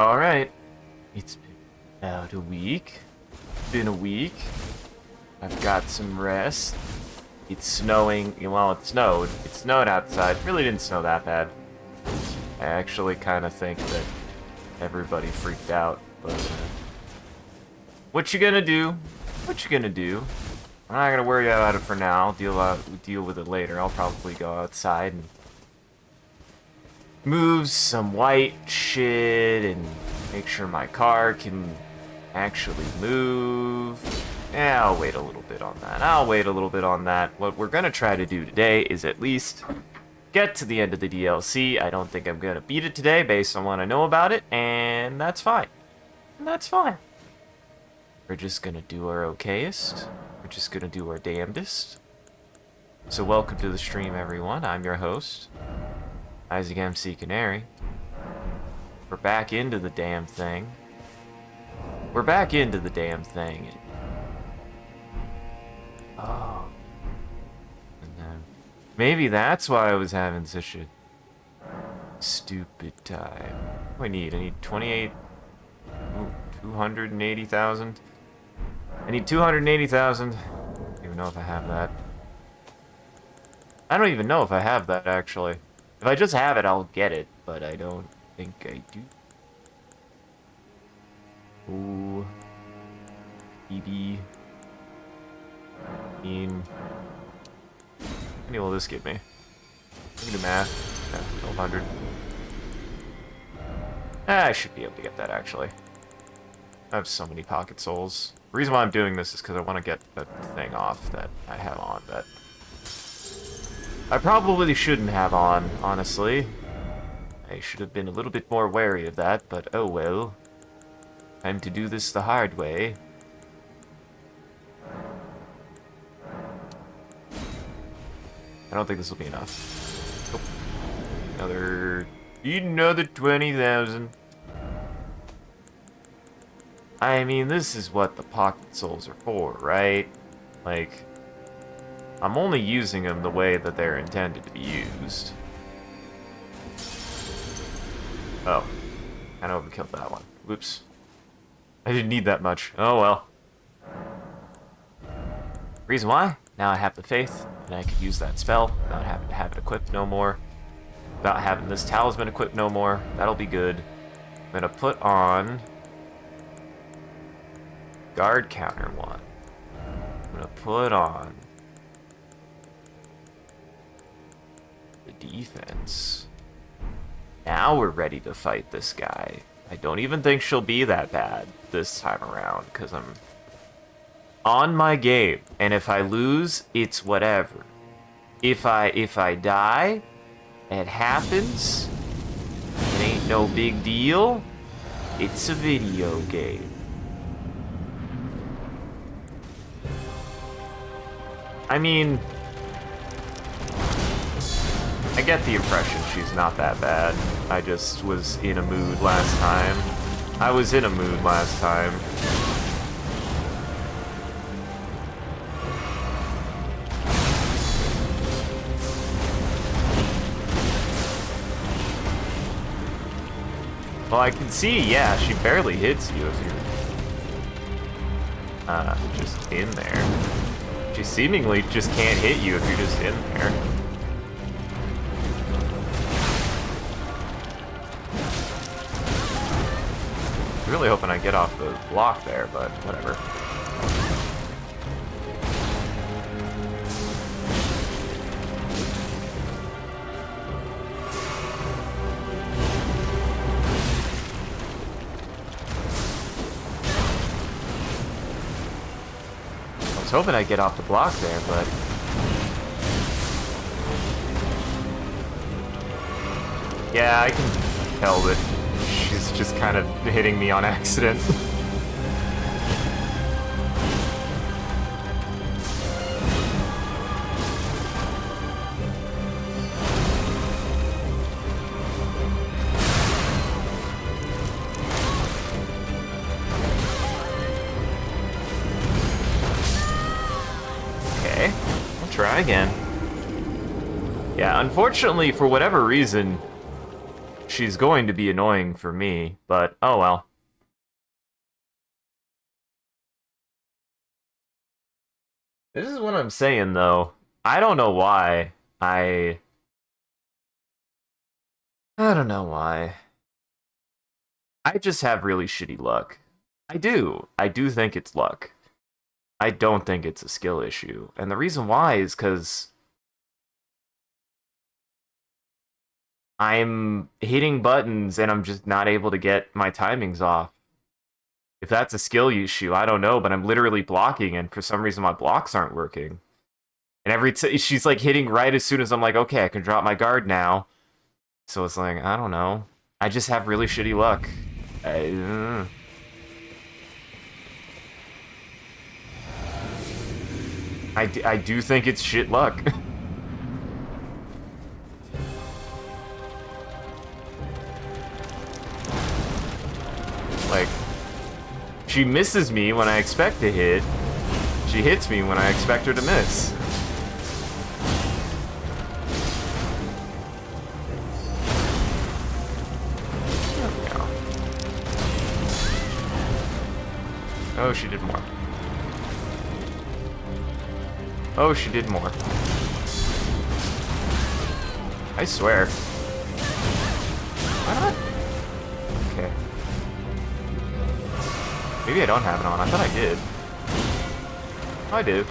Alright. It's been about a week. Been a week. I've got some rest. It's snowing. Well, it snowed. It snowed outside. Really didn't snow that bad. I actually kind of think that everybody freaked out. But, what you gonna do? What you gonna do? I'm not gonna worry about it for now. Deal with it later. I'll probably go outside and move some white shit and make sure my car can actually move. Yeah, I'll wait a little bit on that. What we're gonna try to do today is at least get to the end of the DLC. I don't think I'm gonna beat it today based on what I know about it, and that's fine. We're just gonna do our okayest. We're just gonna do our damnedest. So welcome to the stream, everyone. I'm your host, Isaac MCCanary. We're back into the damn thing. Oh. And then maybe that's why I was having such a stupid time. What do I need? I need 280,000. I need 280,000. I don't even know if I have that. I don't even know if I have that, actually. If I just have it, I'll get it, but I don't think I do. Ooh. BB. How many will this give me? I can do math. Yeah, 1,200. I should be able to get that, actually. I have so many pocket souls. The reason why I'm doing this is because I want to get that thing off that I have on that I probably shouldn't have on, honestly. I should have been a little bit more wary of that, but oh well. Time to do this the hard way. I don't think this will be enough. Nope. Another 20,000. I mean, this is what the pocket souls are for, right? Like, I'm only using them the way that they're intended to be used. Oh. I overkilled that one. Whoops. I didn't need that much. Oh well. Reason why? Now I have the faith, and I can use that spell without having to have it equipped no more. Without having this talisman equipped no more. That'll be good. I'm gonna put on guard counter one. I'm gonna put on the defense. Now we're ready to fight this guy. I don't even think she'll be that bad this time around, because I'm on my game. And if I lose, it's whatever. If I die, it happens. It ain't no big deal. It's a video game. I mean, I get the impression she's not that bad. I just was in a mood last time. Well, I can see, yeah, she barely hits you if you're just in there. She seemingly just can't hit you if you're just in there. Really hoping I get off the block there, but whatever. I was hoping I'd get off the block there, but yeah, I can tell that she's just kind of hitting me on accident. Okay, I'll try again. Yeah, unfortunately, for whatever reason, she's going to be annoying for me, but oh well. This is what I'm saying, though. I don't know why. I don't know why. I just have really shitty luck. I do. I do think it's luck. I don't think it's a skill issue. And the reason why is because I'm hitting buttons and I'm just not able to get my timings off. If that's a skill issue, I don't know, but I'm literally blocking, and for some reason my blocks aren't working. And she's like hitting right as soon as I'm like, okay, I can drop my guard now. So it's like, I don't know. I just have really shitty luck. I do think it's shit luck. Like, she misses me when I expect to hit. She hits me when I expect her to miss. Oh, she did more. Oh, she did more. I swear. Why not? Okay. Maybe I don't have it on. I thought I did. Oh, I do.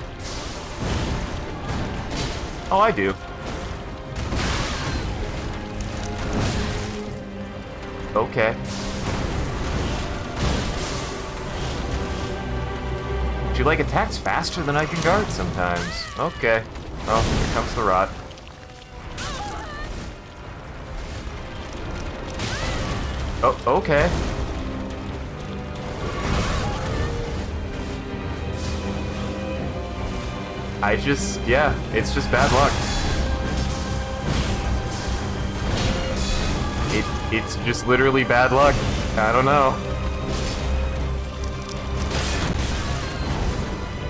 Oh, I do. Okay. She, like, attacks faster than I can guard sometimes. Okay. Oh, here comes the rot. Oh, okay. Yeah, it's just bad luck. It's just literally bad luck. I don't know.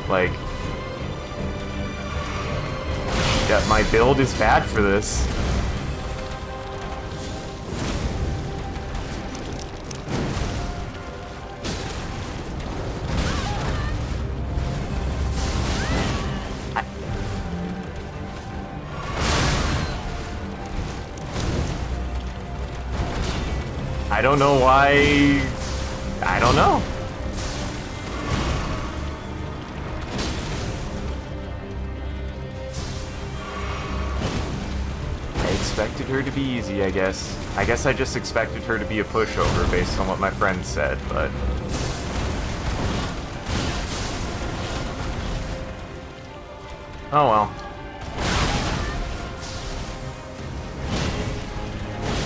Like, yeah, my build is bad for this. I don't know why. I don't know. I expected her to be easy, I guess. I guess I just expected her to be a pushover based on what my friend said, but... oh well.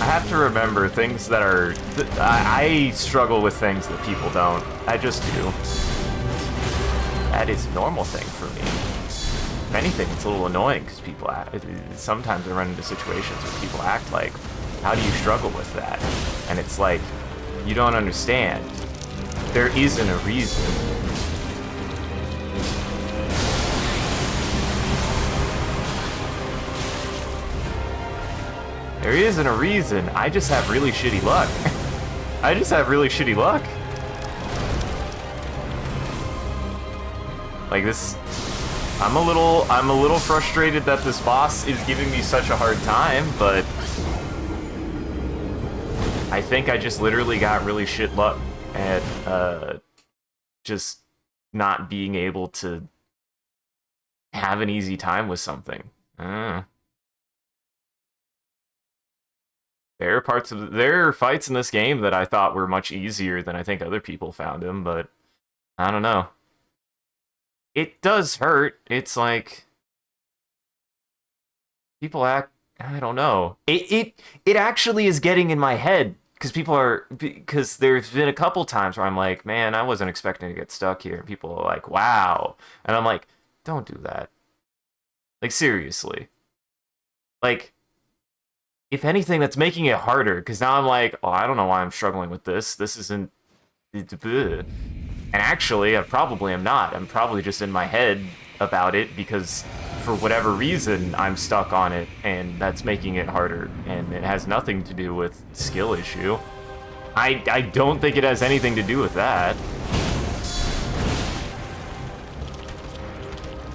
I have to remember things that are... I struggle with things that people don't. I just do. That is a normal thing for me. If anything, it's a little annoying because people act... sometimes I run into situations where people act like, how do you struggle with that? And it's like, you don't understand. There isn't a reason. There isn't a reason. I just have really shitty luck. I just have really shitty luck. Like this, I'm a little frustrated that this boss is giving me such a hard time, but I think I just literally got really shit luck at just not being able to have an easy time with something. There are fights in this game that I thought were much easier than I think other people found them, but I don't know. It does hurt. It's like people act. I don't know. It actually is getting in my head because there's been a couple times where I'm like, man, I wasn't expecting to get stuck here, and people are like, wow, and I'm like, don't do that. Like seriously. Like, if anything, that's making it harder, because now I'm like, oh, I don't know why I'm struggling with this. This isn't... and actually, I probably am not. I'm probably just in my head about it, because for whatever reason, I'm stuck on it, and that's making it harder, and it has nothing to do with skill issue. I don't think it has anything to do with that.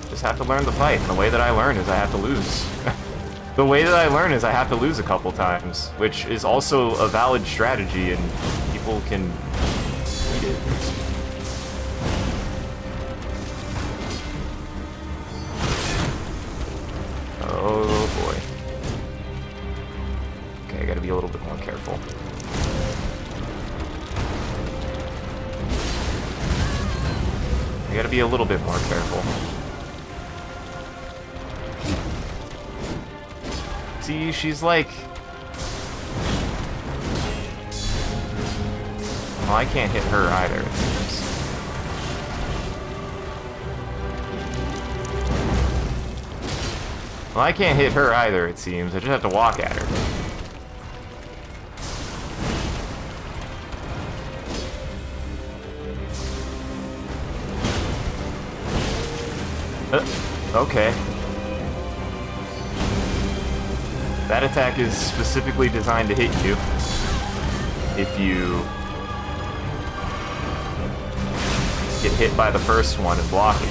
Just have to learn the fight, and the way that I learn is I have to lose. The way that I learn is I have to lose a couple times, which is also a valid strategy, and people can eat it. Oh boy. Okay, I gotta be a little bit more careful. I gotta be a little bit more careful. See, she's like... Well, I can't hit her either, it seems. Well, I can't hit her either, it seems. I just have to walk at her. Okay. That attack is specifically designed to hit you. If you get hit by the first one and block it.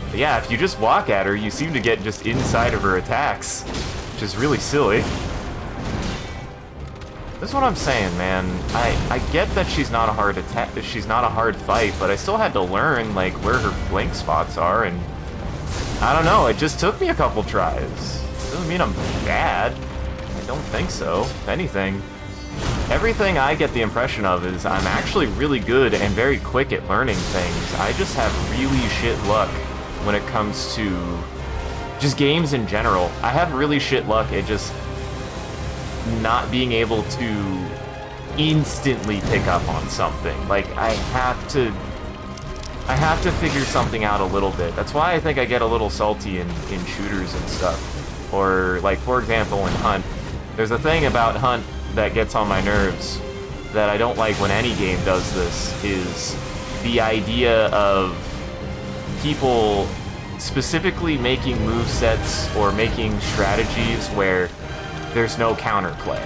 But yeah, if you just walk at her, you seem to get just inside of her attacks, which is really silly. That's what I'm saying, man. I get that she's not a hard attack, she's not a hard fight, but I still had to learn like where her blink spots are, and I don't know. It just took me a couple tries. Doesn't mean I'm bad. I don't think so. If anything, everything I get the impression of is I'm actually really good and very quick at learning things. I just have really shit luck when it comes to just games in general. I have really shit luck at just not being able to instantly pick up on something. Like, I have to figure something out a little bit. That's why I think I get a little salty in shooters and stuff. Or, like, for example, in Hunt, there's a thing about Hunt that gets on my nerves that I don't like when any game does this, is the idea of people specifically making movesets or making strategies where there's no counterplay.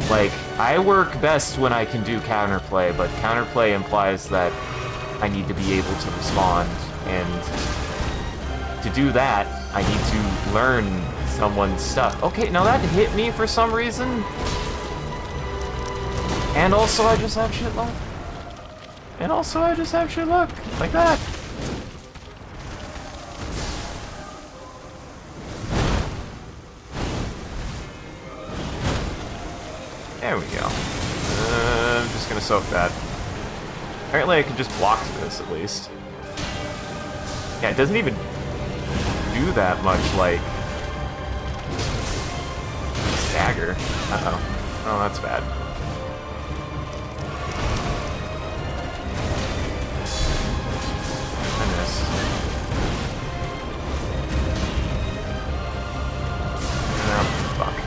Like, I work best when I can do counterplay, but counterplay implies that I need to be able to respond, and to do that, I need to learn someone's stuff. Okay, now that hit me for some reason, and also I just have shit luck. And also I just have shit luck, like that. There we go. I'm just gonna soak that. Apparently I can just block this, at least. Yeah, it doesn't even do that much, like... stagger. Uh-oh. Oh, that's bad. I missed. Oh, fuck.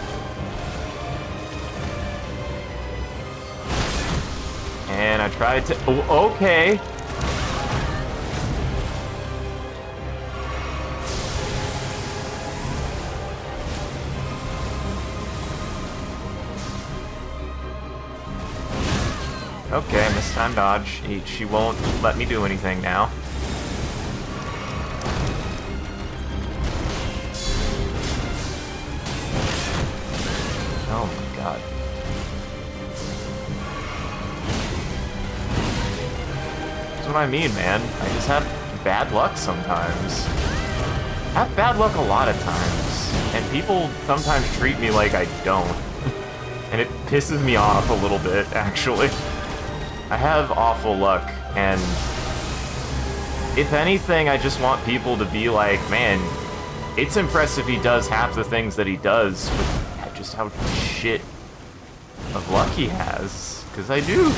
And I tried to... Oh, okay. Okay, mistime dodge. She won't let me do anything now. Oh my god. That's what I mean, man. I just have bad luck sometimes. I have bad luck a lot of times. And people sometimes treat me like I don't. And it pisses me off a little bit, actually. I have awful luck, and if anything, I just want people to be like, man, it's impressive he does half the things that he does with just how shit of luck he has, because I do.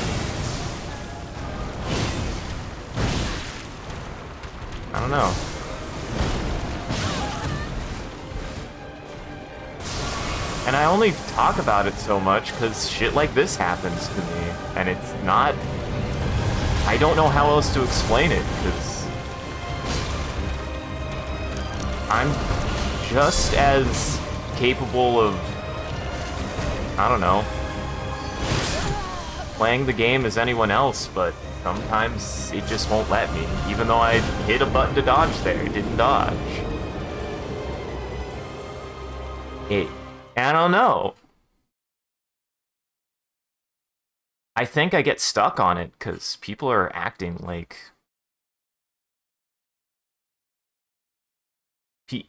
I don't know. And I only talk about it so much because shit like this happens to me. And it's not... I don't know how else to explain it, because... I'm just as capable of... I don't know... playing the game as anyone else, but sometimes it just won't let me. Even though I hit a button to dodge there, it didn't dodge. I don't know. I think I get stuck on it because people are acting like...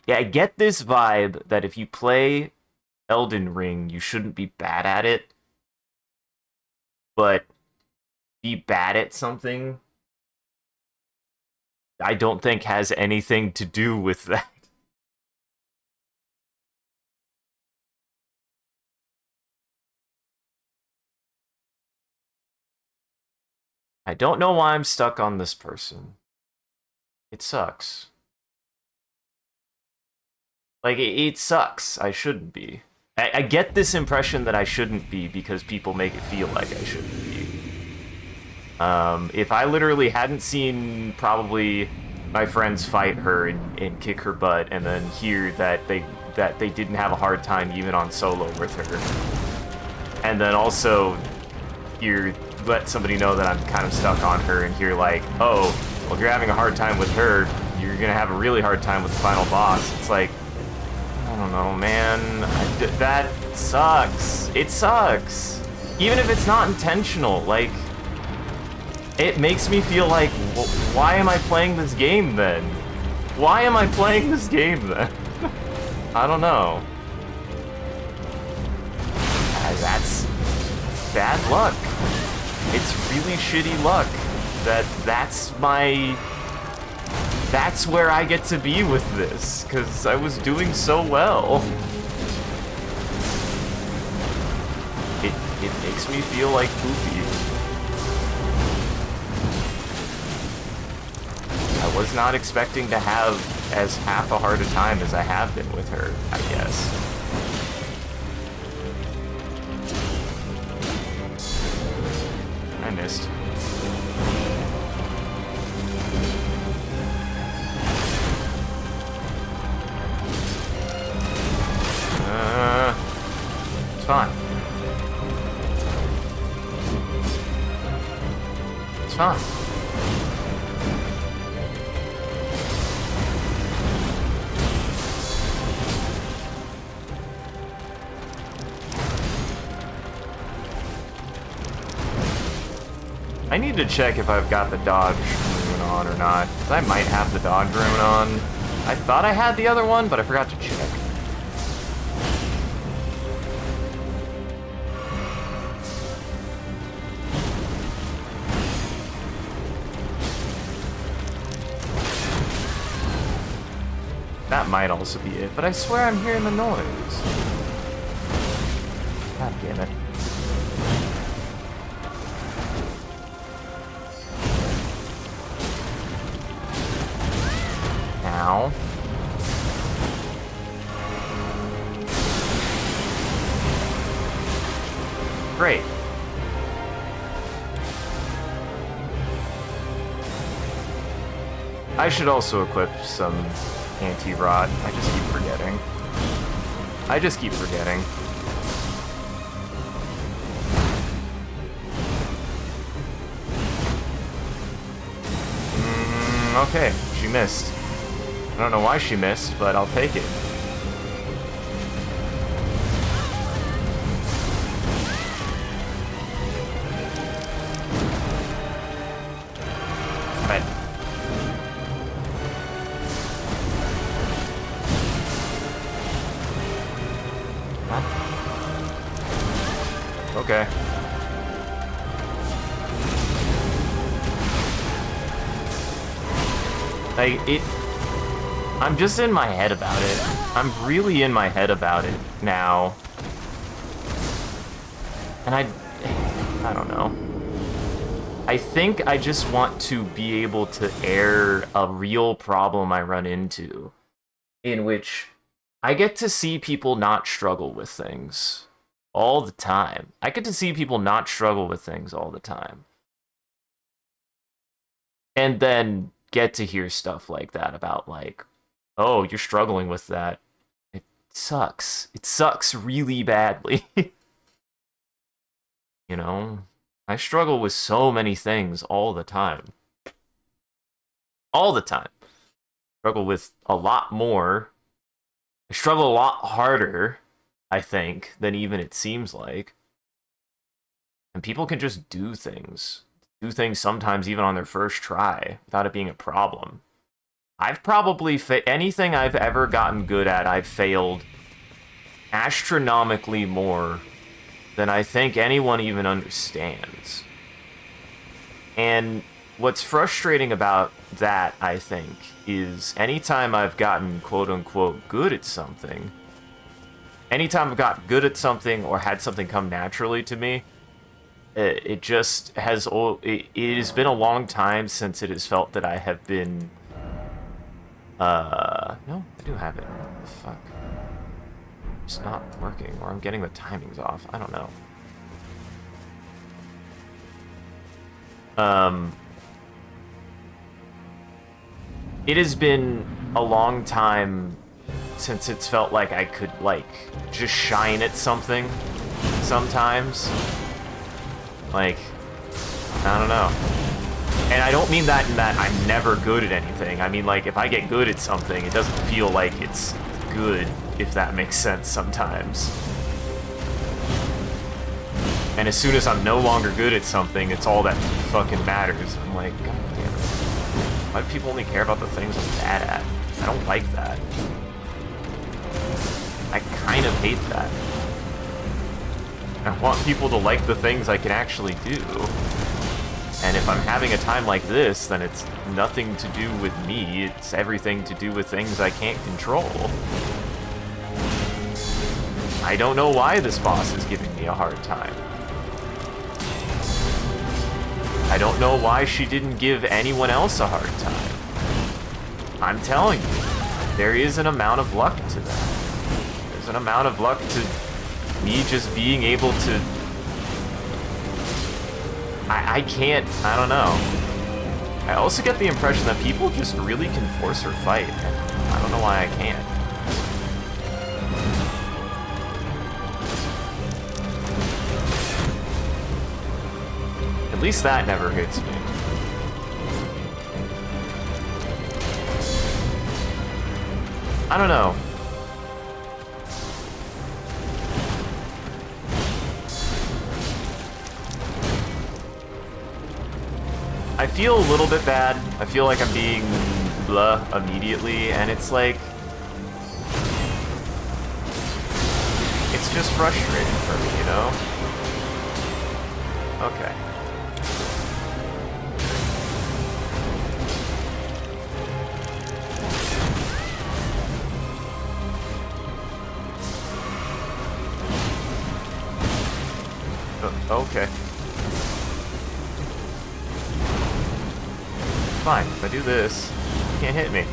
I get this vibe that if you play Elden Ring, you shouldn't be bad at it. But be bad at something, I don't think has anything to do with that. I don't know why I'm stuck on this person. It sucks. Like, it sucks. I shouldn't be. I get this impression that I shouldn't be because people make it feel like I shouldn't be. If I literally hadn't seen probably my friends fight her and kick her butt, and then hear that they didn't have a hard time even on solo with her, and then also let somebody know that I'm kind of stuck on her, and hear like, oh, well, if you're having a hard time with her, you're gonna have a really hard time with the final boss. It's like, I don't know, man. That sucks. It sucks. Even if it's not intentional, like, it makes me feel like, why am I playing this game then? Why am I playing this game then? I don't know. That's bad luck. It's really shitty luck that's where I get to be with this, because I was doing so well. It makes me feel like poopy. I was not expecting to have as half a hard a time as I have been with her, I guess. I missed. It's fine. It's fine. I need to check if I've got the dodge rune on or not, because I might have the dodge rune on. I thought I had the other one, but I forgot to check. That might also be it, but I swear I'm hearing the noise. God damn it. Now. Great. I should also equip some anti-rot. I just keep forgetting. Okay, she missed. I don't know why she missed, but I'll take it. Okay. I'm just in my head about it. I'm really in my head about it now. And I don't know. I think I just want to be able to air a real problem I run into, in which I get to see people not struggle with things all the time. I get to see people not struggle with things all the time. And then get to hear stuff like that about, like, oh, you're struggling with that. It sucks. It sucks really badly. You know? I struggle with so many things all the time. All the time. Struggle with a lot more. I struggle a lot harder, I think, than even it seems like. And people can just do things. Do things sometimes even on their first try without it being a problem. I've probably anything I've ever gotten good at, I've failed astronomically more than I think anyone even understands. And what's frustrating about that, I think, is anytime I've gotten quote-unquote good at something, anytime I've got good at something or had something come naturally to me, it just has... It has been a long time since it has felt that I have been... No, I do have it. What the fuck? It's not working, or I'm getting the timings off. I don't know. It has been a long time since it's felt like I could, like, just shine at something sometimes. Like, I don't know. And I don't mean that in that I'm never good at anything. I mean, like, if I get good at something, it doesn't feel like it's good, if that makes sense sometimes. And as soon as I'm no longer good at something, it's all that fucking matters. I'm like, God damn it. Why do people only care about the things I'm bad at? I don't like that. I kind of hate that. I want people to like the things I can actually do. And if I'm having a time like this, then it's nothing to do with me. It's everything to do with things I can't control. I don't know why this boss is giving me a hard time. I don't know why she didn't give anyone else a hard time. I'm telling you, there is an amount of luck to that. There's an amount of luck to me just being able to... I can't, I don't know. I also get the impression that people just really can force her fight. I don't know why I can't. At least that never hits me. I don't know. I feel a little bit bad. I feel like I'm being blah immediately, and it's like... It's just frustrating for me, you know? Okay. Okay. Fine, if I do this, she can't hit me.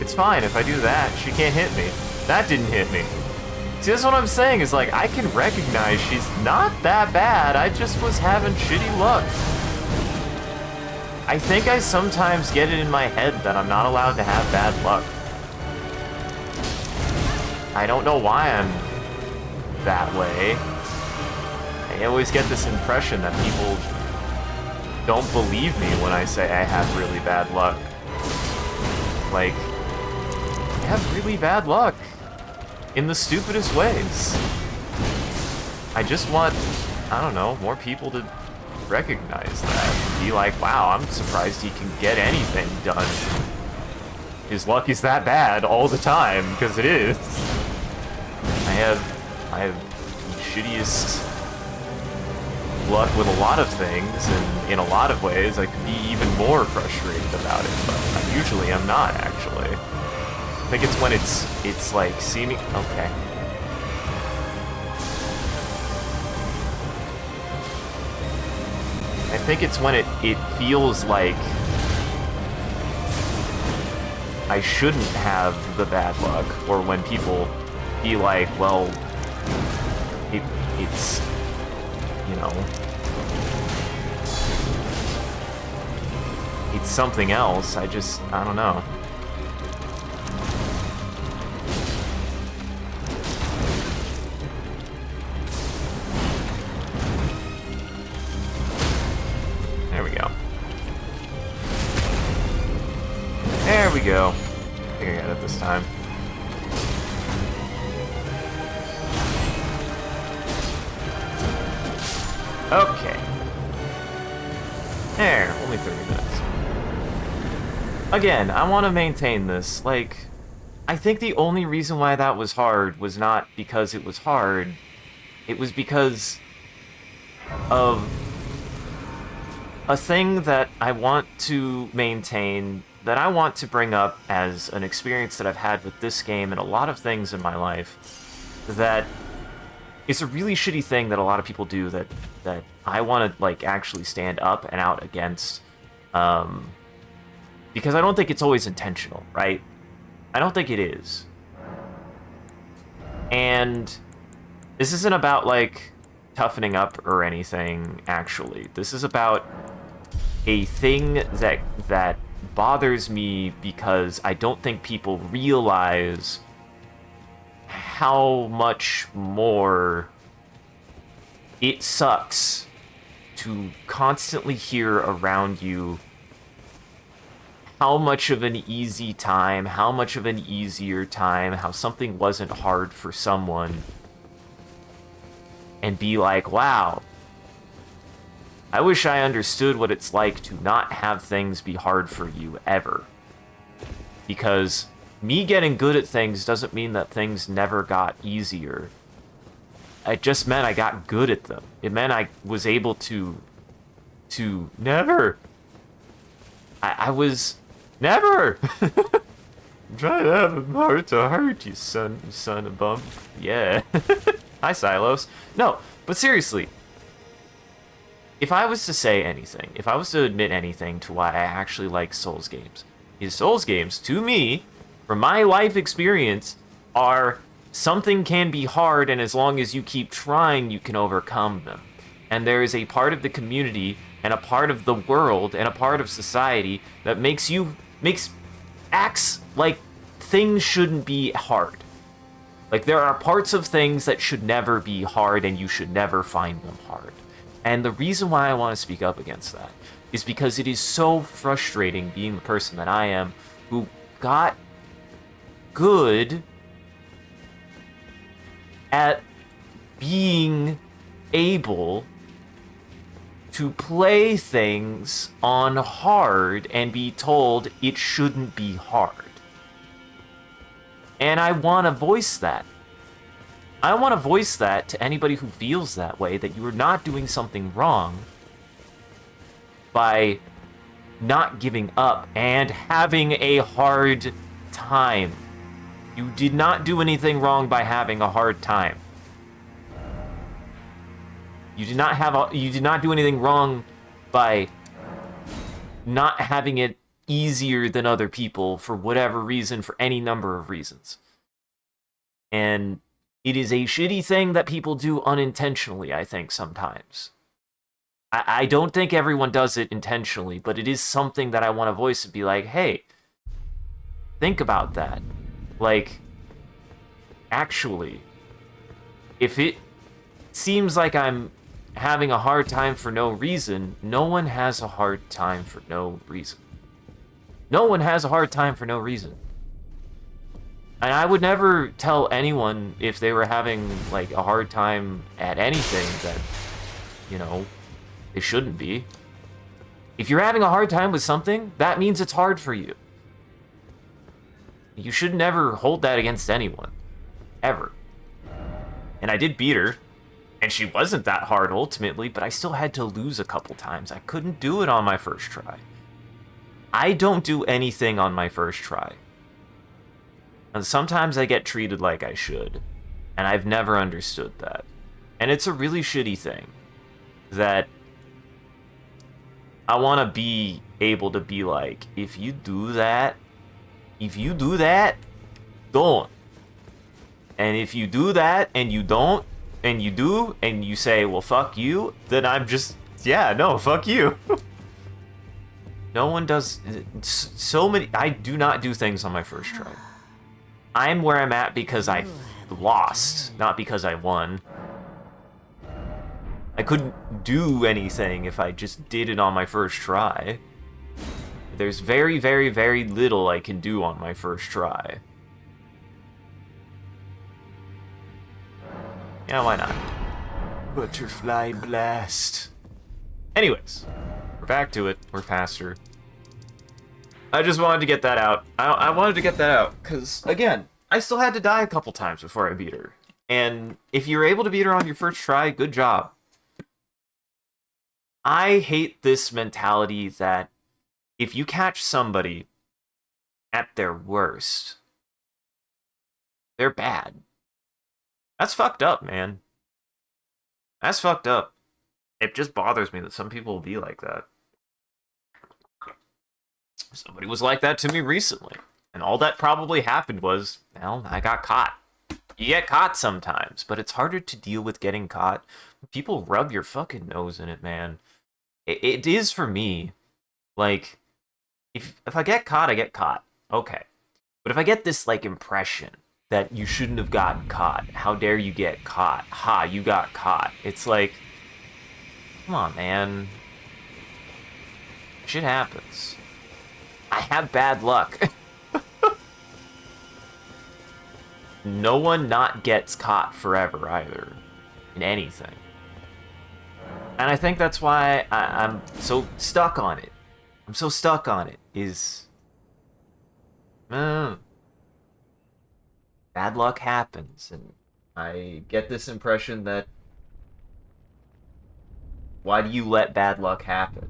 It's fine if I do that, she can't hit me. That didn't hit me. See, that's what I'm saying, is like, I can recognize she's not that bad, I just was having shitty luck. I think I sometimes get it in my head that I'm not allowed to have bad luck. I don't know why I'm that way. I always get this impression that people don't believe me when I say I have really bad luck. Like, I have really bad luck. In the stupidest ways. I just want, I don't know, more people to recognize that. Be like, wow, I'm surprised he can get anything done. His luck is that bad all the time, because it is. I have the shittiest luck with a lot of things, and in a lot of ways I could be even more frustrated about it, but usually I'm not, actually. I think it's when it's like seeming... Okay. I think it's when it feels like I shouldn't have the bad luck, or when people be like, well, it's, you know, it's something else. I don't know. There we go. There we go. I think I got it this time. Okay. There, only 30 minutes. Again, I want to maintain this. Like, I think the only reason why that was hard was not because it was hard. It was because of a thing that I want to maintain, that I want to bring up as an experience that I've had with this game and a lot of things in my life, that it's a really shitty thing that a lot of people do that I want to, like, actually stand up and out against, because I don't think it's always intentional, right? I don't think it is. And this isn't about, like, toughening up or anything, actually. This is about a thing that bothers me because I don't think people realize how much more it sucks to constantly hear around you how much of an easy time, how much of an easier time, how something wasn't hard for someone, and be like, wow, I wish I understood what it's like to not have things be hard for you ever. Because me getting good at things doesn't mean that things never got easier. It just meant I got good at them. It meant I was able to never. I was never. I'm trying to have a heart to heart, you son of bum. Yeah. Hi, Silos. No, but seriously, if I was to say anything, if I was to admit anything to why I actually like Souls games, is Souls games, to me, from my life experience, are something can be hard, and as long as you keep trying, you can overcome them. And there is a part of the community, and a part of the world, and a part of society that acts like things shouldn't be hard. Like, there are parts of things that should never be hard, and you should never find them hard. And the reason why I want to speak up against that is because it is so frustrating being the person that I am, who got good at being able to play things on hard and be told it shouldn't be hard. And I want to voice that. I want to voice that to anybody who feels that way, that you are not doing something wrong by not giving up and having a hard time. You did not do anything wrong by having a hard time. You did not do anything wrong by not having it easier than other people for whatever reason, for any number of reasons. And it is a shitty thing that people do unintentionally, I think, sometimes. I don't think everyone does it intentionally, but it is something that I want to voice and be like, hey, think about that. Like, actually, if it seems like I'm having a hard time for no reason, no one has a hard time for no reason. No one has a hard time for no reason. And I would never tell anyone if they were having, like, a hard time at anything that, you know, they shouldn't be. If you're having a hard time with something, that means it's hard for you. You should never hold that against anyone. Ever. And I did beat her, and she wasn't that hard ultimately, but I still had to lose a couple times. I couldn't do it on my first try. I don't do anything on my first try. And sometimes I get treated like I should. And I've never understood that. And it's a really shitty thing. That I want to be able to be like, if you do that, don't. And if you do that, and you don't, and you do, and you say, well, fuck you, then I'm just, yeah, no, fuck you. No one does, so many, I do not do things on my first try. I'm where I'm at because I lost, not because I won. I couldn't do anything if I just did it on my first try. There's very, very, very little I can do on my first try. Yeah, why not? Butterfly blast. Anyways, we're back to it. We're past her. I just wanted to get that out. I wanted to get that out, because, again, I still had to die a couple times before I beat her. And if you're able to beat her on your first try, good job. I hate this mentality that if you catch somebody at their worst, they're bad. That's fucked up, man. That's fucked up. It just bothers me that some people will be like that. Somebody was like that to me recently. And all that probably happened was, well, I got caught. You get caught sometimes, but it's harder to deal with getting caught. People rub your fucking nose in it, man. It is for me. Like, if I get caught, I get caught. Okay. But if I get this, like, impression that you shouldn't have gotten caught. How dare you get caught? Ha, you got caught. It's like, come on, man. Shit happens. I have bad luck. No one not gets caught forever, either. In anything. And I think that's why I'm so stuck on it. I'm so stuck on it, bad luck happens, and I get this impression that, why do you let bad luck happen?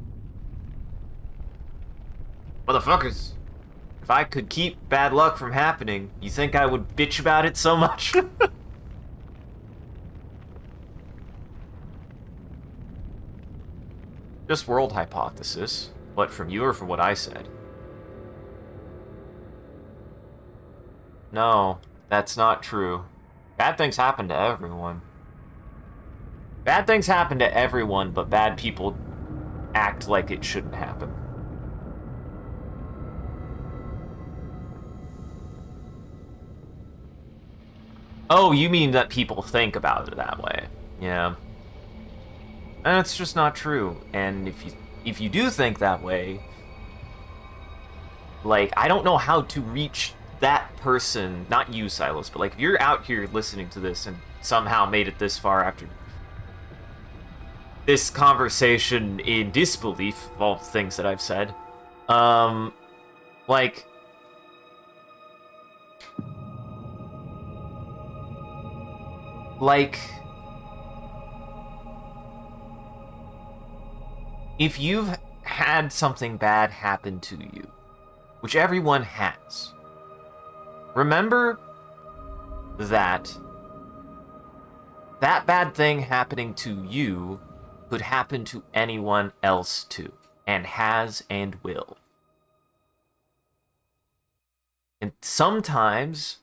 Motherfuckers, if I could keep bad luck from happening, you think I would bitch about it so much? Just world hypothesis. What, from you or from what I said? No. That's not true. Bad things happen to everyone. Bad things happen to everyone, but bad people act like it shouldn't happen. Oh, you mean that people think about it that way. Yeah. And it's just not true. And if you do think that way, like, I don't know how to reach that person, not you, Silas, but like, if you're out here listening to this and somehow made it this far after this conversation in disbelief of all the things that I've said, like, if you've had something bad happen to you, which everyone has, remember that that bad thing happening to you could happen to anyone else too, and has and will. And sometimes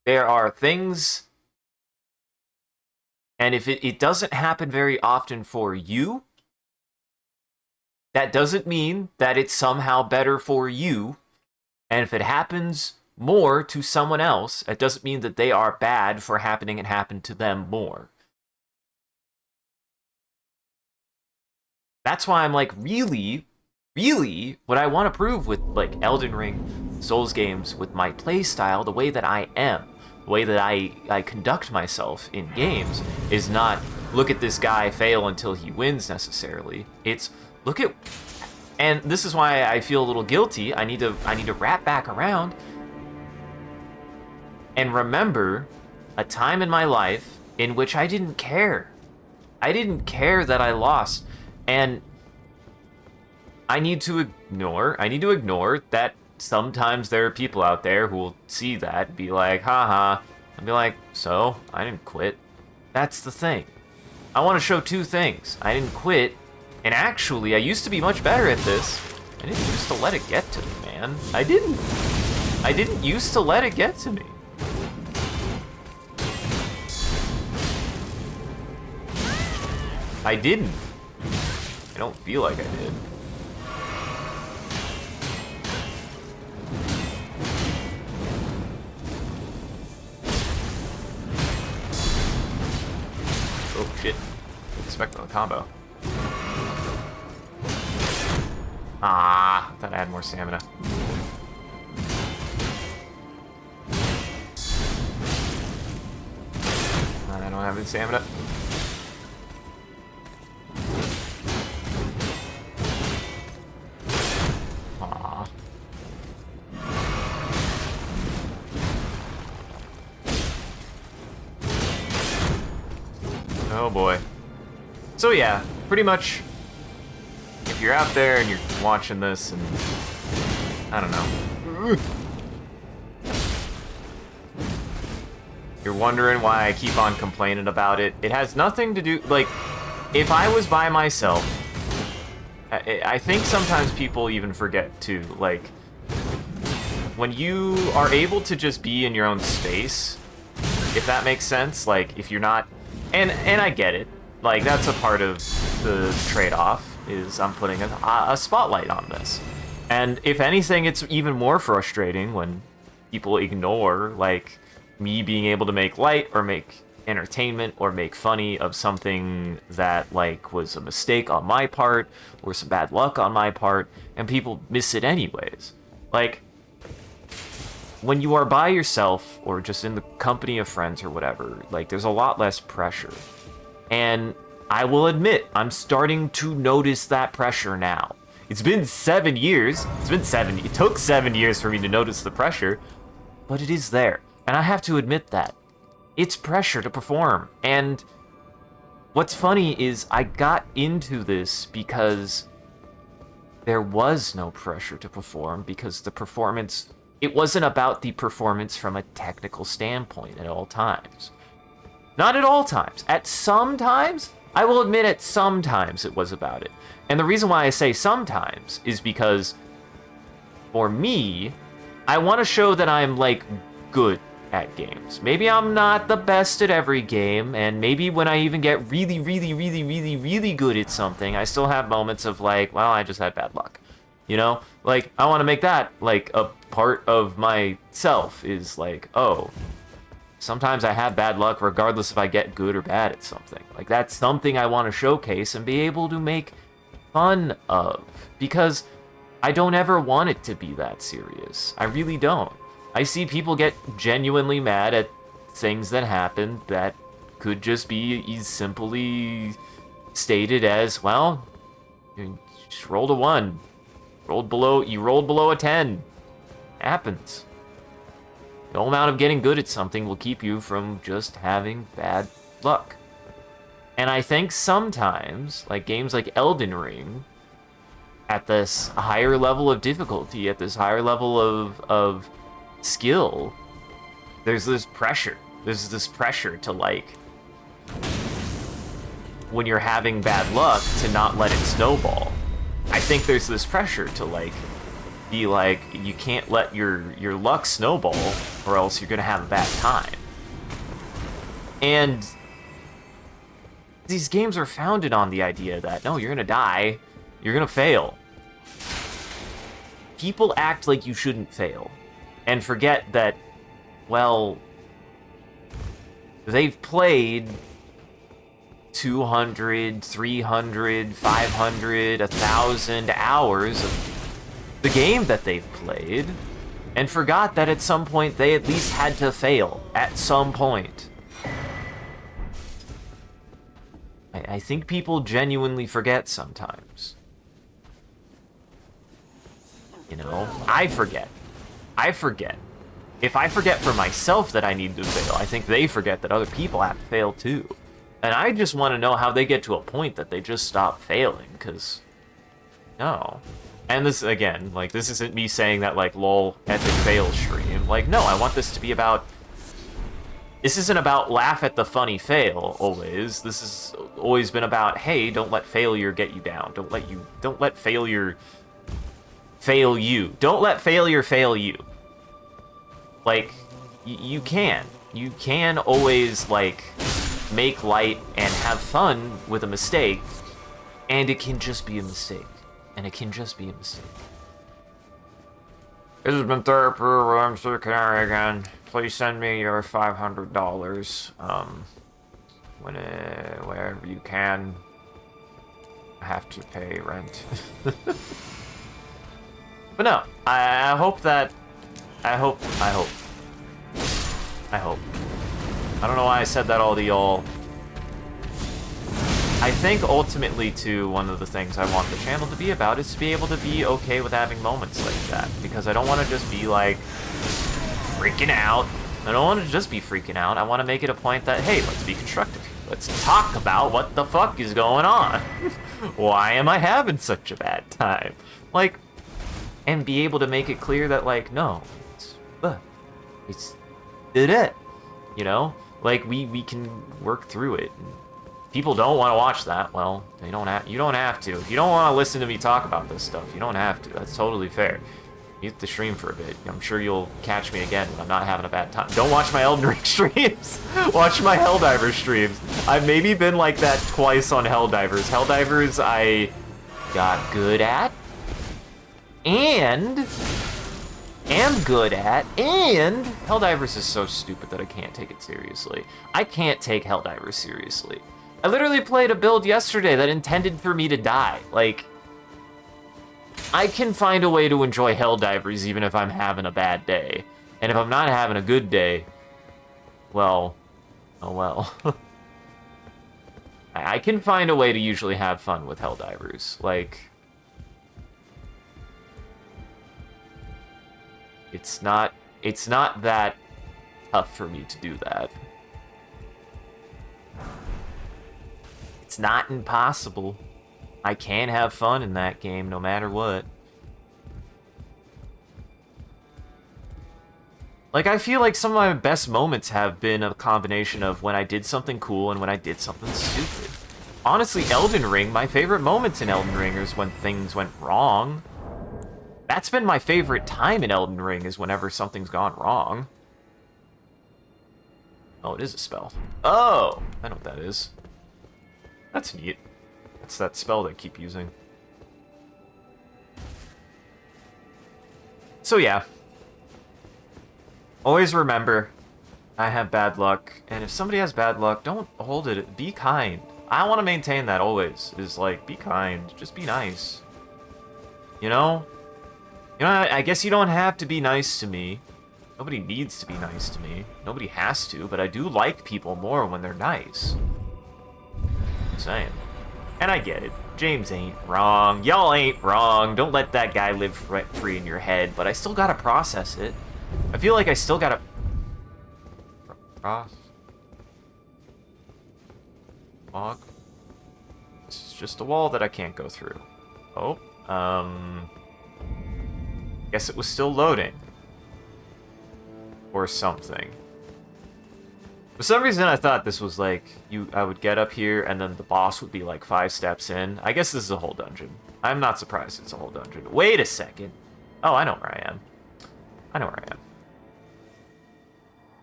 there are things, and if it doesn't happen very often for you, that doesn't mean that it's somehow better for you. And if it happens more to someone else, it doesn't mean that they are bad for happening and happen to them more. That's why I'm like, really, what I want to prove with like Elden Ring, Souls games, with my playstyle, the way that I am, the way that I conduct myself in games, is not look at this guy fail until he wins necessarily. It's look at, and this is why I feel a little guilty. I need to wrap back around and remember a time in my life in which I didn't care. I didn't care that I lost, and I need to ignore that sometimes there are people out there who will see that and be like, haha, and be like, so, I didn't quit. That's the thing. I want to show two things. I didn't quit, and actually, I used to be much better at this. I didn't used to let it get to me, man. I didn't used to let it get to me. I didn't. I don't feel like I did. Oh shit. Expect a combo. Ah, I thought I had more stamina. I don't have any stamina. Aw. Oh boy. So yeah, pretty much, if you're out there and you're watching this and, I don't know, you're wondering why I keep on complaining about it, it has nothing to do, like, if I was by myself, I think sometimes people even forget too, like, when you are able to just be in your own space, if that makes sense, like, if you're not, and I get it, like, that's a part of the trade-off, is I'm putting a spotlight on this. And if anything, it's even more frustrating when people ignore, like, me being able to make light or make entertainment or make funny of something that, like, was a mistake on my part or some bad luck on my part, and people miss it anyways. Like, when you are by yourself or just in the company of friends or whatever, like, there's a lot less pressure. And I will admit, I'm starting to notice that pressure now. It's been 7 years. It took 7 years for me to notice the pressure, but it is there. And I have to admit that. It's pressure to perform. And what's funny is I got into this because there was no pressure to perform, because the performance, it wasn't about the performance from a technical standpoint at all times. Not at all times. At some times, I will admit at some times it was about it. And the reason why I say sometimes is because, for me, I want to show that I'm, like, good at games. Maybe I'm not the best at every game, and maybe when I even get really, really, really, really, really good at something, I still have moments of, like, well, I just had bad luck. You know? Like, I want to make that, like, a part of myself, is like, oh, sometimes I have bad luck regardless if I get good or bad at something. Like, that's something I want to showcase and be able to make fun of. Because I don't ever want it to be that serious. I really don't. I see people get genuinely mad at things that happen that could just be simply stated as, well, you just rolled a 1. You rolled below a 10. Happens. No amount of getting good at something will keep you from just having bad luck. And I think sometimes, like games like Elden Ring, at this higher level of difficulty, at this higher level of skill, there's this pressure. There's this pressure to, like, when you're having bad luck, to not let it snowball. I think there's this pressure to, like, be like, you can't let your luck snowball, or else you're gonna have a bad time. And these games are founded on the idea that, no, you're gonna die, you're gonna fail. People act like you shouldn't fail, and forget that, well, they've played 200, 300, 500, 1,000 hours of the game that they've played, and forgot that at some point they at least had to fail at some point. I think people genuinely forget sometimes. You know, I forget. If I forget for myself that I need to fail, I think they forget that other people have to fail too. And I just want to know how they get to a point that they just stop failing, because, no. And this, again, like, this isn't me saying that, like, lol, epic fail stream. Like, no, I want this to be about... This isn't about laugh at the funny fail, always. This has always been about, hey, don't let failure get you down. Don't let failure fail you. Don't let failure fail you. Like, you can. You can always, like, make light and have fun with a mistake, and it can just be a mistake. And it can just be a mistake. This has been therapy with MCCanary again. Please send me your $500. Whenever you can. I have to pay rent. But no, I hope that... I hope. I don't know why I said that all to y'all. I think ultimately, too, one of the things I want the channel to be about is to be able to be okay with having moments like that. Because I don't want to just be, like, freaking out. I don't want to just be freaking out. I want to make it a point that, hey, let's be constructive. Let's talk about what the fuck is going on. Why am I having such a bad time? Like, and be able to make it clear that, like, no, it's it. You know? Like, we can work through it. People don't want to watch that. Well, you don't have to. If you don't want to listen to me talk about this stuff, you don't have to. That's totally fair. Mute the stream for a bit. I'm sure you'll catch me again when I'm not having a bad time. Don't watch my Elden Ring streams. Watch my Helldiver streams. I've maybe been like that twice on Helldivers. Helldivers I got good at, and am good at, and Helldivers is so stupid that I can't take it seriously. I can't take Helldivers seriously. I literally played a build yesterday that intended for me to die. Like, I can find a way to enjoy Helldivers even if I'm having a bad day. And if I'm not having a good day, well, oh well. I can find a way to usually have fun with Helldivers. Like, it's not that tough for me to do that. It's not impossible. I can have fun in that game no matter what. Like, I feel like some of my best moments have been a combination of when I did something cool and when I did something stupid. Honestly, Elden Ring, my favorite moments in Elden Ring is when things went wrong. That's been my favorite time in Elden Ring, is whenever something's gone wrong. Oh, it is a spell. Oh, I know what that is. That's neat. That's that spell they keep using. So yeah. Always remember, I have bad luck, and if somebody has bad luck, don't hold it. Be kind. I want to maintain that always, is like, be kind. Just be nice. You know? You know, I guess you don't have to be nice to me. Nobody needs to be nice to me. Nobody has to, but I do like people more when they're nice. Saying. And I get it. James ain't wrong. Y'all ain't wrong. Don't let that guy live rent free in your head, but I still gotta process it. I feel like I still gotta... Log. This is just a wall that I can't go through. Oh, guess it was still loading. Or something. For some reason, I thought this was like, I would get up here and then the boss would be like 5 steps in. I guess this is a whole dungeon. I'm not surprised it's a whole dungeon. Wait a second. Oh, I know where I am. I know where I am.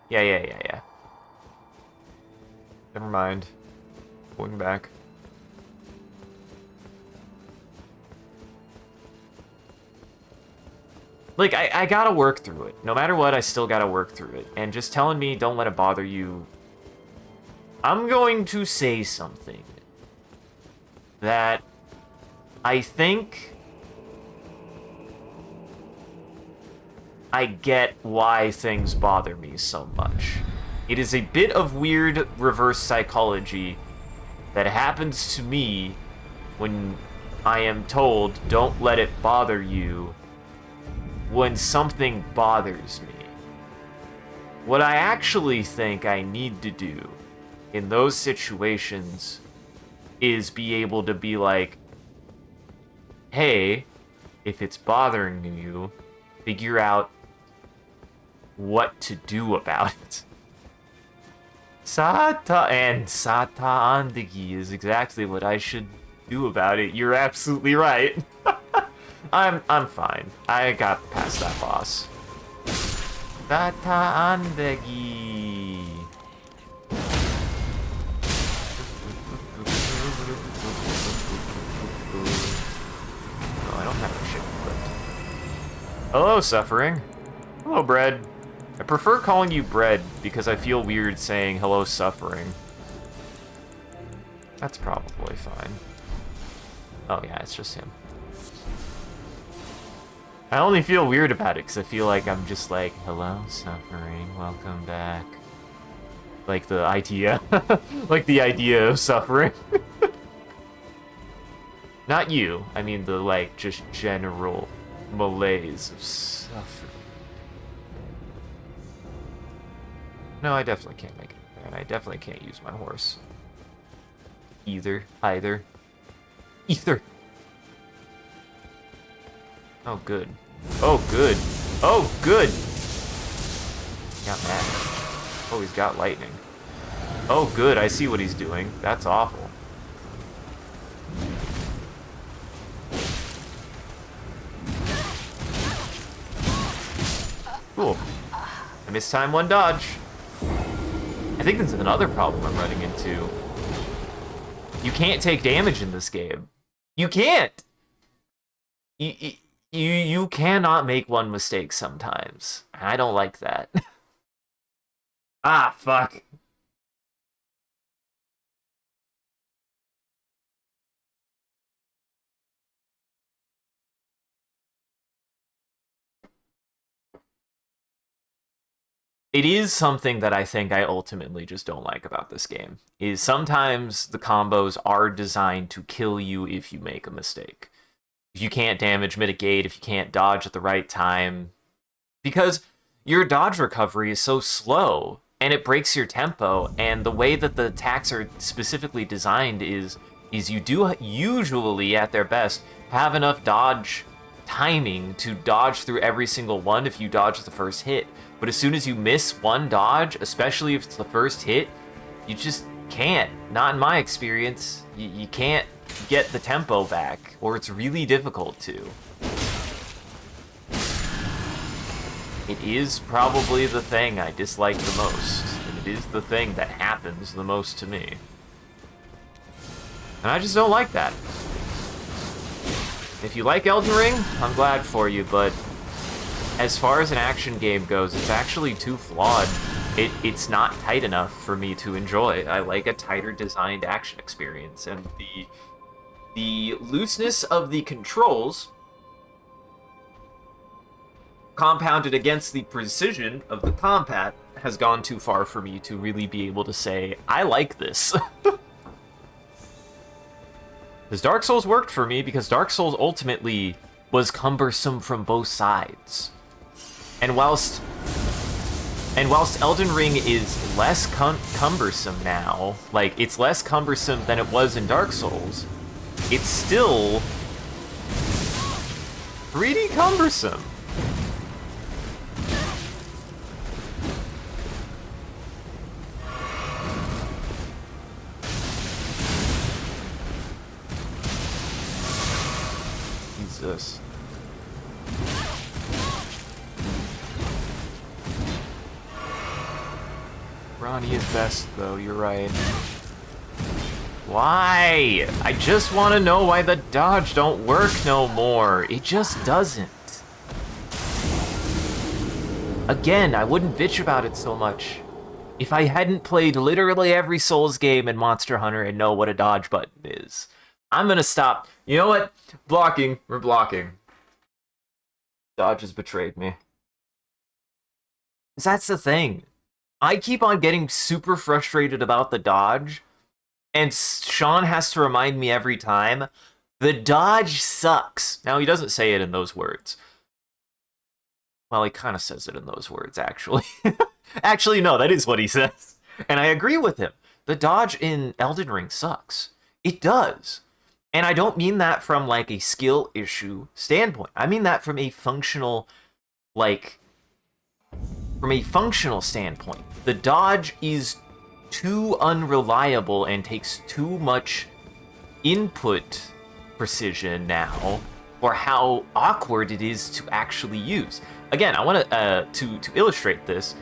Yeah. Never mind. Going back. Like, I gotta work through it. No matter what, I still gotta work through it. And just telling me, don't let it bother you. I'm going to say something that I think I get why things bother me so much. It is a bit of weird reverse psychology that happens to me when I am told, don't let it bother you, when something bothers me. What I actually think I need to do in those situations is be able to be like, hey, if it's bothering you, figure out what to do about it. Sata and Sata Andigi is exactly what I should do about it. You're absolutely right. I'm fine. I got past that boss. Sata Andigi. Hello, Suffering. Hello, Bread. I prefer calling you Bread because I feel weird saying hello, Suffering. That's probably fine. Oh, yeah, it's just him. I only feel weird about it because I feel like I'm just like, hello, Suffering, welcome back. Like the idea. Like the idea of suffering. Not you. I mean the, like, just general malaise of suffering. No, I definitely can't make it there, and I definitely can't use my horse. Either. Either. Oh, good. Oh, good. Oh, good! Got mad. Oh, he's got lightning. Oh, good. I see what he's doing. That's awful. Cool. I missed time one dodge. I think there's another problem I'm running into. You can't take damage in this game. You can't! You cannot make one mistake sometimes. I don't like that. Ah, fuck. It is something that I think I ultimately just don't like about this game, is sometimes the combos are designed to kill you if you make a mistake. If you can't damage mitigate, if you can't dodge at the right time, because your dodge recovery is so slow, and it breaks your tempo, and the way that the attacks are specifically designed is you do usually, at their best, have enough dodge timing to dodge through every single one if you dodge the first hit. But as soon as you miss one dodge, especially if it's the first hit, you just can't. Not in my experience. You can't get the tempo back, or it's really difficult to. It is probably the thing I dislike the most, and it is the thing that happens the most to me. And I just don't like that. If you like Elden Ring, I'm glad for you, but as far as an action game goes, it's actually too flawed. It's not tight enough for me to enjoy. I like a tighter designed action experience, and the looseness of the controls compounded against the precision of the combat has gone too far for me to really be able to say, I like this. Because Dark Souls worked for me, because Dark Souls ultimately was cumbersome from both sides. And whilst Elden Ring is less cumbersome now, like, it's less cumbersome than it was in Dark Souls, it's still pretty cumbersome. Jesus. Ronnie is best, though, you're right. Why? I just want to know why the dodge don't work no more. It just doesn't. Again, I wouldn't bitch about it so much if I hadn't played literally every Souls game in Monster Hunter and know what a dodge button is. I'm gonna stop. You know what? Blocking. We're blocking. Dodge has betrayed me. 'Cause that's the thing. I keep on getting super frustrated about the dodge, and Sean has to remind me every time, the dodge sucks. Now, he doesn't say it in those words. Well, he kind of says it in those words, actually. Actually, no, that is what he says. And I agree with him. The dodge in Elden Ring sucks. It does. And I don't mean that from, like, a skill issue standpoint. I mean that from a functional, like, from a functional standpoint. The dodge is too unreliable and takes too much input precision now for how awkward it is to actually use. Again, I want to illustrate this.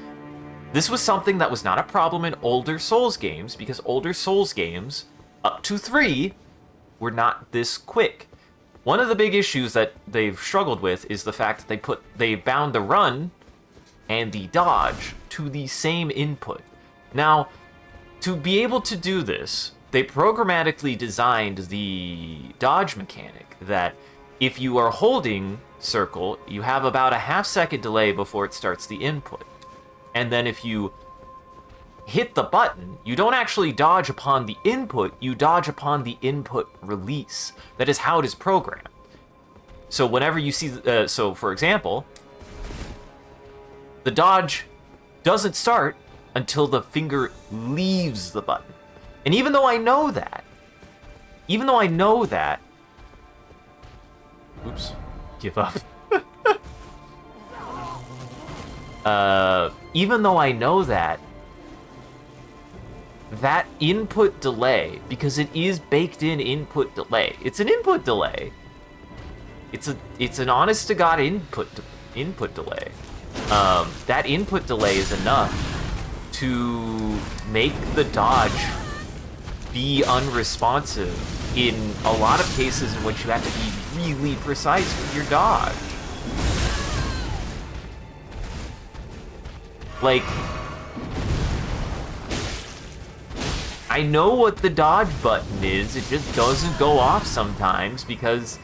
This was something that was not a problem in older Souls games, because older Souls games, up to 3, were not this quick. One of the big issues that they've struggled with is the fact that they bound the run and the dodge to the same input. Now, to be able to do this, they programmatically designed the dodge mechanic that if you are holding circle, you have about a half-second delay before it starts the input. And then if you hit the button, you don't actually dodge upon the input, you dodge upon the input release. That is how it is programmed. So whenever you see, so for example, the dodge doesn't start until the finger leaves the button. And even though I know that, oops, give up. Even though I know that input delay, because it is baked in input delay, it's an input delay. It's an honest to God input delay. That input delay is enough to make the dodge be unresponsive in a lot of cases in which you have to be really precise with your dodge. Like, I know what the dodge button is, it just doesn't go off sometimes because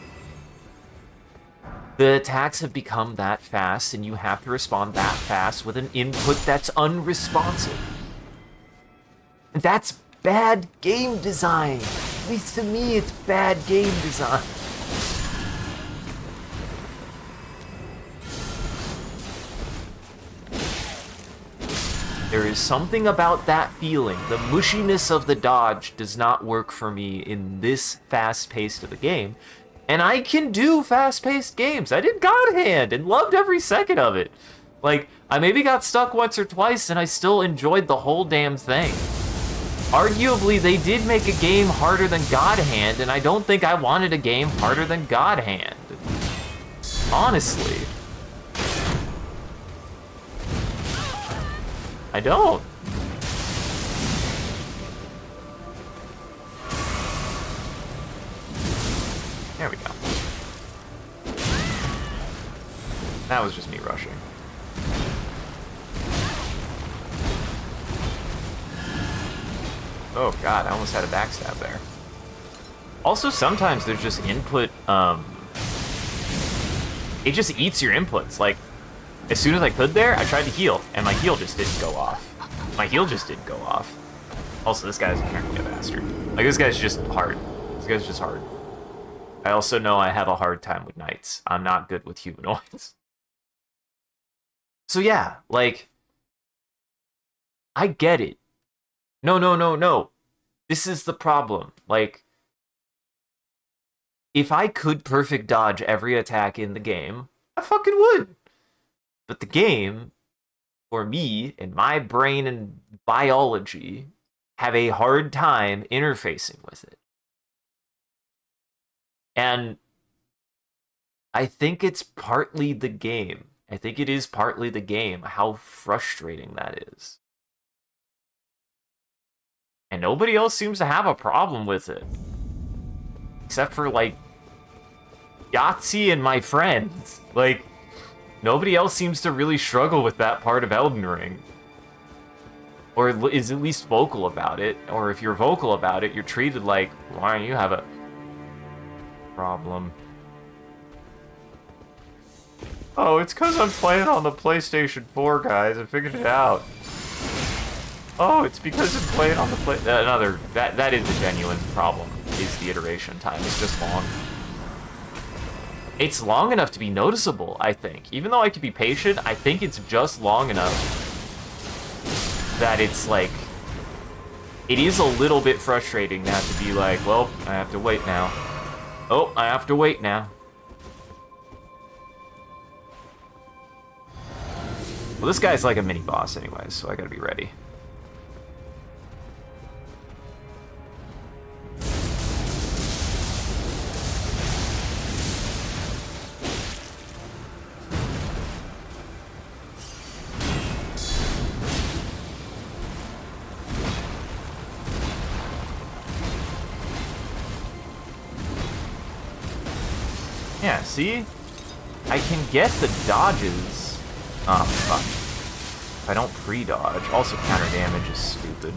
the attacks have become that fast and you have to respond that fast with an input that's unresponsive. And that's bad game design. At least to me, it's bad game design. There is something about that feeling. The mushiness of the dodge does not work for me in this fast-paced of a game. And I can do fast-paced games. I did God Hand and loved every second of it. Like, I maybe got stuck once or twice and I still enjoyed the whole damn thing. Arguably, they did make a game harder than God Hand, and I don't think I wanted a game harder than God Hand. Honestly. I don't. There we go. That was just me rushing. Oh god, I almost had a backstab there. Also, sometimes there's just input, it just eats your inputs. Like, as soon as I could there, I tried to heal, and my heal just didn't go off. Also, this guy's apparently a bastard. Like, this guy's just hard. I also know I have a hard time with knights. I'm not good with humanoids. So yeah, like, I get it. No. This is the problem. Like, if I could perfect dodge every attack in the game, I fucking would. But the game, for me, and my brain and biology, have a hard time interfacing with it. And I think it's partly the game. I think it is partly the game, how frustrating that is. And nobody else seems to have a problem with it. Except for, like, Yahtzee and my friends. Like, nobody else seems to really struggle with that part of Elden Ring. Or is at least vocal about it. Or if you're vocal about it, you're treated like, why don't you have a problem? Oh, it's because I'm playing on the PlayStation 4, guys. I figured it out. Oh, it's because I'm playing on the that is a genuine problem, is the iteration time. It's just long. It's long enough to be noticeable, I think. Even though I could be patient, I think it's just long enough that it's like, it is a little bit frustrating to have to be like, well, I have to wait now. Oh, I have to wait now. Well, this guy's like a mini boss anyways, so I gotta be ready. Yeah, see? I can get the dodges. Oh, fuck. If I don't pre-dodge. Also, counter damage is stupid.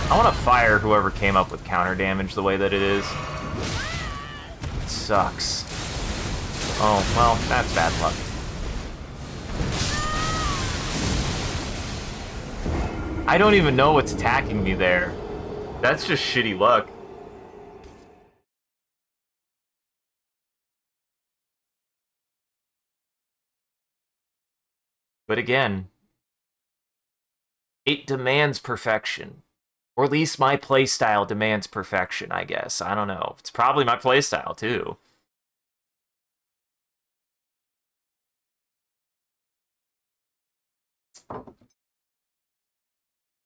I want to fire whoever came up with counter damage the way that it is. It sucks. Oh, well, that's bad luck. I don't even know what's attacking me there. That's just shitty luck. But again, it demands perfection. Or at least my playstyle demands perfection, I guess. I don't know. It's probably my playstyle, too.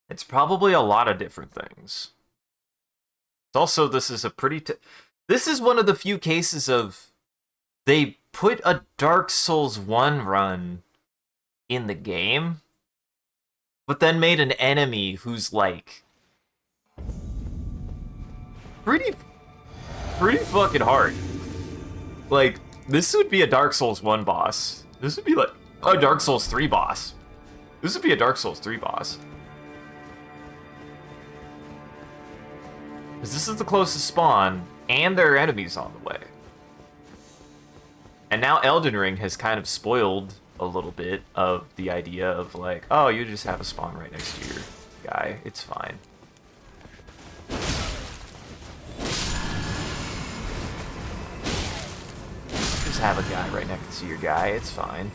It's probably a lot of different things. Also, this is a pretty... This is one of the few cases of... They put a Dark Souls 1 run in the game, but then made an enemy who's, like... Pretty fucking hard. Like, this would be a Dark Souls 1 boss. This would be, like, a Dark Souls 3 boss. This would be a Dark Souls 3 boss. Because this is the closest spawn, and there are enemies on the way. And now Elden Ring has kind of spoiled a little bit of the idea of like, oh, you just have a spawn right next to your guy. It's fine. Just have a guy right next to your guy. It's fine.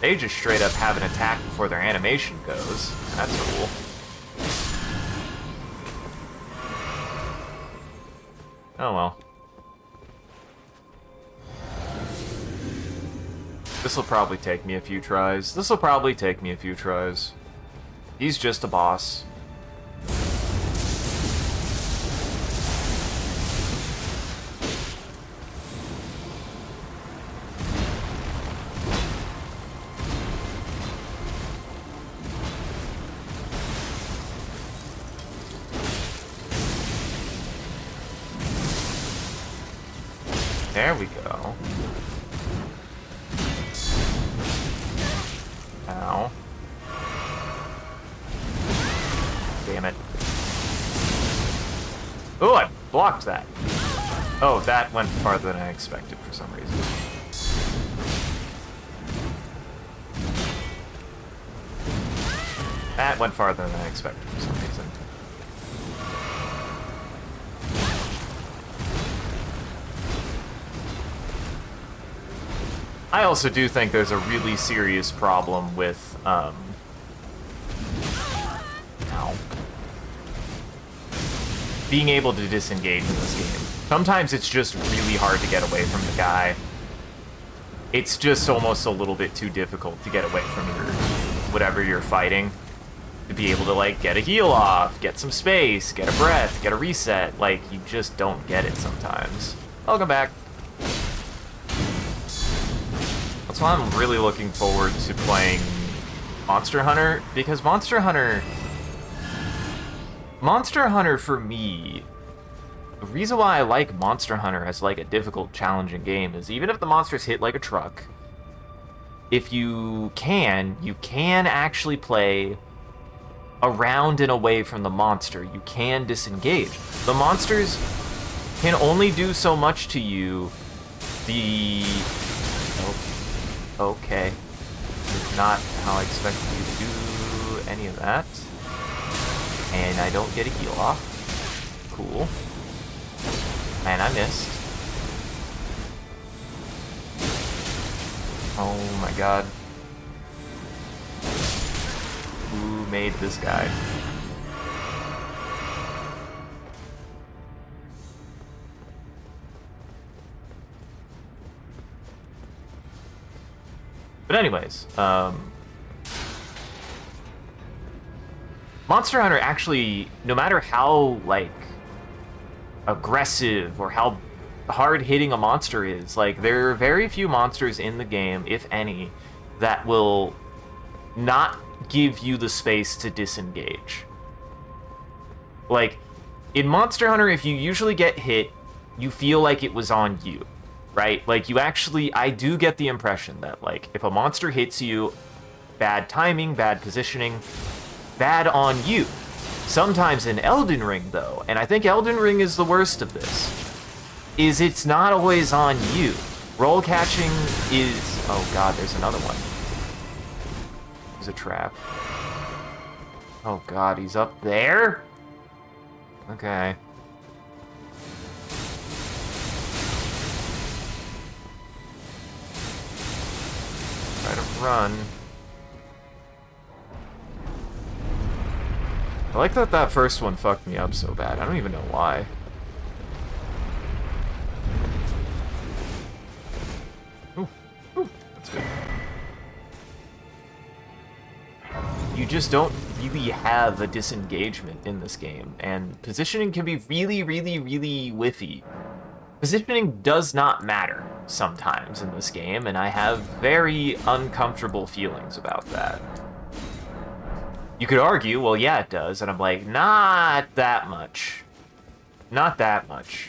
They just straight up have an attack before their animation goes. That's cool. Oh well. This'll probably take me a few tries. He's just a boss. There we go. Ow. Damn it. Oh, I blocked that. Oh, that went farther than I expected for some reason. That went farther than I expected for some reason. I also do think there's a really serious problem with, ow. Being able to disengage in this game. Sometimes it's just really hard to get away from the guy. It's just almost a little bit too difficult to get away from whatever you're fighting. To be able to, like, get a heal off, get some space, get a breath, get a reset. Like, you just don't get it sometimes. Welcome back. That's why I'm really looking forward to playing Monster Hunter, because Monster Hunter for me, the reason why I like Monster Hunter as like a difficult, challenging game is even if the monsters hit like a truck, if you can actually play around and away from the monster. You can disengage. The monsters can only do so much to you. Okay. It's not how I expected you to do any of that. And I don't get a heal off. Cool. And I missed. Oh my god. Who made this guy? But anyways, Monster Hunter actually, no matter how, like, aggressive or how hard-hitting a monster is, like, there are very few monsters in the game, if any, that will not give you the space to disengage. Like, in Monster Hunter, if you usually get hit, you feel like it was on you, right? Like, you actually, I do get the impression that, like, if a monster hits you, bad timing, bad positioning, bad on you. Sometimes in Elden Ring, though, and I think Elden Ring is the worst of this, is it's not always on you. Roll catching is... Oh god, there's another one. There's a trap. Oh god, he's up there? Okay. Try to run. I like that that first one fucked me up so bad. I don't even know why. Ooh, ooh, that's good. You just don't really have a disengagement in this game, and positioning can be really, really, really whiffy. Positioning does not matter sometimes in this game, and I have very uncomfortable feelings about that. You could argue, well, yeah, it does, and I'm like, not that much. Not that much.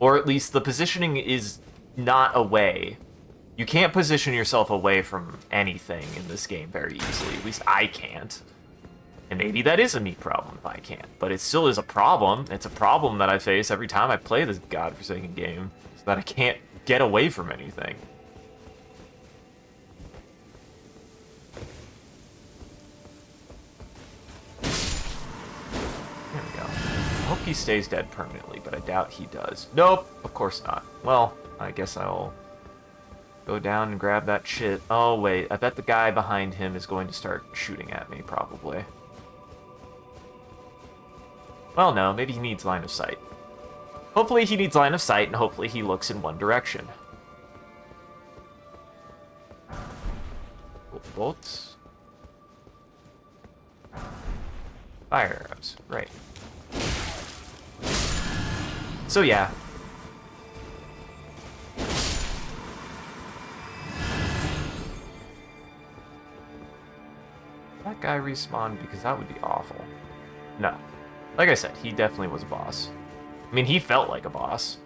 Or at least the positioning is not away. You can't position yourself away from anything in this game very easily. At least I can't. And maybe that is a me problem if I can't. But it still is a problem. It's a problem that I face every time I play this godforsaken game. Is that I can't get away from anything. There we go. I hope he stays dead permanently, but I doubt he does. Nope, of course not. Well, I guess I'll go down and grab that shit. Oh, wait. I bet the guy behind him is going to start shooting at me, probably. Well, no. Maybe he needs line of sight. Hopefully he needs line of sight, and hopefully he looks in one direction. Bolts. Fire arrows. Right. So, yeah. That guy respawned because that would be awful. No. Like I said, he definitely was a boss. I mean, he felt like a boss.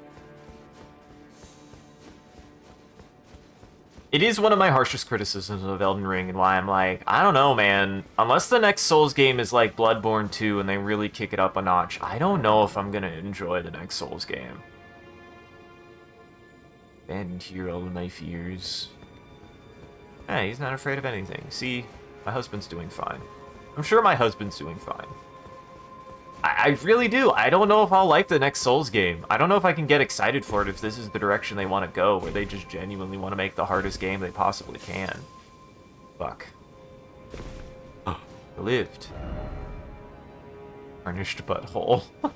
It is one of my harshest criticisms of Elden Ring, and why I'm like, I don't know, man. Unless the next Souls game is like Bloodborne 2 and they really kick it up a notch, I don't know if I'm gonna enjoy the next Souls game. Abandoned hero of my fears. Hey, he's not afraid of anything. See, my husband's doing fine. I'm sure my husband's doing fine. I really do. I don't know if I'll like the next Souls game. I don't know if I can get excited for it if this is the direction they want to go, where they just genuinely want to make the hardest game they possibly can. Fuck. Oh, lived. Tarnished butthole. I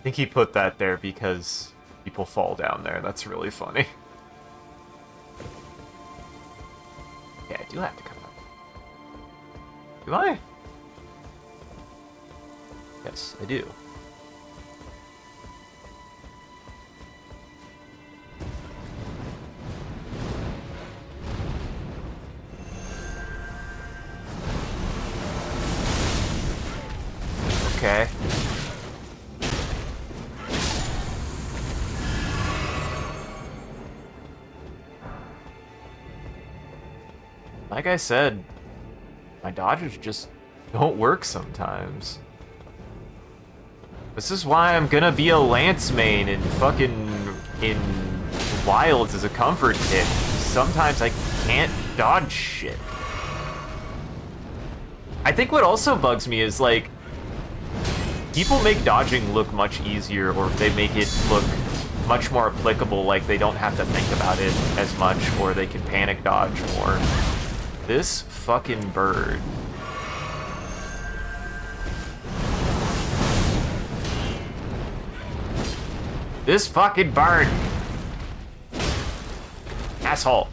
think he put that there because people fall down there. That's really funny. Yeah, I do have to come up. Do I? Yes, I do. Okay. Like I said, my dodges just don't work sometimes. This is why I'm gonna be a Lance main and fucking in Wilds as a comfort kit. Sometimes I can't dodge shit. I think what also bugs me is, like, people make dodging look much easier, or they make it look much more applicable, like they don't have to think about it as much, or they can panic dodge more. This fucking bird. This fucking bird. Asshole.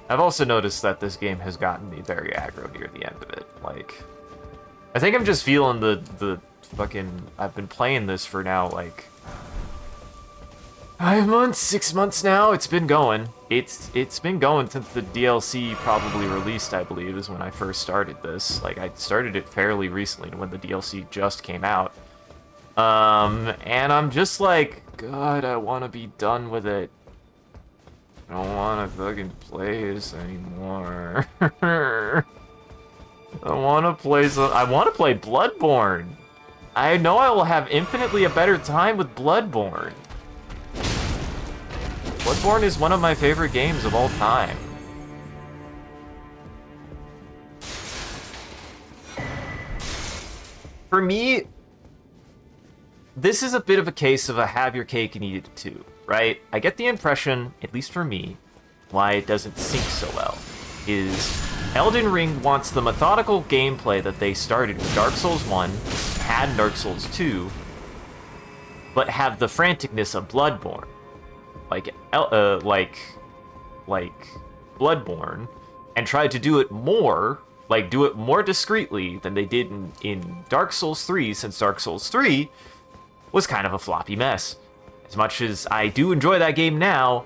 I've also noticed that this game has gotten me very aggro near the end of it. Like, I think I'm just feeling the fucking... I've been playing this for now, like... 5 months, 6 months now. It's been going. It's been going since the DLC probably released, I believe, is when I first started this. Like, I started it fairly recently when the DLC just came out. And I'm just like, God, I want to be done with it. I don't want to fucking play this anymore. I want to play Bloodborne. I know I will have infinitely a better time with Bloodborne. Bloodborne is one of my favorite games of all time. For me, this is a bit of a case of a have your cake and eat it too, right? I get the impression, at least for me, why it doesn't sync so well, is Elden Ring wants the methodical gameplay that they started with Dark Souls 1, had Dark Souls 2, but have the franticness of Bloodborne. Like Bloodborne, and tried to do it more, discreetly than they did in Dark Souls 3, since Dark Souls 3 was kind of a floppy mess. As much as I do enjoy that game now,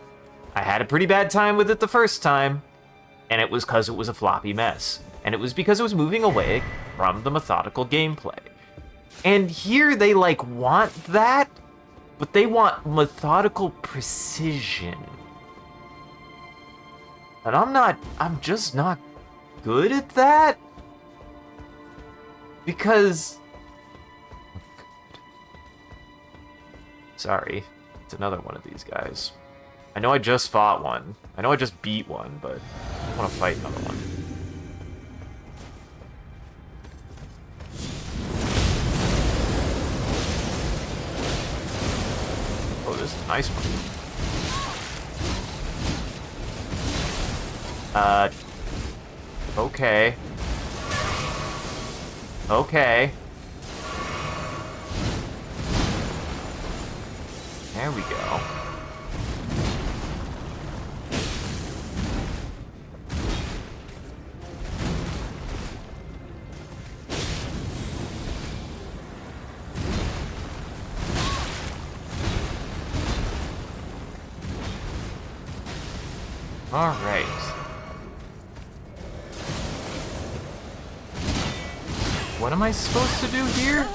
I had a pretty bad time with it the first time, and it was because it was a floppy mess. And it was because it was moving away from the methodical gameplay. And here they, like, want that, but they want methodical precision. And I'm just not good at that. Because... Sorry, it's another one of these guys. I know I just fought one. I know I just beat one, but I want to fight another one. Oh, this is a nice one. Okay. Okay. There we go. All right. What am I supposed to do here?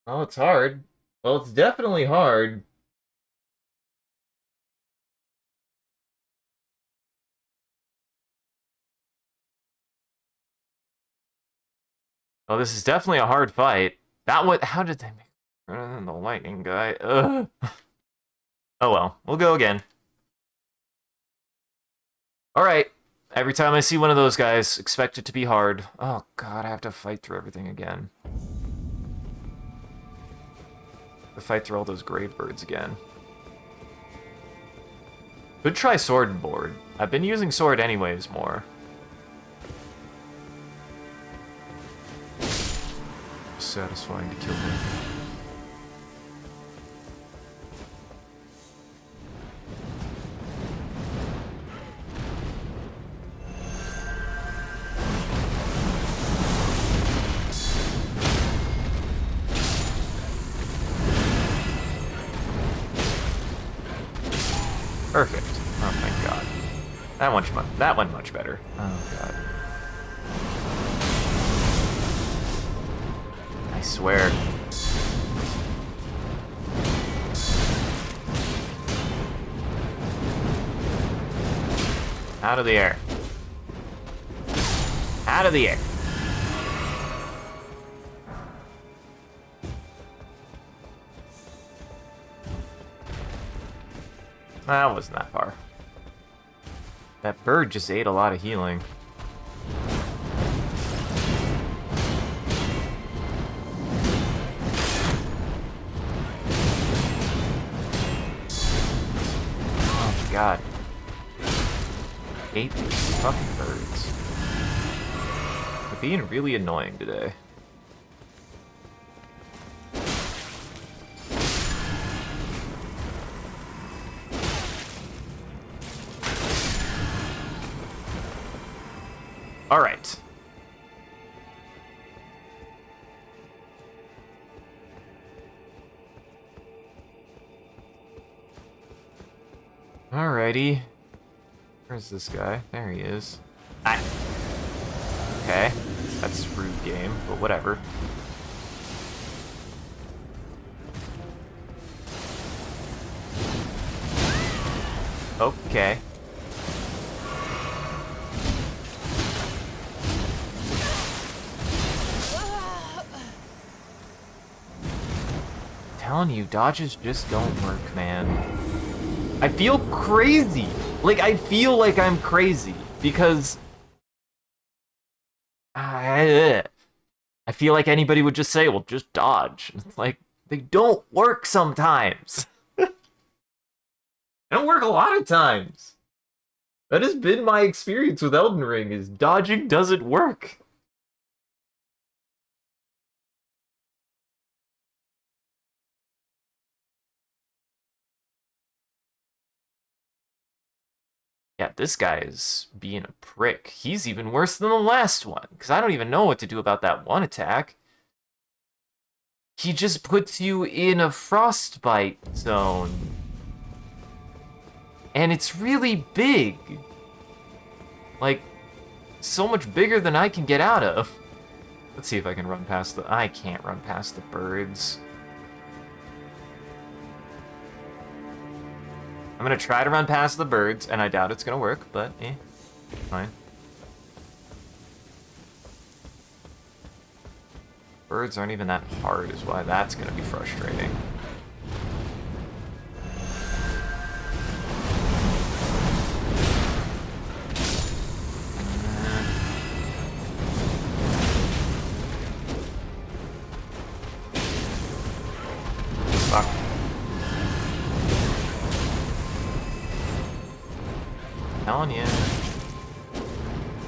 Oh, it's hard. Well, it's definitely hard. Oh, this is definitely a hard fight. How did they make the lightning guy? Ugh. Oh well, we'll go again. Alright. Every time I see one of those guys, expect it to be hard. Oh god, I have to fight through everything again. To fight through all those grave birds again. Could try sword and board. I've been using sword anyways more. Satisfying to kill him. Perfect. Oh my god. That one much better. Oh god. I swear. Out of the air. Out of the air. That wasn't that far. That bird just ate a lot of healing. Oh my god. Ate these fucking birds. They're being really annoying today. Alright. Alrighty. Where's this guy? There he is. Ah. Okay. That's a rude game, but whatever. Okay. Telling you, dodges just don't work, man. I feel crazy. Like, I feel like I'm crazy because I feel like anybody would just say, well, just dodge. It's like, they don't work sometimes. They don't work a lot of times. That has been my experience with Elden Ring, is dodging doesn't work. Yeah, this guy is being a prick. He's even worse than the last one, because I don't even know what to do about that one attack. He just puts you in a frostbite zone. And it's really big. Like, so much bigger than I can get out of. Let's see if I can run past the... I can't run past the birds. I'm gonna try to run past the birds, and I doubt it's gonna work, but fine. Birds aren't even that hard, is why that's gonna be frustrating. Fuck.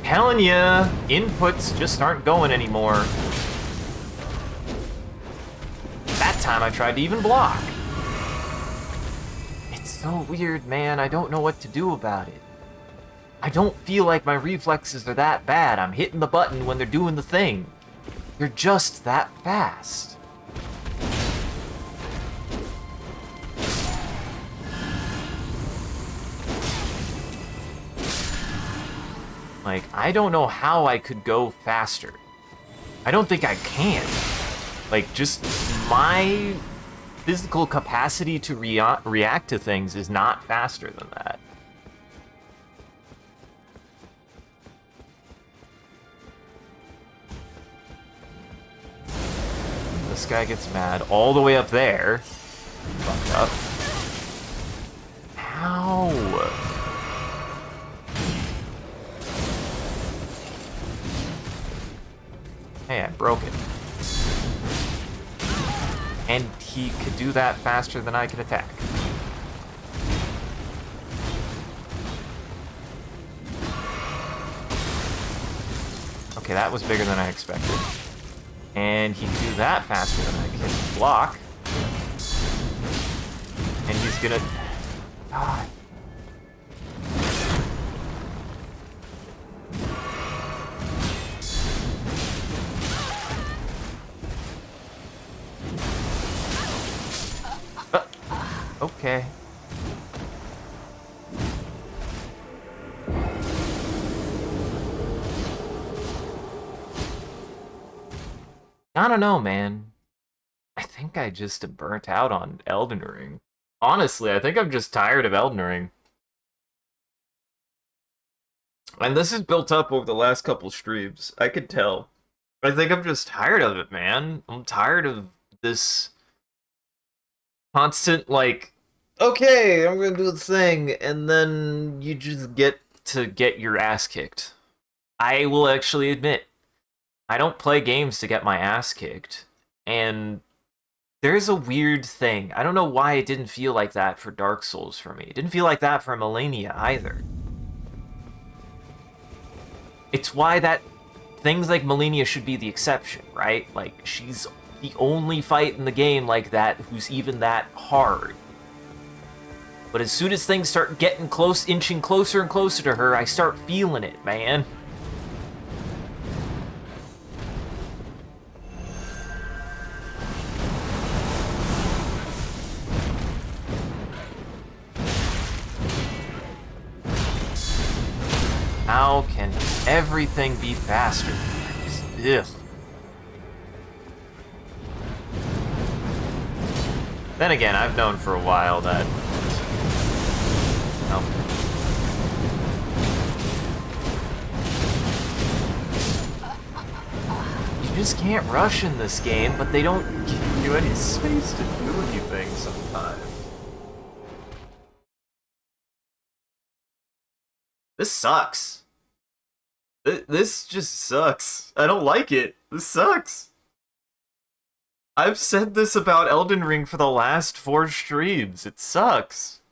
Telling ya, inputs just aren't going anymore. That time I tried to even block. It's so weird, man. I don't know what to do about it. I don't feel like my reflexes are that bad. I'm hitting the button when they're doing the thing. They're just that fast. Like, I don't know how I could go faster. I don't think I can. Like, just my physical capacity to react to things is not faster than that. This guy gets mad all the way up there. Fucked up. Ow! Hey, I broke it. And he could do that faster than I could attack. Okay, that was bigger than I expected. And he can do that faster than I can block. And he's gonna... God. Okay. I don't know, man. I think I just am burnt out on Elden Ring. Honestly, I think I'm just tired of Elden Ring. And this is built up over the last couple streams. I could tell. I think I'm just tired of it, man. I'm tired of this constant, like, okay, I'm gonna do the thing, and then you just get to get your ass kicked. I will actually admit, I don't play games to get my ass kicked, and there's a weird thing. I don't know why it didn't feel like that for Dark Souls for me. It didn't feel like that for Melania either. It's why that things like Melania should be the exception, right? Like, she's the only fight in the game like that who's even that hard. But as soon as things start getting close, inching closer and closer to her, I start feeling it, man. How can everything be faster? Just, ugh. Then again, I've known for a while that... Oh. You just can't rush in this game, but they don't give you any space to do anything sometimes. This sucks. This just sucks. I don't like it. This sucks. I've said this about Elden Ring for the last 4 streams. It sucks.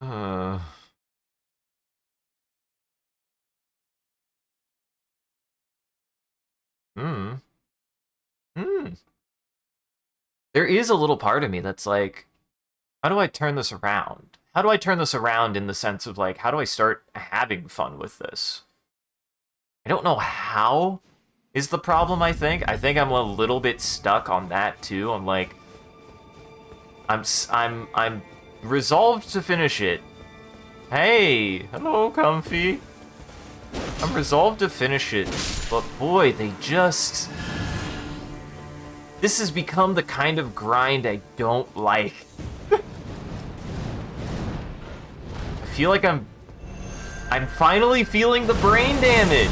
Hmm. There is a little part of me that's like, how do I turn this around? How do I turn this around in the sense of, like, how do I start having fun with this? I don't know how is the problem, I think. I think I'm a little bit stuck on that, too. I'm like... I'm resolved to finish it. Hey! Hello, Comfy. I'm resolved to finish it, but boy, they just... This has become the kind of grind I don't like. I feel like I'm finally feeling the brain damage.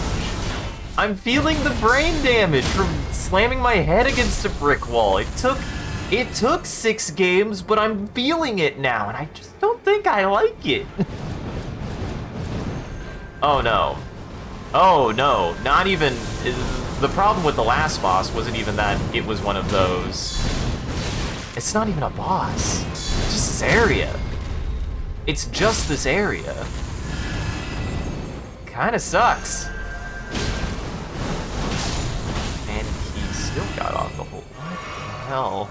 I'm feeling the brain damage from slamming my head against a brick wall. It took 6 games, but I'm feeling it now, and I just don't think I like it. Oh no. Oh no, not even... The problem with the last boss wasn't even that it was one of those... It's not even a boss. It's just this area. It's just this area. Kinda sucks. And he still got off the whole... What the hell?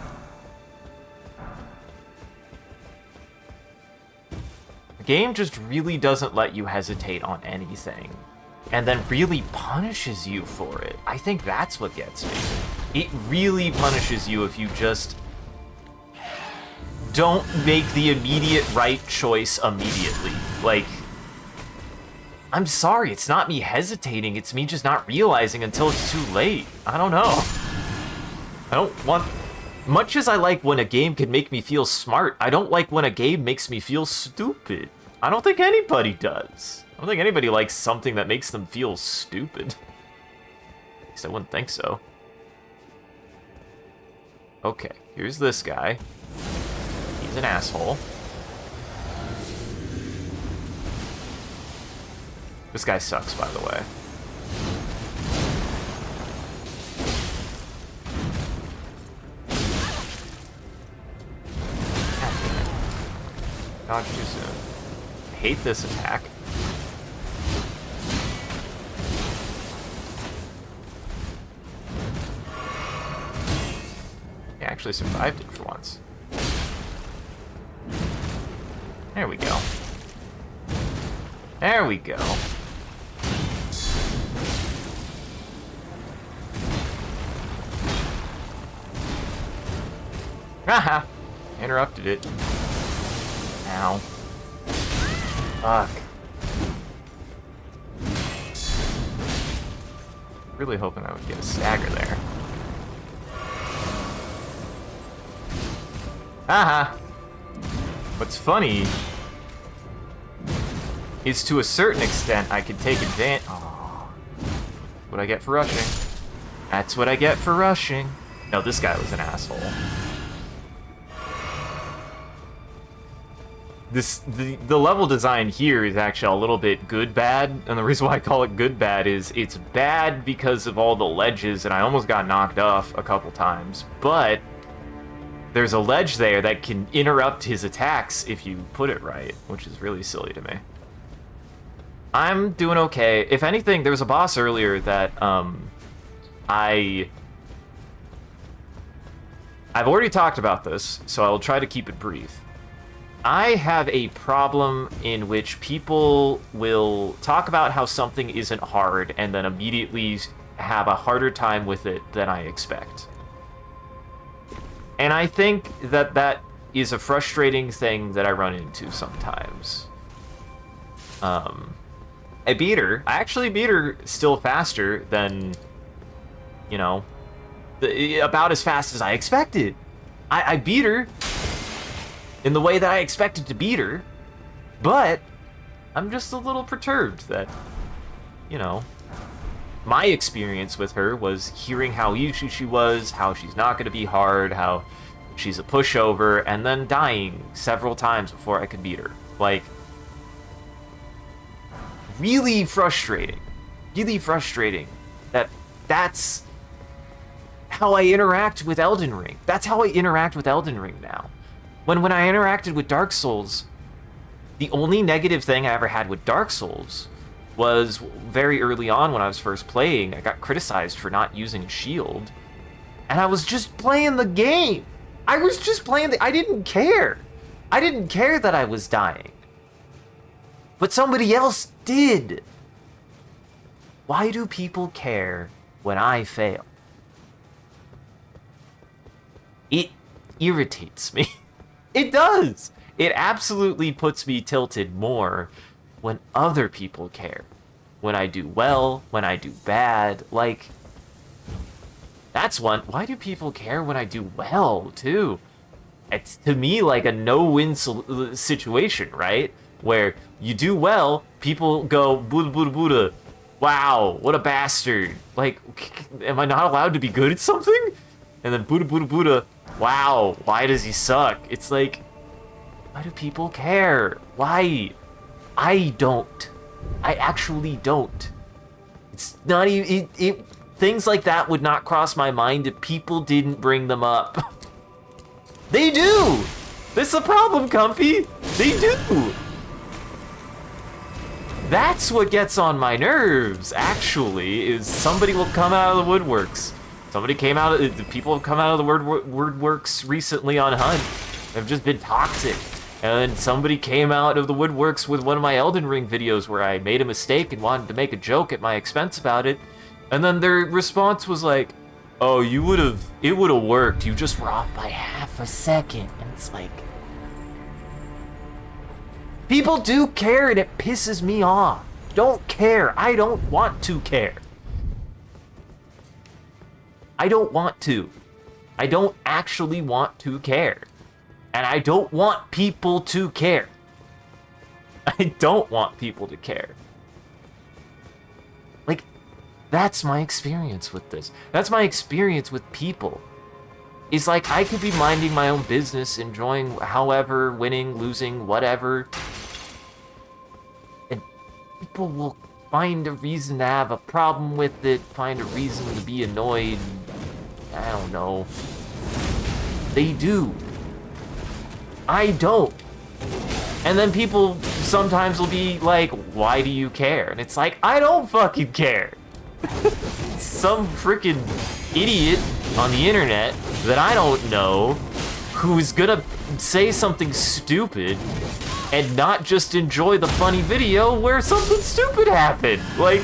The game just really doesn't let you hesitate on anything. And then really punishes you for it. I think that's what gets me. It really punishes you if you just don't make the immediate right choice immediately. Like, I'm sorry, it's not me hesitating, it's me just not realizing until it's too late. I don't know. I don't want... Much as I like when a game can make me feel smart, I don't like when a game makes me feel stupid. I don't think anybody does. I don't think anybody likes something that makes them feel stupid. At least I wouldn't think so. Okay, here's this guy. He's an asshole. This guy sucks, by the way. Dodge too soon. I hate this attack. Actually survived it for once. There we go. There we go. Haha! Interrupted it. Ow. Fuck. Really hoping I would get a stagger there. Haha! What's funny is, to a certain extent, I could take advantage. Oh, what I get for rushing. That's what I get for rushing. No, this guy was an asshole. The level design here is actually a little bit good-bad, and the reason why I call it good-bad is it's bad because of all the ledges, and I almost got knocked off a couple times, but there's a ledge there that can interrupt his attacks if you put it right, which is really silly to me. I'm doing okay. If anything, there was a boss earlier that I've already talked about this, so I'll try to keep it brief. I have a problem in which people will talk about how something isn't hard and then immediately have a harder time with it than I expect. And I think that that is a frustrating thing that I run into sometimes. I beat her. I actually beat her still faster than, you know, about as fast as I expected. I beat her in the way that I expected to beat her, but I'm just a little perturbed that, you know, my experience with her was hearing how easy she was, how she's not going to be hard, how she's a pushover, and then dying several times before I could beat her. Like, really frustrating. Really frustrating that that's how I interact with Elden Ring. That's how I interact with Elden Ring now. When I interacted with Dark Souls, the only negative thing I ever had with Dark Souls was very early on when I was first playing. I got criticized for not using a shield, and I was just playing the game. I was just playing I didn't care. I didn't care that I was dying. But somebody else did. Why do people care when I fail? It irritates me. It does. It absolutely puts me tilted more when other people care. When I do well, when I do bad, like, that's one. Why do people care when I do well, too? It's, to me, like a no-win situation, right? Where you do well, people go, Buddha, Buddha, Buddha, wow, what a bastard. Like, am I not allowed to be good at something? And then Buddha, Buddha, Buddha, wow, why does he suck? It's like, why do people care? Why? I don't. I actually don't. It's not even... things like that would not cross my mind if people didn't bring them up. They do! This is a problem, Comfy. They do! That's what gets on my nerves, actually, is somebody will come out of the woodworks. Somebody came out of... People have come out of the woodworks recently on Hunt. They've just been toxic. And then somebody came out of the woodworks with one of my Elden Ring videos where I made a mistake and wanted to make a joke at my expense about it. And then their response was like, oh, it would have worked. You just were off by half a second. And it's like, people do care and it pisses me off. Don't care. I don't want to care. I don't want to. I don't actually want to care. And I don't want people to care. I don't want people to care. Like, that's my experience with this. That's my experience with people. It's like, I could be minding my own business, enjoying however, winning, losing, whatever. And people will find a reason to have a problem with it, find a reason to be annoyed. I don't know. They do. I don't. And then people sometimes will be like, why do you care? And it's like, I don't fucking care. Some freaking idiot on the internet that I don't know who's gonna say something stupid and not just enjoy the funny video where something stupid happened. Like...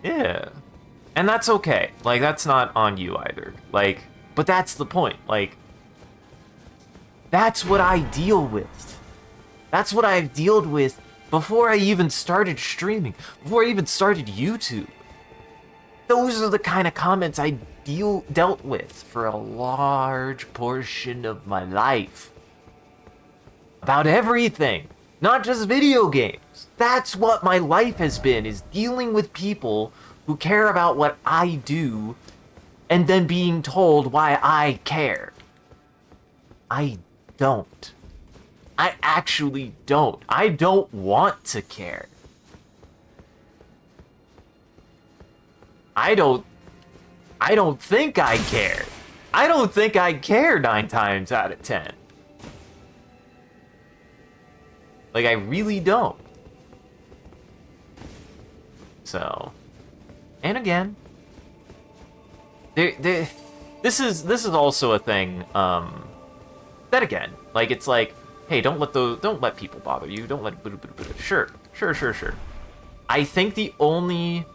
yeah. And that's okay. Like, that's not on you either. Like, but that's the point. Like, that's what I deal with. That's what I've dealt with before I even started streaming, before I even started YouTube. Those are the kind of comments I dealt with for a large portion of my life. About everything, not just video games. That's what my life has been, is dealing with people who care about what I do, and then being told why I care. I don't. I actually don't. I don't want to care. I don't think I care. I don't think I care 9 times out of 10. Like, I really don't. So... and again, this is also a thing. That again, like, it's like, hey, don't let people bother you. Don't let sure. I think the only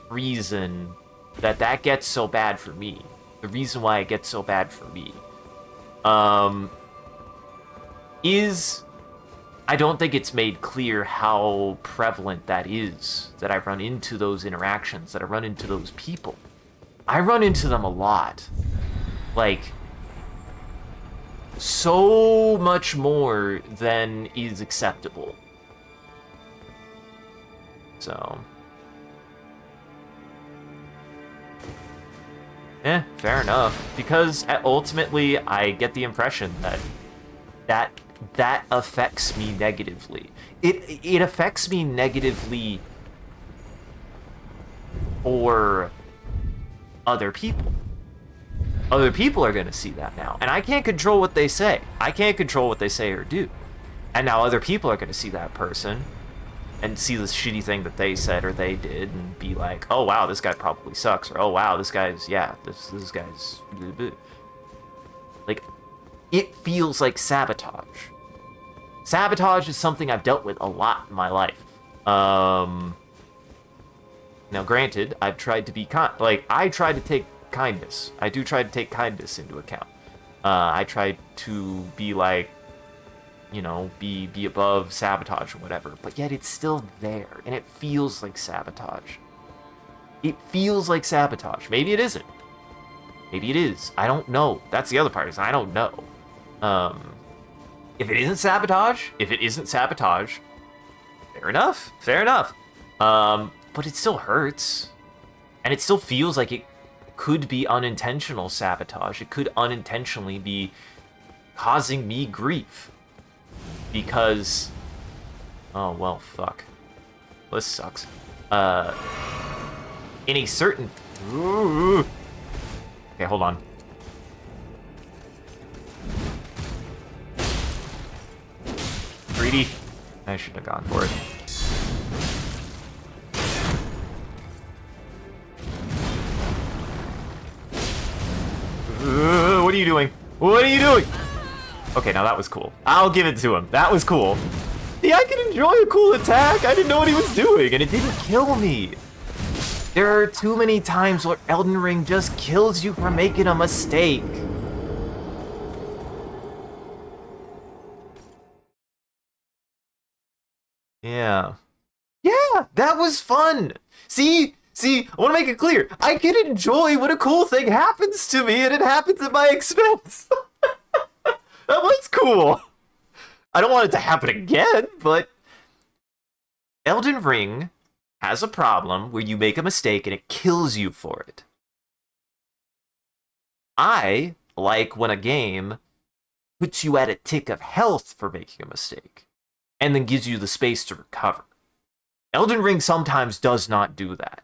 reason that gets so bad for me, the reason why it gets so bad for me, is... I don't think it's made clear how prevalent that is, that I run into those interactions, that I run into those people. I run into them a lot. Like, so much more than is acceptable. So... fair enough. Because ultimately, I get the impression that affects me negatively. It affects me negatively for other people. Other people are going to see that now. And I can't control what they say. I can't control what they say or do. And now other people are going to see that person and see this shitty thing that they said or they did and be like, oh wow, this guy probably sucks, or oh wow, this guy's, yeah, this guy's... Like, it feels like sabotage. Sabotage is something I've dealt with a lot in my life. Now granted, I've tried to be I try to take kindness. I do try to take kindness into account. I try to be like, you know, be above sabotage or whatever, but yet it's still there, and it feels like sabotage. It feels like sabotage. Maybe it isn't. Maybe it is. I don't know. That's the other part, is I don't know. If it isn't sabotage, fair enough. Fair enough. But it still hurts. And it still feels like it could be unintentional sabotage. It could unintentionally be causing me grief. Because... oh, well, fuck. This sucks. In a certain... Ooh. Okay, hold on. Greedy. I should have gone for it. What are you doing? What are you doing? Okay, now that was cool. I'll give it to him. That was cool. Yeah, I can enjoy a cool attack. I didn't know what he was doing, and it didn't kill me. There are too many times where Elden Ring just kills you for making a mistake. Yeah. Yeah, that was fun. See, I want to make it clear. I can enjoy when a cool thing happens to me, and it happens at my expense. That was cool. I don't want it to happen again, but Elden Ring has a problem where you make a mistake and it kills you for it. I like when a game puts you at a tick of health for making a mistake and then gives you the space to recover. Elden Ring sometimes does not do that.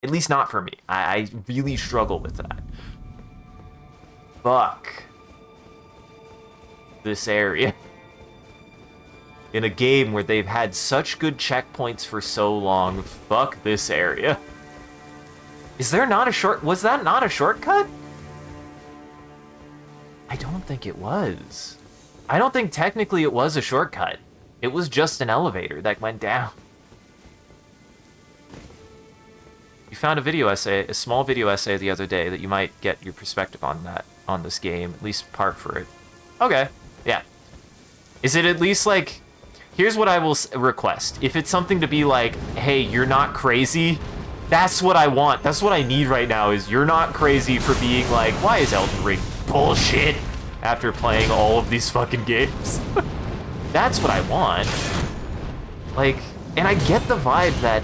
At least not for me. I really struggle with that. Fuck this area. In a game where they've had such good checkpoints for so long, fuck this area. Is there not a was that not a shortcut? I don't think it was. I don't think technically it was a shortcut. It was just an elevator that went down. You found a video essay, a small video essay the other day that you might get your perspective on that, on this game, at least part for it. Okay, yeah. Is it at least like, here's what I will request. If it's something to be like, hey, you're not crazy, that's what I want. That's what I need right now, is you're not crazy for being like, why is Elden Ring bullshit after playing all of these fucking games? That's what I want. Like, and I get the vibe that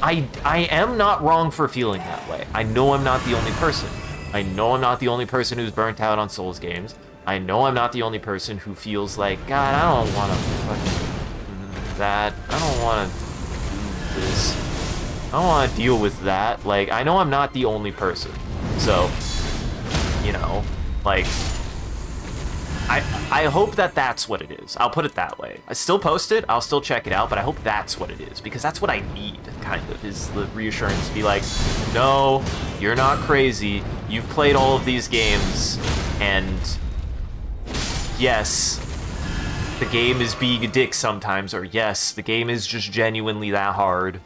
I am not wrong for feeling that way. I know I'm not the only person. I know I'm not the only person who's burnt out on Souls games. I know I'm not the only person who feels like, God, I don't want to fucking that. I don't want to do this. I don't want to deal with that. Like, I know I'm not the only person. So, you know, like, I hope that that's what it is. I'll put it that way. I still post it, I'll still check it out, but I hope that's what it is, because that's what I need, kind of, is the reassurance to be like, no, you're not crazy. You've played all of these games, and yes, the game is being a dick sometimes, or yes, the game is just genuinely that hard.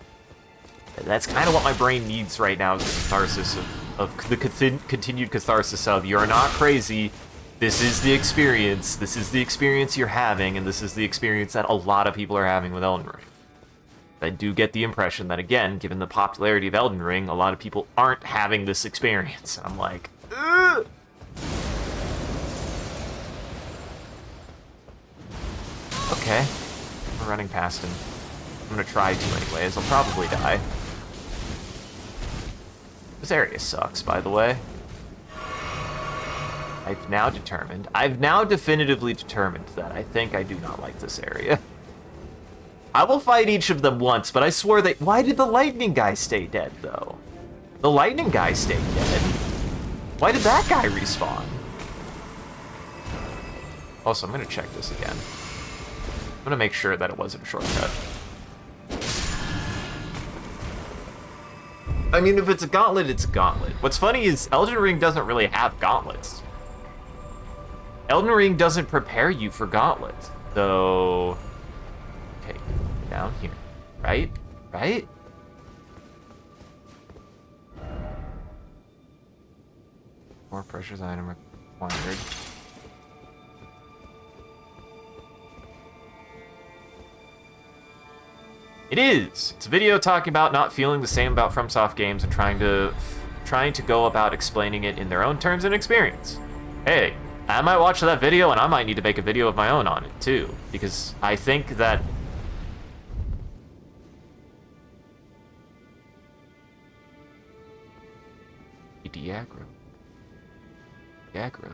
That's kind of what my brain needs right now, is the catharsis of the continued catharsis of, you're not crazy, This is the experience. This is the experience you're having, and this is the experience that a lot of people are having with Elden Ring. I do get the impression that, again, given the popularity of Elden Ring, a lot of people aren't having this experience. And I'm like, ugh! Okay. We're running past him. I'm gonna try to anyways. I'll probably die. This area sucks, by the way. I've now definitively determined that I think I do not like this area. I will fight each of them once, but I swore that... Why did the lightning guy stay dead, though? The lightning guy stayed dead. Why did that guy respawn? Also, I'm gonna check this again. I'm gonna make sure that it wasn't a shortcut. I mean, if it's a gauntlet, it's a gauntlet. What's funny is Elden Ring doesn't really have gauntlets. Elden Ring doesn't prepare you for gauntlets. So... Okay, down here. Right? Right? More precious item required. It is! It's a video talking about not feeling the same about FromSoft games and trying to go about explaining it in their own terms and experience. Hey, I might watch that video and I might need to make a video of my own on it too, because I think that Diagro. Diagro.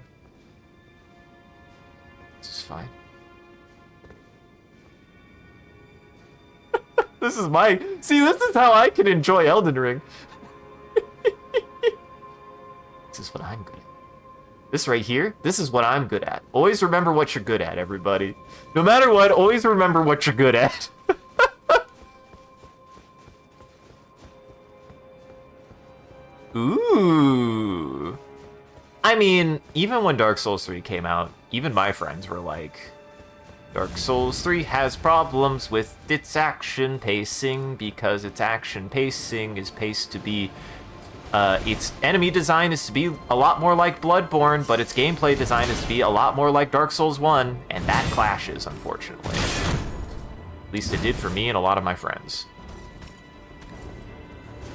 This is fine. This is my... See, this is how I can enjoy Elden Ring. This is what I'm good at. This right here, this is what I'm good at. Always remember what you're good at, everybody. No matter what, always remember what you're good at. Ooh. I mean, even when Dark Souls 3 came out, even my friends were like, Dark Souls 3 has problems with its action pacing because its action pacing is paced to be... its enemy design is to be a lot more like Bloodborne, but its gameplay design is to be a lot more like Dark Souls 1, and that clashes, unfortunately. At least it did for me and a lot of my friends.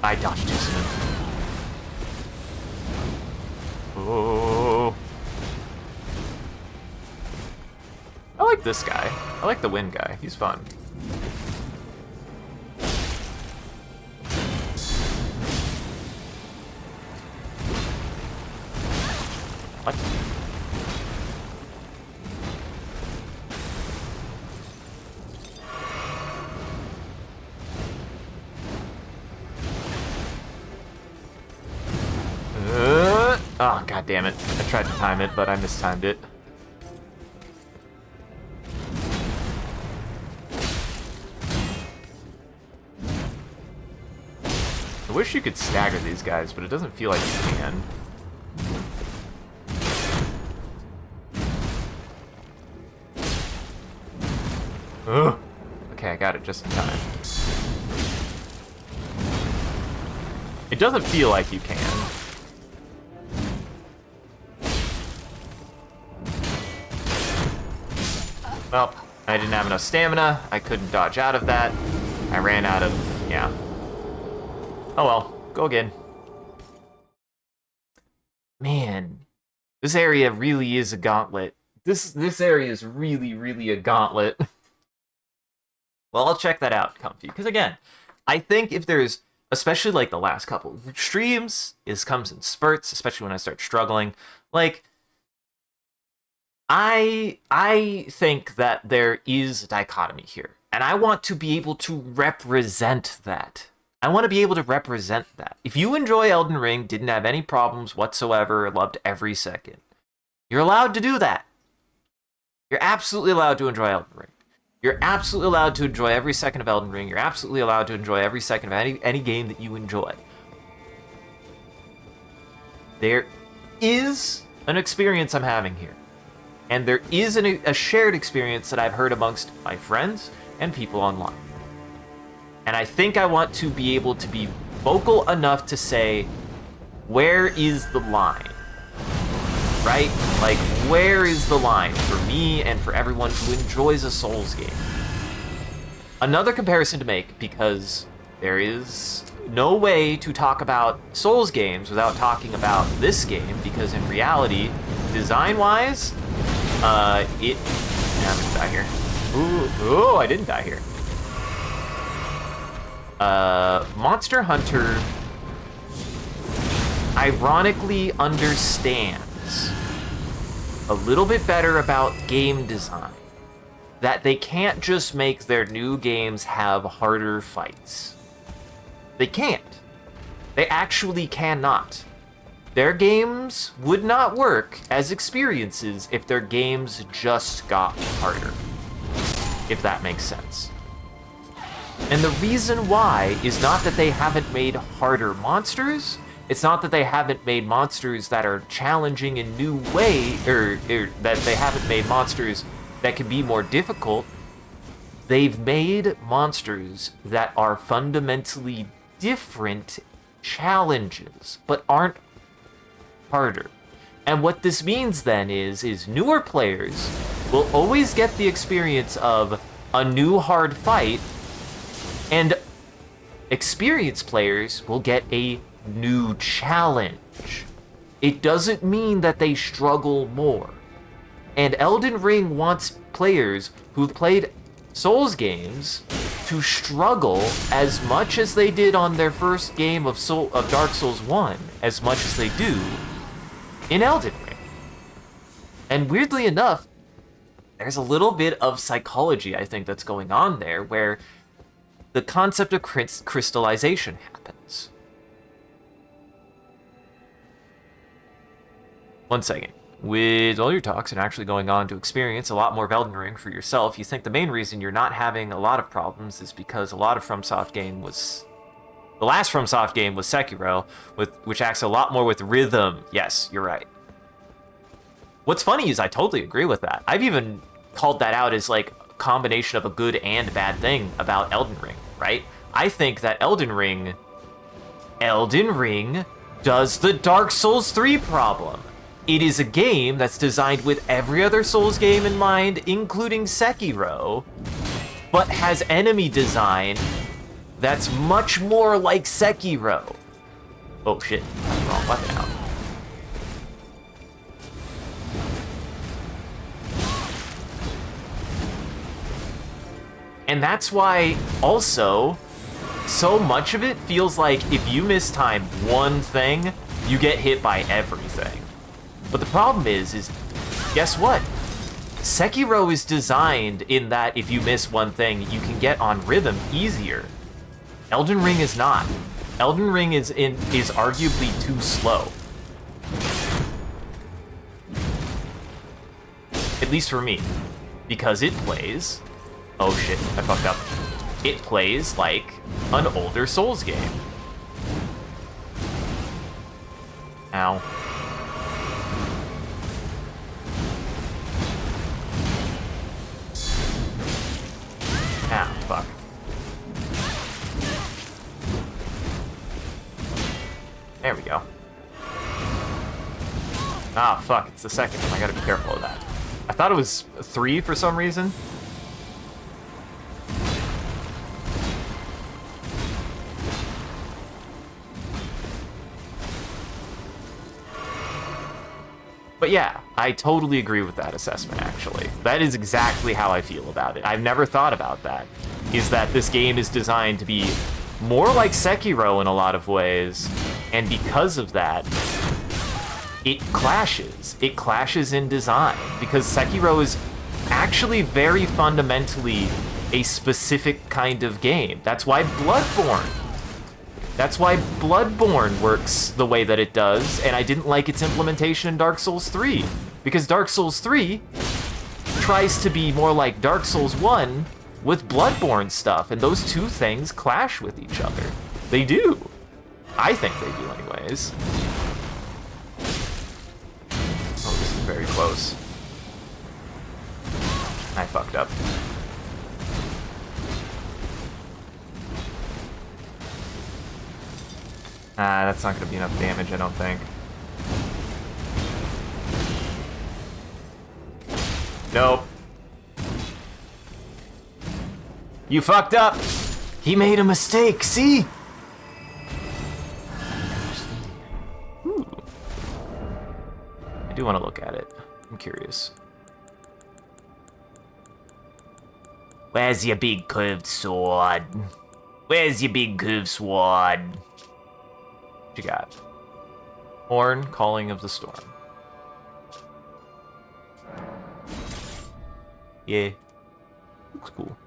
I dodged too soon. Oh. I like this guy. I like the wind guy. He's fun. What? Oh, god damn it. I tried to time it, but I mistimed it. I wish you could stagger these guys, but it doesn't feel like you can. Ugh. Okay, I got it just in time. It doesn't feel like you can. Well, I didn't have enough stamina. I couldn't dodge out of that. I ran out of... yeah. Oh well, go again. Man, this area really is a gauntlet. This area is really, really a gauntlet. Well, I'll check that out, Comfy. Because again, I think if there's, especially like the last couple of streams, it comes in spurts, especially when I start struggling. Like, I think that there is a dichotomy here. And I want to be able to represent that. I want to be able to represent that. If you enjoy Elden Ring, didn't have any problems whatsoever, loved every second, you're allowed to do that. You're absolutely allowed to enjoy Elden Ring. You're absolutely allowed to enjoy every second of Elden Ring. You're absolutely allowed to enjoy every second of any game that you enjoy. There is an experience I'm having here. And there is a shared experience that I've heard amongst my friends and people online. And I think I want to be able to be vocal enough to say, where is the line? Right? Like, where is the line for me and for everyone who enjoys a Souls game? Another comparison to make, because there is no way to talk about Souls games without talking about this game, because in reality, design-wise, I'm gonna die here. Ooh, I didn't die here. Monster Hunter ironically understands a little bit better about game design, that they can't just make their new games have harder fights. They can't. They actually cannot. Their games would not work as experiences if their games just got harder, if that makes sense. And the reason why is not that they haven't made harder monsters, it's not that they haven't made monsters that are challenging in new ways, or that they haven't made monsters that can be more difficult. They've made monsters that are fundamentally different challenges, but aren't harder. And what this means then is newer players will always get the experience of a new hard fight, and experienced players will get a new challenge. It doesn't mean that they struggle more. And Elden Ring wants players who've played Souls games to struggle as much as they did on their first game of Dark Souls 1, as much as they do in Elden Ring. And weirdly enough, there's a little bit of psychology, I think, that's going on there, where the concept of crystallization happens. One second. With all your talks and actually going on to experience a lot more of Elden Ring for yourself, you think the main reason you're not having a lot of problems is because a lot of FromSoft game was... The last FromSoft game was Sekiro, which acts a lot more with rhythm. Yes, you're right. What's funny is I totally agree with that. I've even called that out as like a combination of a good and bad thing about Elden Ring, right? I think that Elden Ring does the Dark Souls 3 problem. It is a game that's designed with every other Souls game in mind, including Sekiro, but has enemy design that's much more like Sekiro. Oh shit, wrong weapon out. And that's why, also, so much of it feels like if you mistime one thing, you get hit by everything. But the problem is guess what? Sekiro is designed in that if you miss one thing, you can get on rhythm easier. Elden Ring is not. Elden Ring is arguably too slow. At least for me. Because it plays... Oh shit, I fucked up. It plays like an older Souls game. Ow. Ah, fuck. There we go. Ah, fuck, it's the second one. I gotta be careful of that. I thought it was 3 for some reason. But yeah, I totally agree with that assessment, actually. That is exactly how I feel about it. I've never thought about that. Is that this game is designed to be more like Sekiro in a lot of ways, and because of that, it clashes. It clashes in design, because Sekiro is actually very fundamentally a specific kind of game. That's why Bloodborne works the way that it does, and I didn't like its implementation in Dark Souls 3, because Dark Souls 3 tries to be more like Dark Souls 1 with Bloodborne stuff, and those two things clash with each other. They do. I think they do anyways. Oh, this is very close. I fucked up. That's not going to be enough damage, I don't think. Nope. You fucked up. He made a mistake, see? Ooh. I do want to look at it. I'm curious. Where's your big curved sword? Where's your big curved sword? What you got? Horn, Calling of the Storm. Yeah. Looks cool.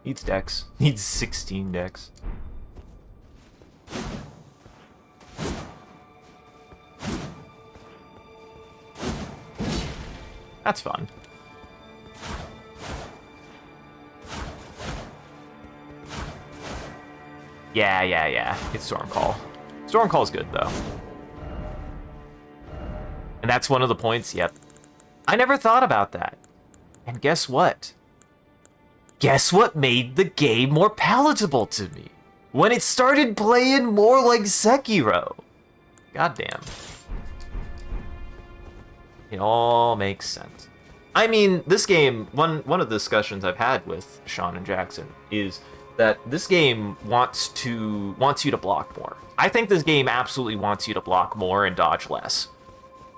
Needs dex. Needs 16 dex. That's fun. Yeah. It's Stormcall. Stormcall's good, though. And that's one of the points, yep. I never thought about that. And guess what? Guess what made the game more palatable to me? When it started playing more like Sekiro. Goddamn. It all makes sense. I mean, this game, one of the discussions I've had with Sean and Jackson is that this game wants you to block more. I think this game absolutely wants you to block more and dodge less.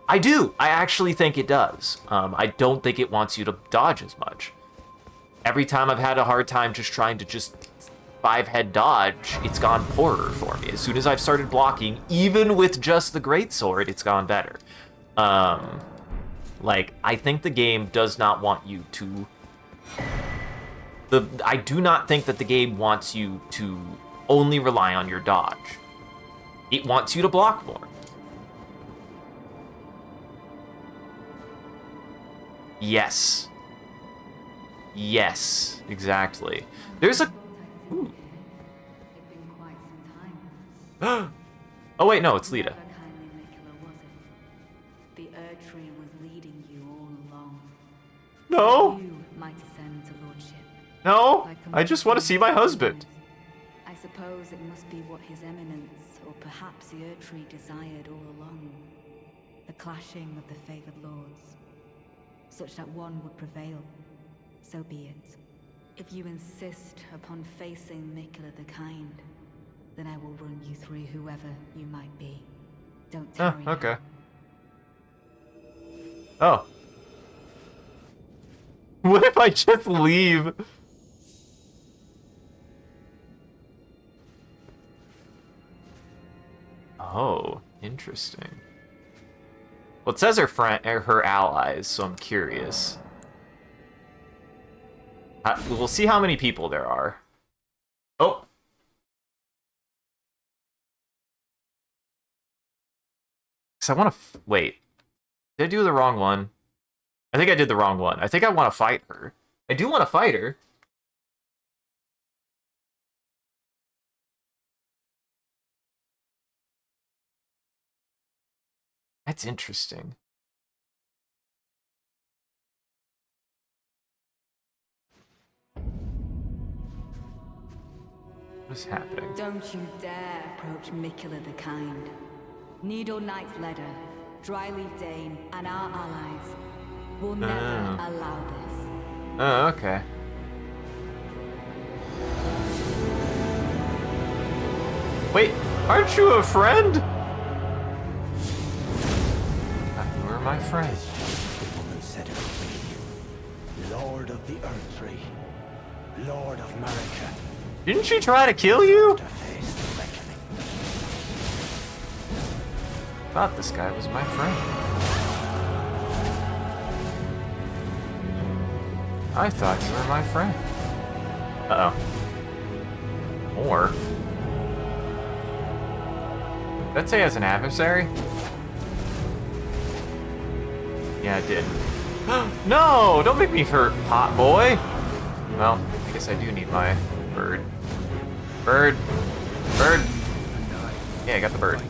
I do. I actually think it does. I don't think it wants you to dodge as much. Every time I've had a hard time just trying to just 5-head dodge, it's gone poorer for me. As soon as I've started blocking, even with just the greatsword, it's gone better. Like, I think the game does not want you to... I do not think that the game wants you to only rely on your dodge. It wants you to block more. Yes. Yes, exactly. There's a... Ooh. Oh, wait, no, it's Lita. The Erdtree was leading you all along. No. You might ascend to lordship. No, I just want to see my husband. I suppose it must be what His Eminence, or perhaps the Erdtree, desired all along. The clashing of the favored lords, such that one would prevail. So be it. If you insist upon facing Miquella the Kind, then I will run you through whoever you might be. Don't tarry. Oh, okay. Oh. What if I just leave? Oh, interesting. Well, it says her allies, so I'm curious. We'll see how many people there are. Oh. Because I want to... Wait. Did I do the wrong one? I think I did the wrong one. I think I want to fight her. I do want to fight her. That's interesting. What is happening? Don't you dare approach Miquella the Kind. Needle Knight's Ledder, Dryleaf Dane, and our allies will never allow this. Oh, okay. Wait, aren't you a friend? You were my friend. The woman said it would be. Lord of the Erdtree. Lord of Marika. Didn't she try to kill you? To face the reckoning. Thought this guy was my friend. I thought you were my friend. Uh-oh. Or... Did that say as an adversary? Yeah, it did. No! Don't make me hurt, hot boy! Well, I guess I do need my bird. Bird! Bird! Yeah, I got the bird.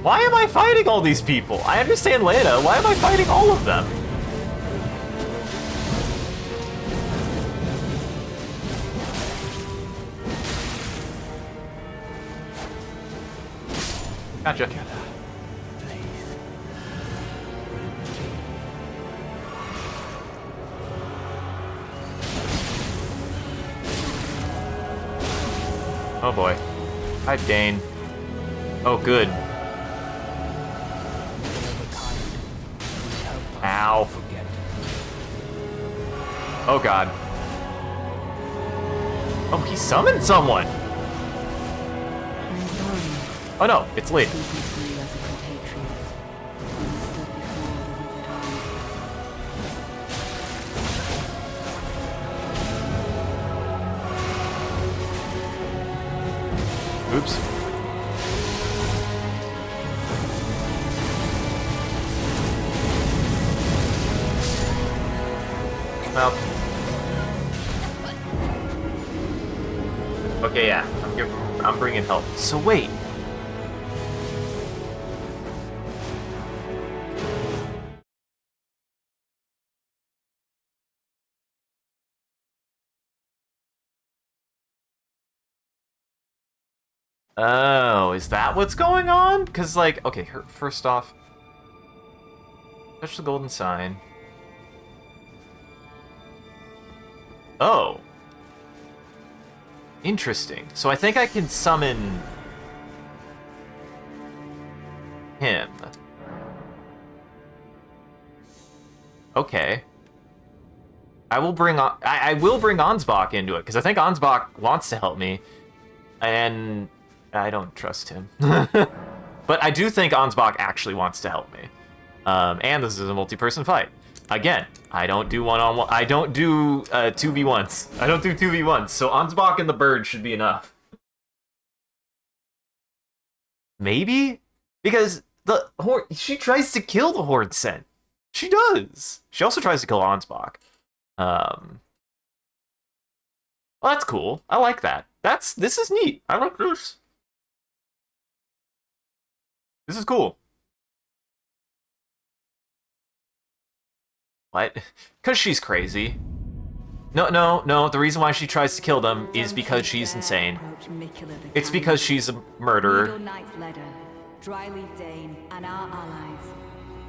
Why am I fighting all these people? I understand Leda. Why am I fighting all of them? Gotcha. Oh boy. Hi, Dane. Oh, good. Ow. Oh god. Oh, he summoned someone! I'm sorry. Oh no, it's Lee. Speaking to you as a compatriot, when you stood before the withered arm. Oops. Well. Okay, yeah. I'm bringing help. So wait. Oh, is that what's going on? Because, like, okay, first off, touch the golden sign. Oh. Interesting. So I think I can summon him. Okay. I will bring Ansbach into it, because I think Ansbach wants to help me. And I don't trust him. But I do think Ansbach actually wants to help me. And this is a multi-person fight. Again, I don't do one-on-one. I don't do 2v1s. I don't do 2v1s. So Ansbach and the bird should be enough. Maybe? Because she tries to kill the Horde Scent. She does. She also tries to kill Ansbach. Well, that's cool. I like that. This is neat. I like this. This is cool. What? Because she's crazy. No. The reason why she tries to kill them is because she's insane. It's because she's a murderer. Dryleaf Dane and our allies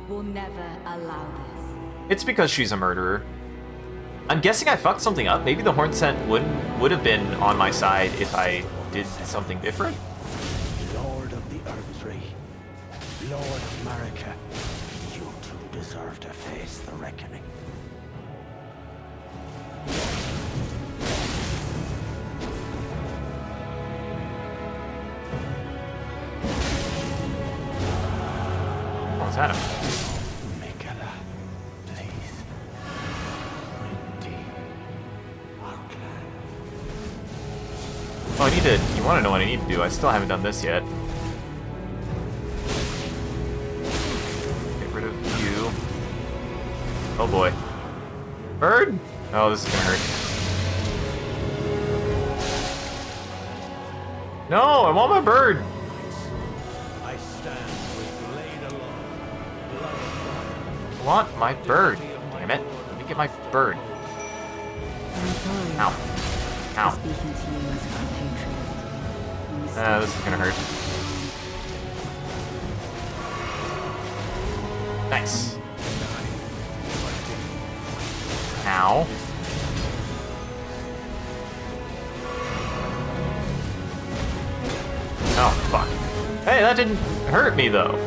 will never allow this. It's because she's a murderer. I'm guessing I fucked something up. Maybe the Horn Scent would have been on my side if I did something different. Lord of the Earthtree, Lord of America, you two deserve to face the reckoning. What's that? Mikala, please. Redeem our clan. Oh, you want to know what I need to do? I still haven't done this yet. Get rid of you. Oh boy. Bird? Oh, this is gonna hurt. No, I want my bird. I stand with blade alone, blood of I want my bird. Damn it. Let me get my bird. I'm sorry. Ow. Ow. Speaking to you as a compatriot. when you stood This is gonna hurt. Nice. Ow. Oh, fuck. Hey, that didn't hurt me, though.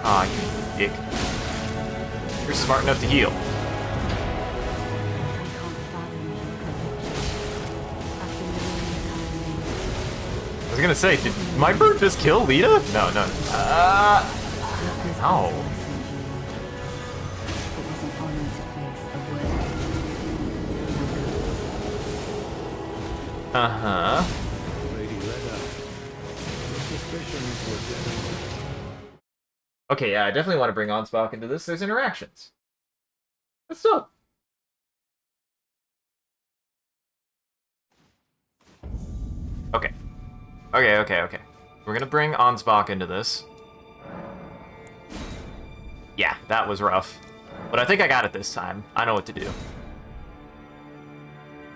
Aw, you dick. You're smart enough to heal. I can't fathom your courage. After living in time, I was gonna say, did my bird just kill Lita? No. this No. was it was an honor to face a world. Uh-huh. Lady Leda, your suspicions were dead. Okay, yeah, I definitely want to bring Ansbach into this. There's interactions. Let's do it. Okay. Okay. We're gonna bring Ansbach into this. Yeah, that was rough. But I think I got it this time. I know what to do.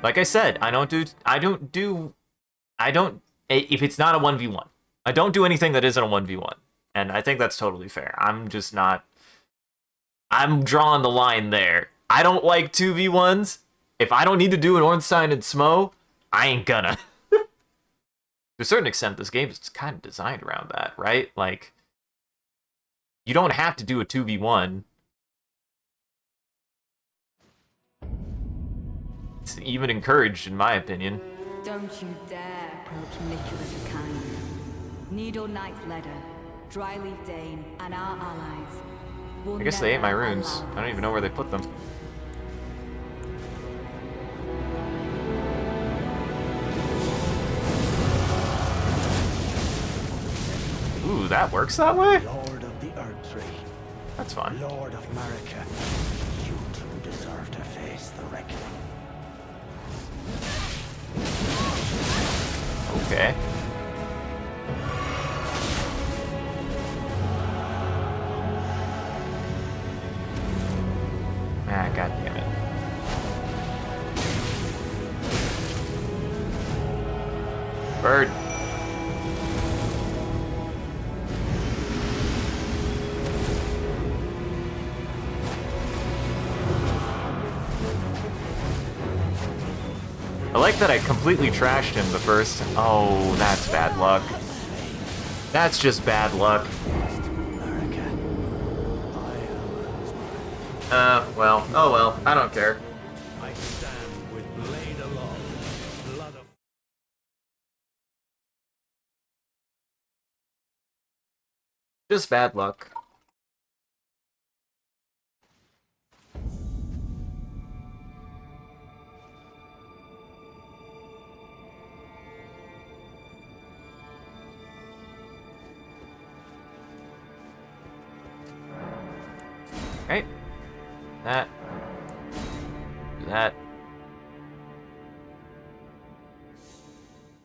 Like I said, if it's not a 1v1. I don't do anything that isn't a 1v1. And I think that's totally fair. I'm just not... I'm drawing the line there. I don't like 2v1s. If I don't need to do an Ornstein and Smo, I ain't gonna. To a certain extent, this game is kind of designed around that, right? Like, you don't have to do a 2v1. It's even encouraged, in my opinion. Don't you dare approach Nicholas the Kind. Needle Knight's Ledder, Dryleaf Dane, and our allies will I guess they ate my never runes. allow I don't even know where they put them. Ooh, that works that way? Lord of the Erdtree, That's fun. Lord of Marika, you two deserve to face the reckoning. Okay. Ah, god damn it. Bird. I like that I completely trashed him the first. Oh, that's bad luck. That's just bad luck. Well, oh well, I don't care. I stand with blade aloft, blood of... Just bad luck. Right? That. Do that.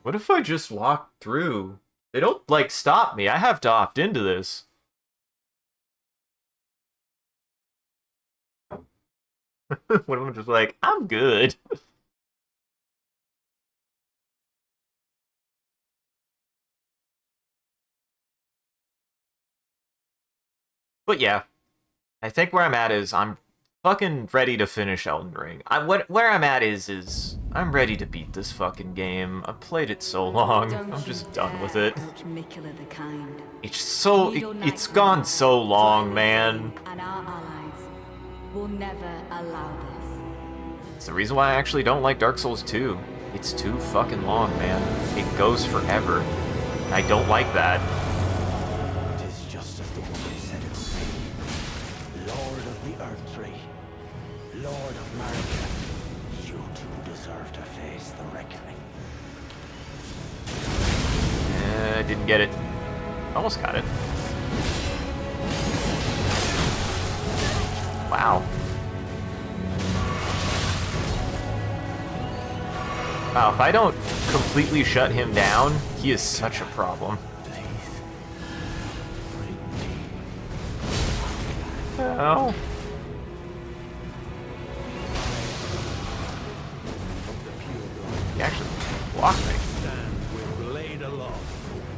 What if I just walk through? They don't, like, stop me. I have to opt into this. What if I'm just like, I'm good. But yeah. I think where I'm at is I'm fucking ready to finish Elden Ring. Where I'm at is I'm ready to beat this fucking game. I've played it so long. I'm just done with it. The Kind. It's gone so long, man. And our allies will never allow this. It's the reason why I actually don't like Dark Souls 2. It's too fucking long, man. It goes forever. And I don't like that. It is just as the woman said it would be. Lord of the Erdtree, Lord of Marika, you two deserve to face the reckoning. Didn't get it. Almost got it. Wow. Wow, if I don't completely shut him down, he is such a problem. Oh. He actually blocked me.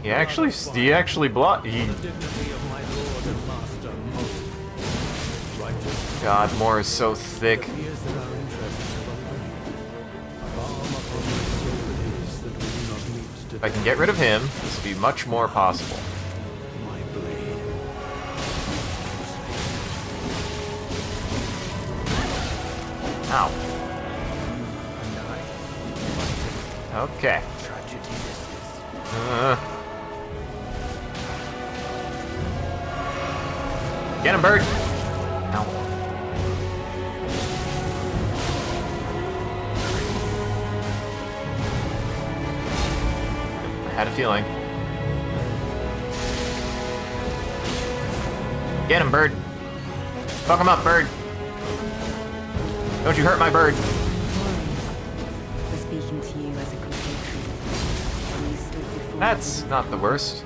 He actually blocked. God, Moore is so thick. If I can get rid of him, this will be much more possible. Ow. Okay. Get him, bird! Ow. I had a feeling. Get him, bird! Fuck him up, bird! Don't you hurt my bird! For speaking to you as a compatriot, when you stood before That's not the worst.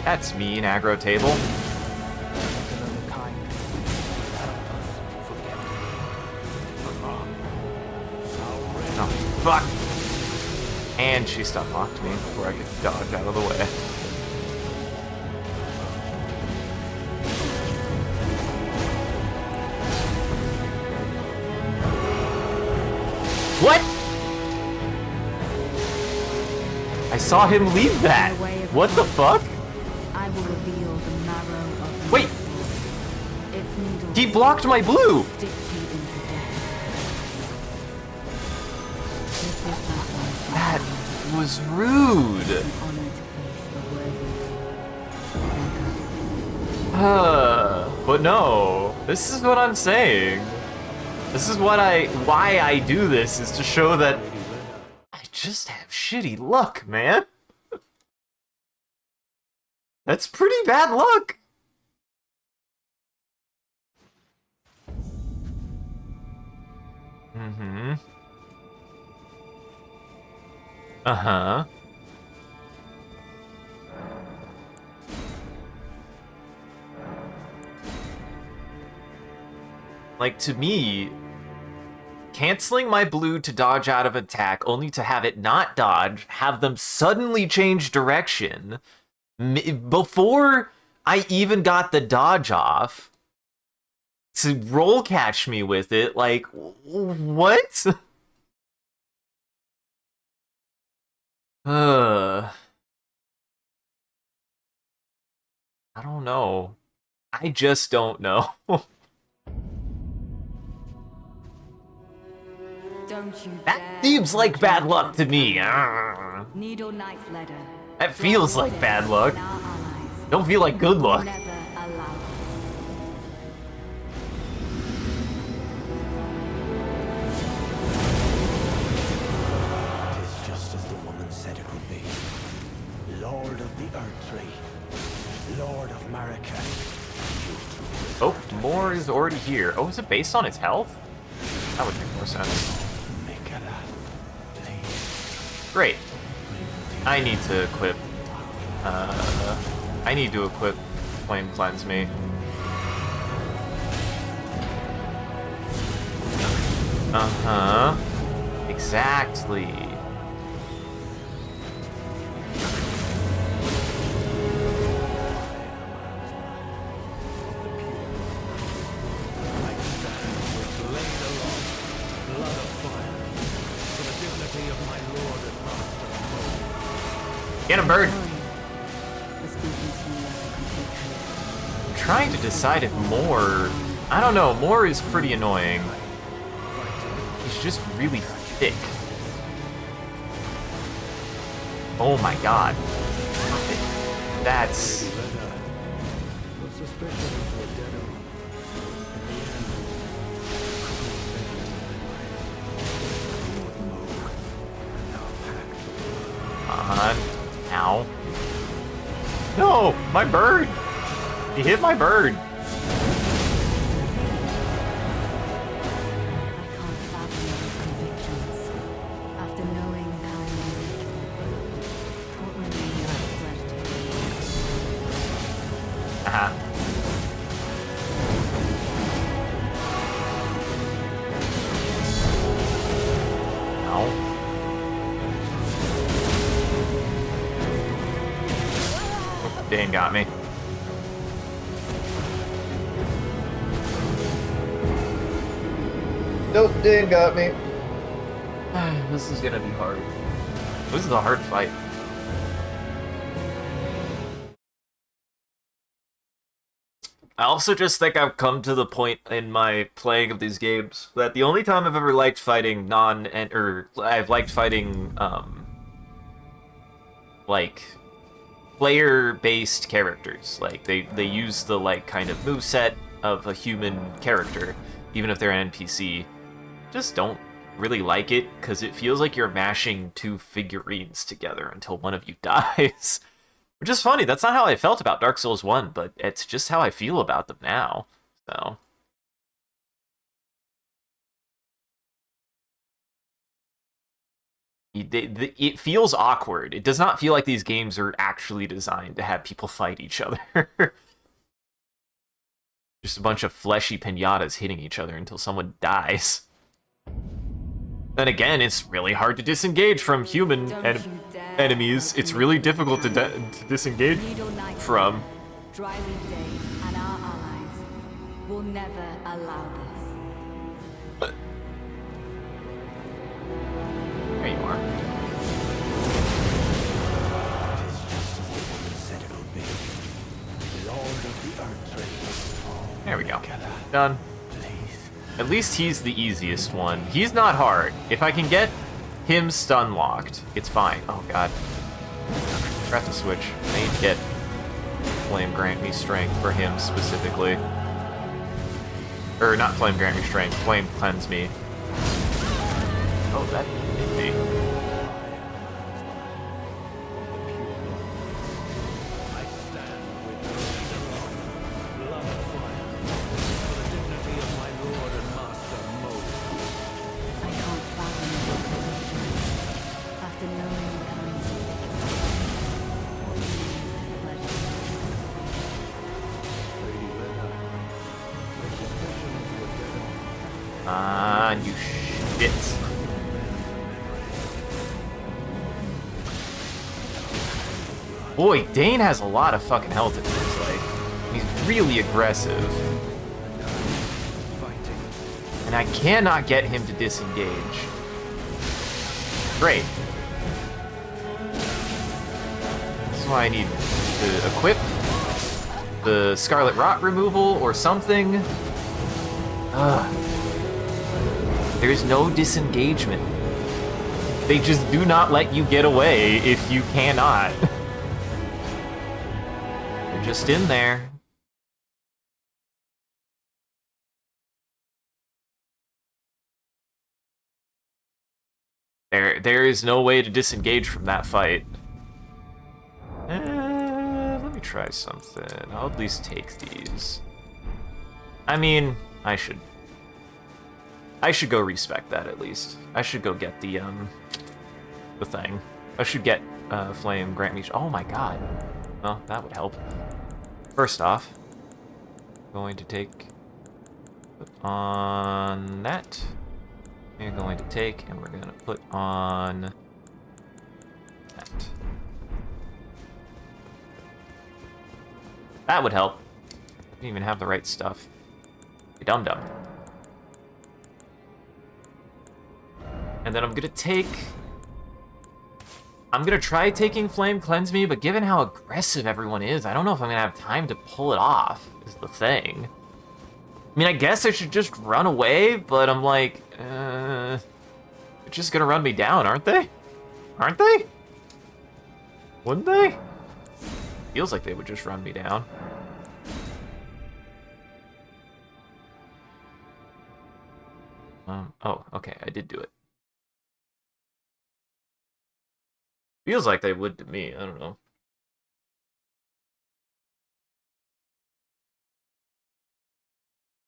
That's mean, aggro table. Oh, fuck! And she stun locked me before I could dodge out of the way. What? I saw him leave that. What the fuck? I will reveal the marrow of Wait. its needles He blocked my blue. stick you into death. This is not one That was rude. an honor to face the worthy. But no. This is what I'm saying. This is what why I do this, is to show that I just have shitty luck, man. That's pretty bad luck. Mm-hmm. Uh-huh. Like, to me, canceling my blue to dodge out of attack only to have it not dodge, have them suddenly change direction before I even got the dodge off, to roll catch me with it, like, what? I don't know. I just don't know. Don't you That dare seems like bad luck to me. Needle Knight's letter. That feels like bad luck. And our allies Don't feel like good luck. never allow It is just as the woman said it would be. Lord of the Earth Tree, Lord of Marika. Oh, more is already here. Oh, is it based on its health? That would make more sense. Mikala, please. Great. I need to equip. I need to equip Flame Cleanse Me. Uh-huh. Exactly. Get him, bird! the speaking to you as a complete I'm trying to decide if Moore... I don't know, Moore is pretty annoying. He's just really thick. Oh my god. That's... on. Ow. No! My bird! He hit my bird! I can't fathom your convictions. After knowing thou knowest, what remains left to Aha. Ow. Dane got me. Nope, Dane got me. This is gonna be hard. This is a hard fight. I also just think I've come to the point in my playing of these games that the only time I've ever liked fighting I've liked fighting, like, player-based characters. Like, they use the, like, kind of moveset of a human character, even if they're an NPC. Just don't really like it, because it feels like you're mashing two figurines together until one of you dies. Which is funny, that's not how I felt about Dark Souls 1, but it's just how I feel about them now, so... It feels awkward. It does not feel like these games are actually designed to have people fight each other. Just a bunch of fleshy pinatas hitting each other until someone dies. Then again, it's really hard to disengage from human enemies. It's really difficult to disengage from. Dryleaf Day and our allies will never allow this. Done. At least he's the easiest one. He's not hard. If I can get him stun locked, it's fine. Oh god. Forgot to switch. I need to get Flame Grant Me Strength for him specifically. Or not Flame Grant Me Strength, Flame Cleanse Me. Oh, that hit me. You shit. Boy, Dane has a lot of fucking health, it feels like. He's really aggressive. And I cannot get him to disengage. Great. This is why I need to equip the Scarlet Rot removal or something. There's no disengagement. They just do not let you get away if you cannot. You're just in there. There is no way to disengage from that fight. Let me try something. I'll at least take these. I mean, I should go respec that at least. I should go get the thing. I should get Flame Grant Me. Oh my god. Well, that would help. First off, going to put on that. We're going to take, and we're going to put on that. That would help. Didn't even have the right stuff. You dum-dum. And then I'm gonna try taking Flame Cleanse Me, but given how aggressive everyone is, I don't know if I'm gonna have time to pull it off, is the thing. I mean, I guess I should just run away, but I'm like, they're just gonna run me down, aren't they? Aren't they? Wouldn't they? Feels like they would just run me down. Oh, okay, I did do it. Feels like they would to me, I don't know.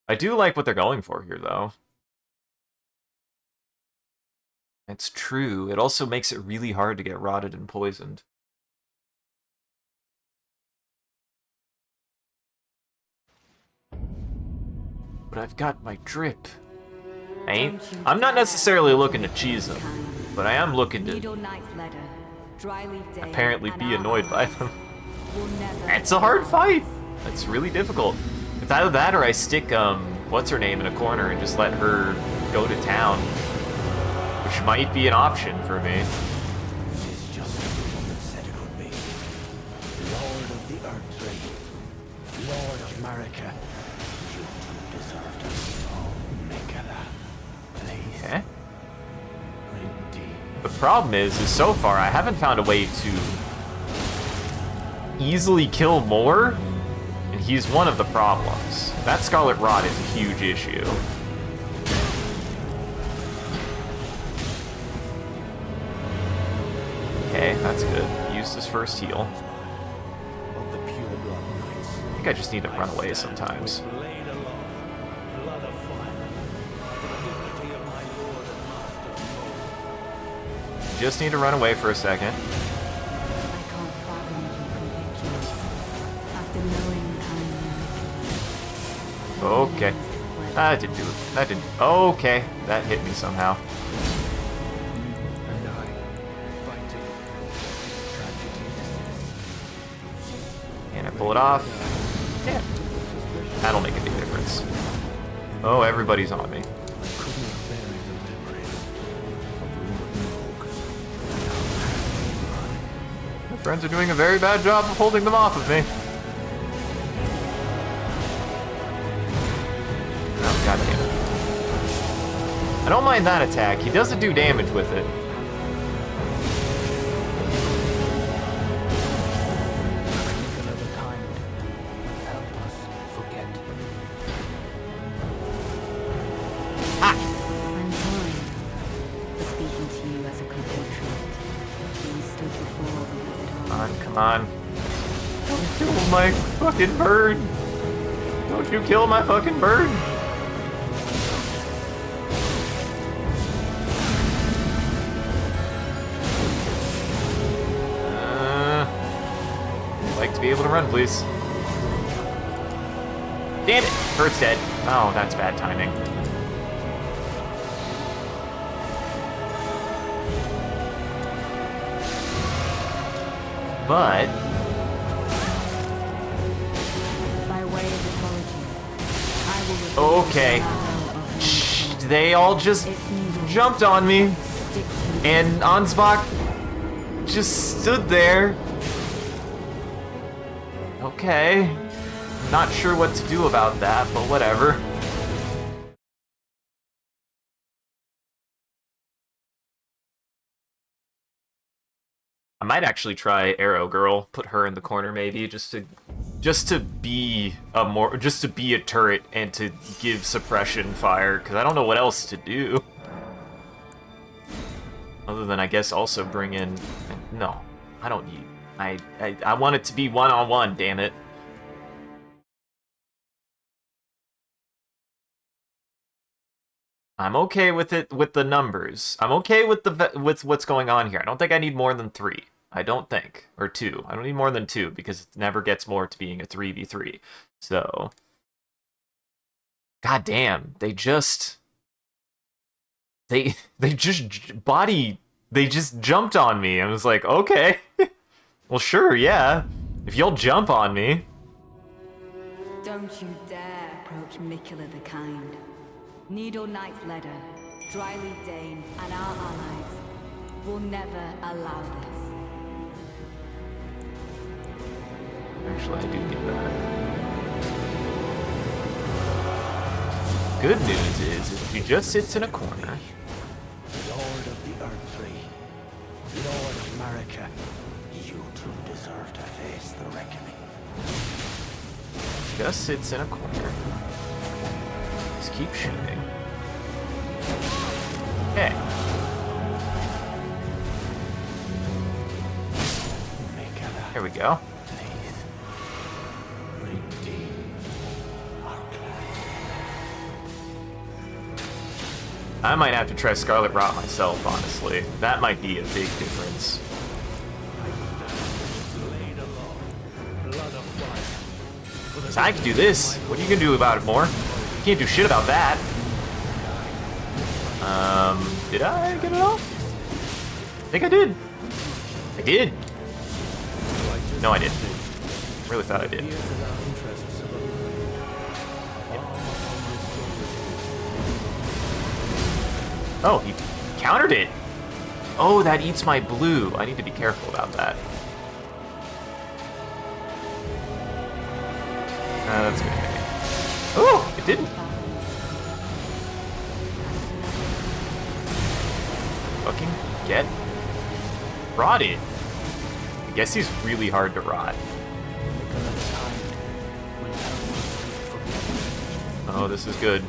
I do like what they're going for here, though. It's true. It also makes it really hard to get rotted and poisoned. But I've got my drip. I'm not necessarily looking to cheese them, but I am looking to apparently be annoyed by them. It's a hard fight. It's really difficult. It's either that or I stick, what's her name in a corner and just let her go to town. Which might be an option for me. It is just as the woman said it would be. Lord of the Earth Tree. Lord of Marika. You two deserve to fall, Nicola. Please. Eh? Indeed. The problem is so far I haven't found a way to easily kill more, and he's one of the problems. That Scarlet Rot is a huge issue. Okay, that's good. Use this first heal. I think I just need to run away sometimes. Just need to run away for a second. Okay. That didn't do it. That didn't. Okay. That hit me somehow. And I pull it off. Yeah. That'll make a big difference. Oh, everybody's on me. My friends are doing a very bad job of holding them off of me. I don't mind that attack. He doesn't do damage with it. Another kind will help us forget. I'm sorry for speaking to you as a compatriot. You stood before the withered army. Come on. Don't kill my fucking bird. Don't you kill my fucking bird. I'd like to be able to run, please. Damn it! Bird's dead. Oh, that's bad timing. But By way of apology, I will reveal okay. the shadow of Shh, they all just jumped on me, stick to and Ansbach just stood there. Okay. Not sure what to do about that, but whatever. I might actually try Arrow Girl, put her in the corner maybe, just to be a turret and to give suppression fire, because I don't know what else to do. Other than, I guess, also bring in... No, I don't need... I want it to be one-on-one, damn it. I'm okay with it, with the numbers. I'm okay with with what's going on here. I don't think I need more than 3. I don't think. Or 2. I don't need more than 2, because it never gets more to being a 3v3. So... God damn, they just jumped on me. I was like, okay. Well, sure, yeah. If you'll jump on me. Don't you dare approach Mikula the Kind. Needle Knight's leader, Dryleaf Dane, and our allies will never allow this. Actually, I do get that. Good news is, if she just sits in a corner... Lord of the Earthtree, Lord of Marika, you two deserve to face the reckoning. Just sits in a corner. Just keep shooting. Okay. Here we go. I might have to try Scarlet Rot myself, honestly. That might be a big difference. So I can do this. What are you gonna do about it more? You can't do shit about that. Did I get it off? I think I did. I did. No, I didn't. Really thought I did. Oh, he countered it. Oh, that eats my blue. I need to be careful about that. That's good. Oh, it didn't. Fucking get rotted. I guess he's really hard to rot. Oh, this is good.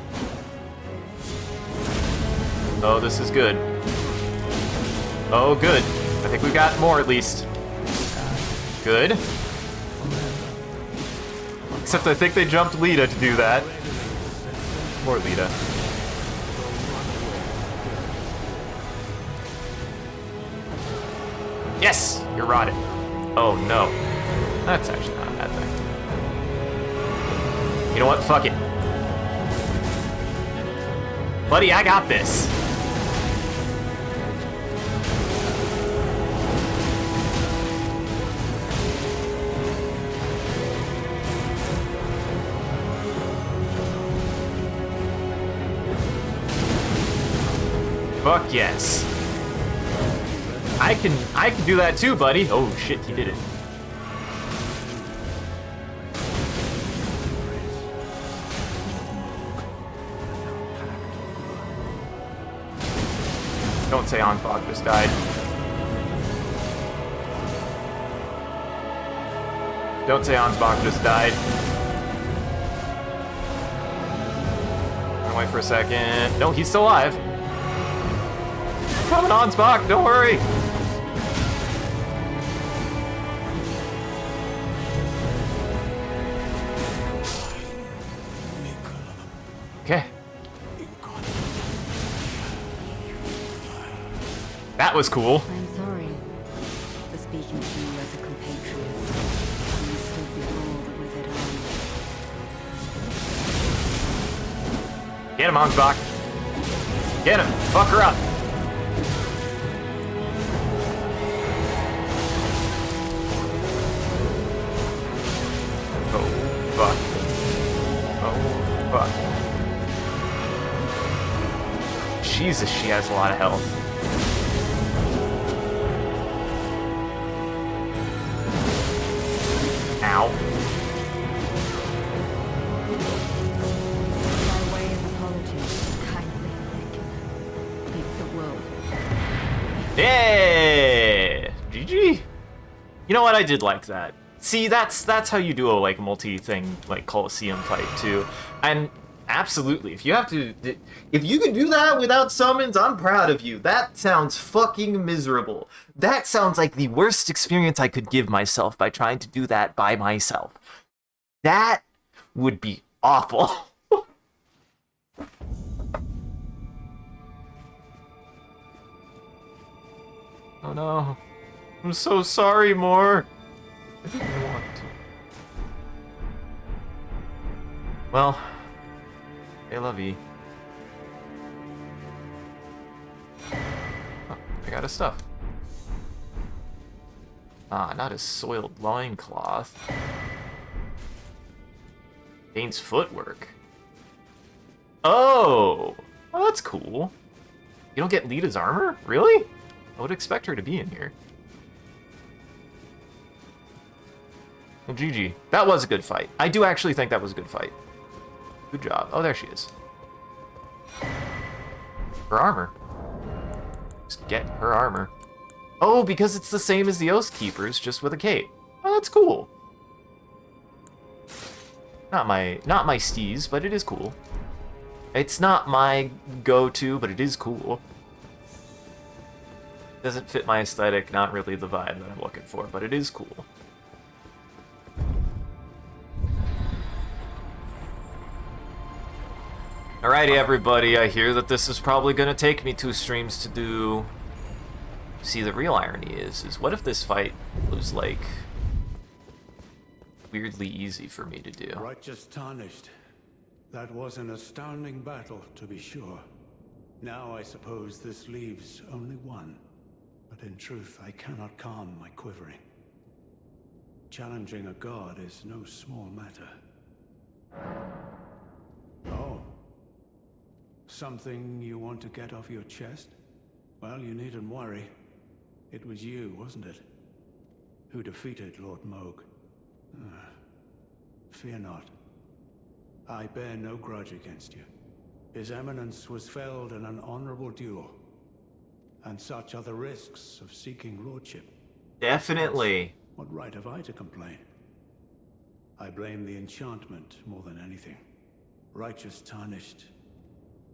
Oh, this is good. Oh, good. I think we got more at least. Good. Except I think they jumped Lita to do that. Poor Lita. Yes! You're rotted. Oh, no. That's actually not a bad thing. You know what? Fuck it. Buddy, I got this. Fuck yes. I can do that too, buddy. Oh shit, he did it. say Ansbach just died. Don't say Ansbach just died. Wait for a second. No, he's still alive. Coming on, Spock, don't worry. Okay. That was cool. I'm sorry for speaking to you as a compatriot. You stood before the withered army. Get him, Ansbach. Get him. Fuck her up. Oh, fuck. Oh, fuck. Jesus, she has a lot of health. Ow. By way of apology, kindly make the world. Yeah! GG. You know what? I did like that. See, that's how you do a like multi-thing like Coliseum fight too. And absolutely, if you can do that without summons, I'm proud of you. That sounds fucking miserable. That sounds like the worst experience I could give myself by trying to do that by myself. That would be awful. Oh no. I'm so sorry, Moore. I didn't want to. Well, I love you. Oh, I got his stuff. Ah, not his soiled loincloth. Dane's footwork. Oh! Well, that's cool. You don't get Lita's armor? Really? I would expect her to be in here. Well, GG. That was a good fight. I do actually think that was a good fight. Good job. Oh, there she is. Her armor. Just get her armor. Oh, because it's the same as the Oath Keepers, just with a cape. Oh, that's cool. Not my steez, but it is cool. It's not my go-to, but it is cool. Doesn't fit my aesthetic, not really the vibe that I'm looking for, but it is cool. Alrighty, everybody, I hear that this is probably gonna take me 2 streams to do. See, the real irony is what if this fight was, like, weirdly easy for me to do? Righteous tarnished. That was an astounding battle, to be sure. Now I suppose this leaves only one. But in truth, I cannot calm my quivering. Challenging a god is no small matter. Oh. Something you want to get off your chest? Well, you needn't worry. It was you, wasn't it? Who defeated Lord Moog. Fear not. I bear no grudge against you. His Eminence was felled in an honorable duel. And such are the risks of seeking lordship. Definitely. What right have I to complain? I blame the enchantment more than anything. Righteous tarnished.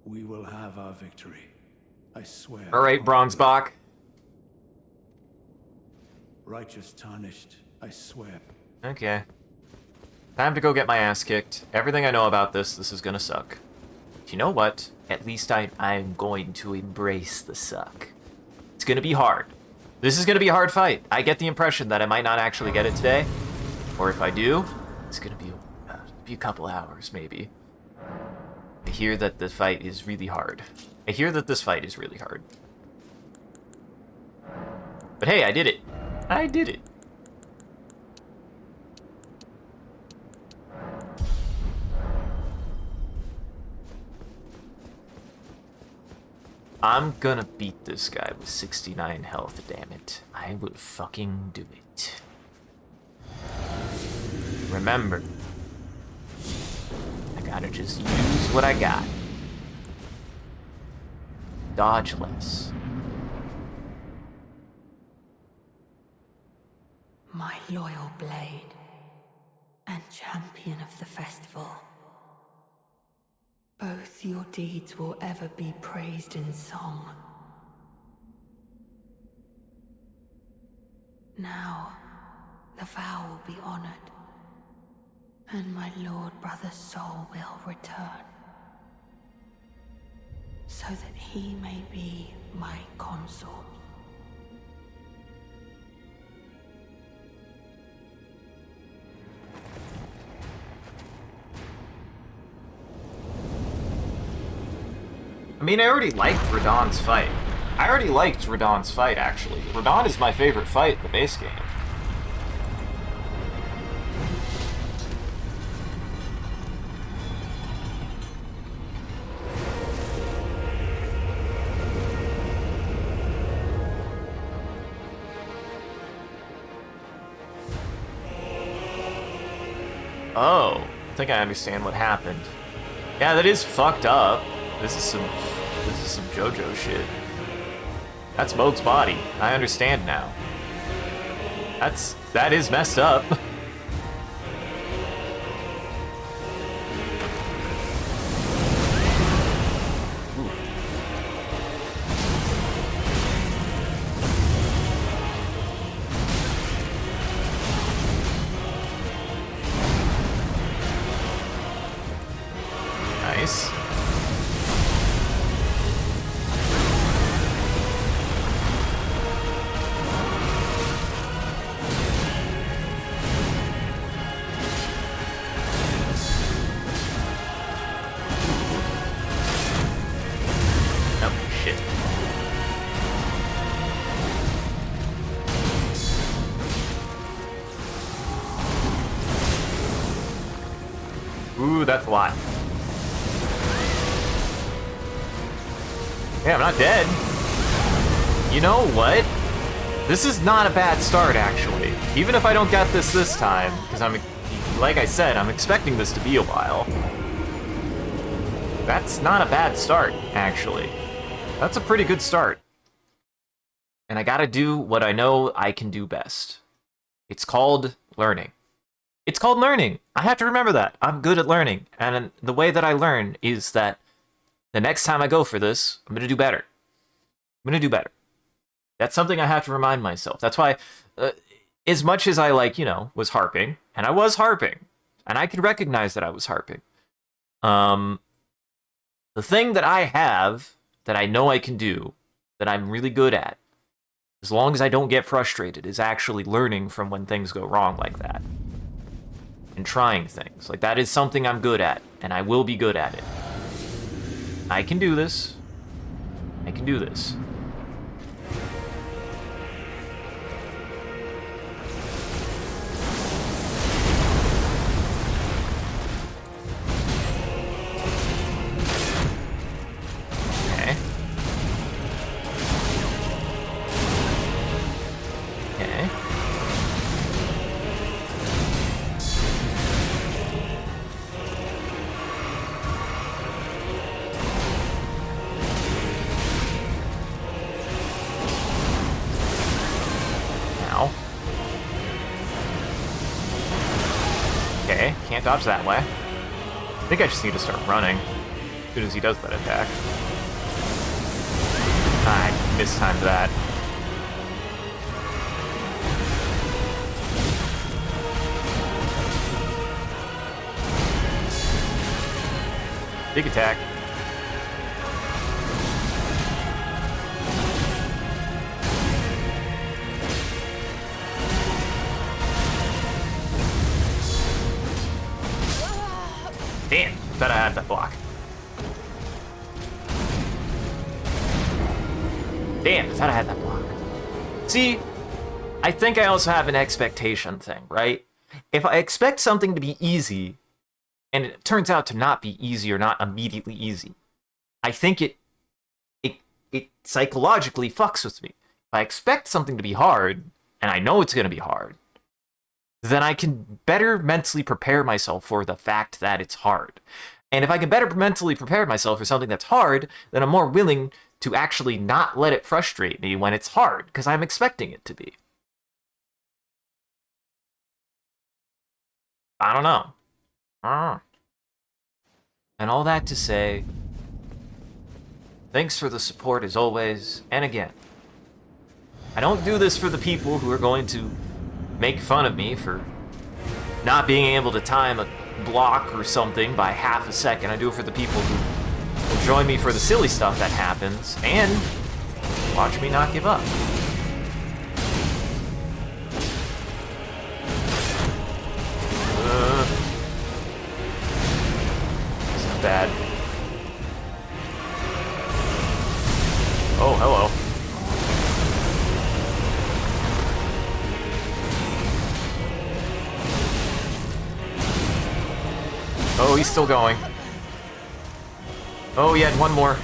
We will have our victory. I swear. Alright, Bronzebach. Righteous tarnished. I swear. Okay. Time to go get my ass kicked. Everything I know about this is gonna suck. But you know what? At least I'm going to embrace the suck. It's gonna be hard. This is gonna be a hard fight. I get the impression that I might not actually get it today. Or if I do, it's gonna be a couple hours, maybe. I hear that the fight is really hard. I hear that this fight is really hard. But hey, I did it. I did it. I'm gonna beat this guy with 69 health, damn it. I will fucking do it. Remember, I gotta just use what I got. Dodge less. my loyal blade, and champion of the festival. Both your deeds will ever be praised in song. Now, the vow will be honored, and my lord brother's soul will return, so that he may be my consort. I mean, I already liked Radahn's fight. Actually. Radahn is my favorite fight in the base game. Oh, I think I understand what happened. Yeah, that is fucked up. This is some JoJo shit. That's Moog's body. I understand now. That is messed up. Nice. Ooh, that's a lot. Yeah, I'm not dead. You know what? This is not a bad start, actually. Even if I don't get this time, because like I said, I'm expecting this to be a while. That's not a bad start, actually. That's a pretty good start. And I gotta do what I know I can do best. It's called learning. It's called learning. I have to remember that. I'm good at learning. And the way that I learn is that the next time I go for this, I'm going to do better. I'm going to do better. That's something I have to remind myself. That's why, as much as I, was harping, and I was harping, and I could recognize that I was harping, the thing that I have, that I know I can do, that I'm really good at, as long as I don't get frustrated, is actually learning from when things go wrong like that. And trying things. Like, that is something I'm good at, and I will be good at it. I can do this. I can do this. Okay. Okay. Okay, can't dodge that way. I think I just need to start running as soon as he does that attack. I mistimed that. Big attack. Damn, thought I had that block. Damn, I thought I had that block. See, I think I also have an expectation thing, right? If I expect something to be easy, and it turns out to not be easy or not immediately easy, I think it psychologically fucks with me. If I expect something to be hard, and I know it's going to be hard, then I can better mentally prepare myself for the fact that it's hard. And if I can better mentally prepare myself for something that's hard, then I'm more willing to actually not let it frustrate me when it's hard, because I'm expecting it to be. I don't know. And all that to say, thanks for the support as always, and again, I don't do this for the people who are going to make fun of me for not being able to time a block or something by half a second. I do it for the people who will join me for the silly stuff that happens, and watch me not give up. This is bad. Oh, hello. Oh, he's still going. Oh, he had one more.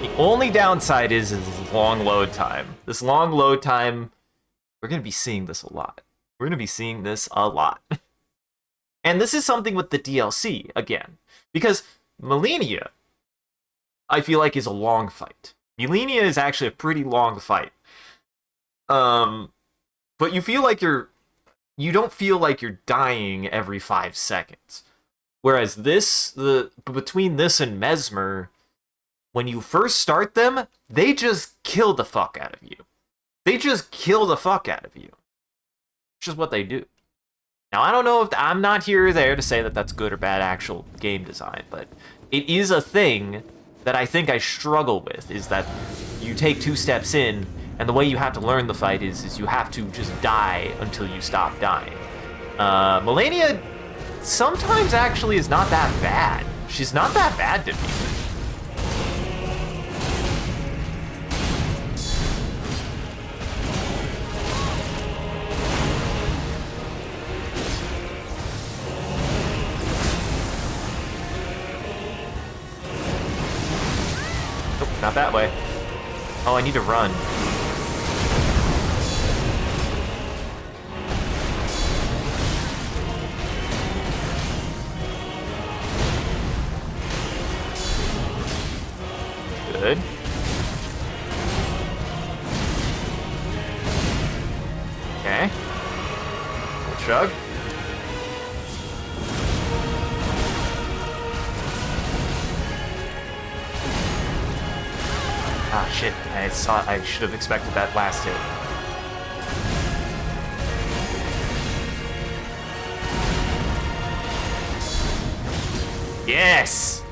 The only downside is long load time. This long load time, we're going to be seeing this a lot. We're going to be seeing this a lot. And this is something with the DLC, again. Because Millennia, I feel like, is a long fight. Millennia is actually a pretty long fight. But you feel like you don't feel like you're dying every 5 seconds. Whereas between this and Mesmer, when you first start them, they just kill the fuck out of you. They just kill the fuck out of you. Which is what they do. Now, I don't know if I'm not here or there to say that that's good or bad actual game design, but it is a thing that I think I struggle with, is that you take 2 steps in, and the way you have to learn the fight is you have to just die until you stop dying. Millennia sometimes actually is not that bad. She's not that bad to me. Nope, not that way. Oh, I need to run. Good. Okay. We'll chug. Ah, shit. I should have expected that last hit. Yes!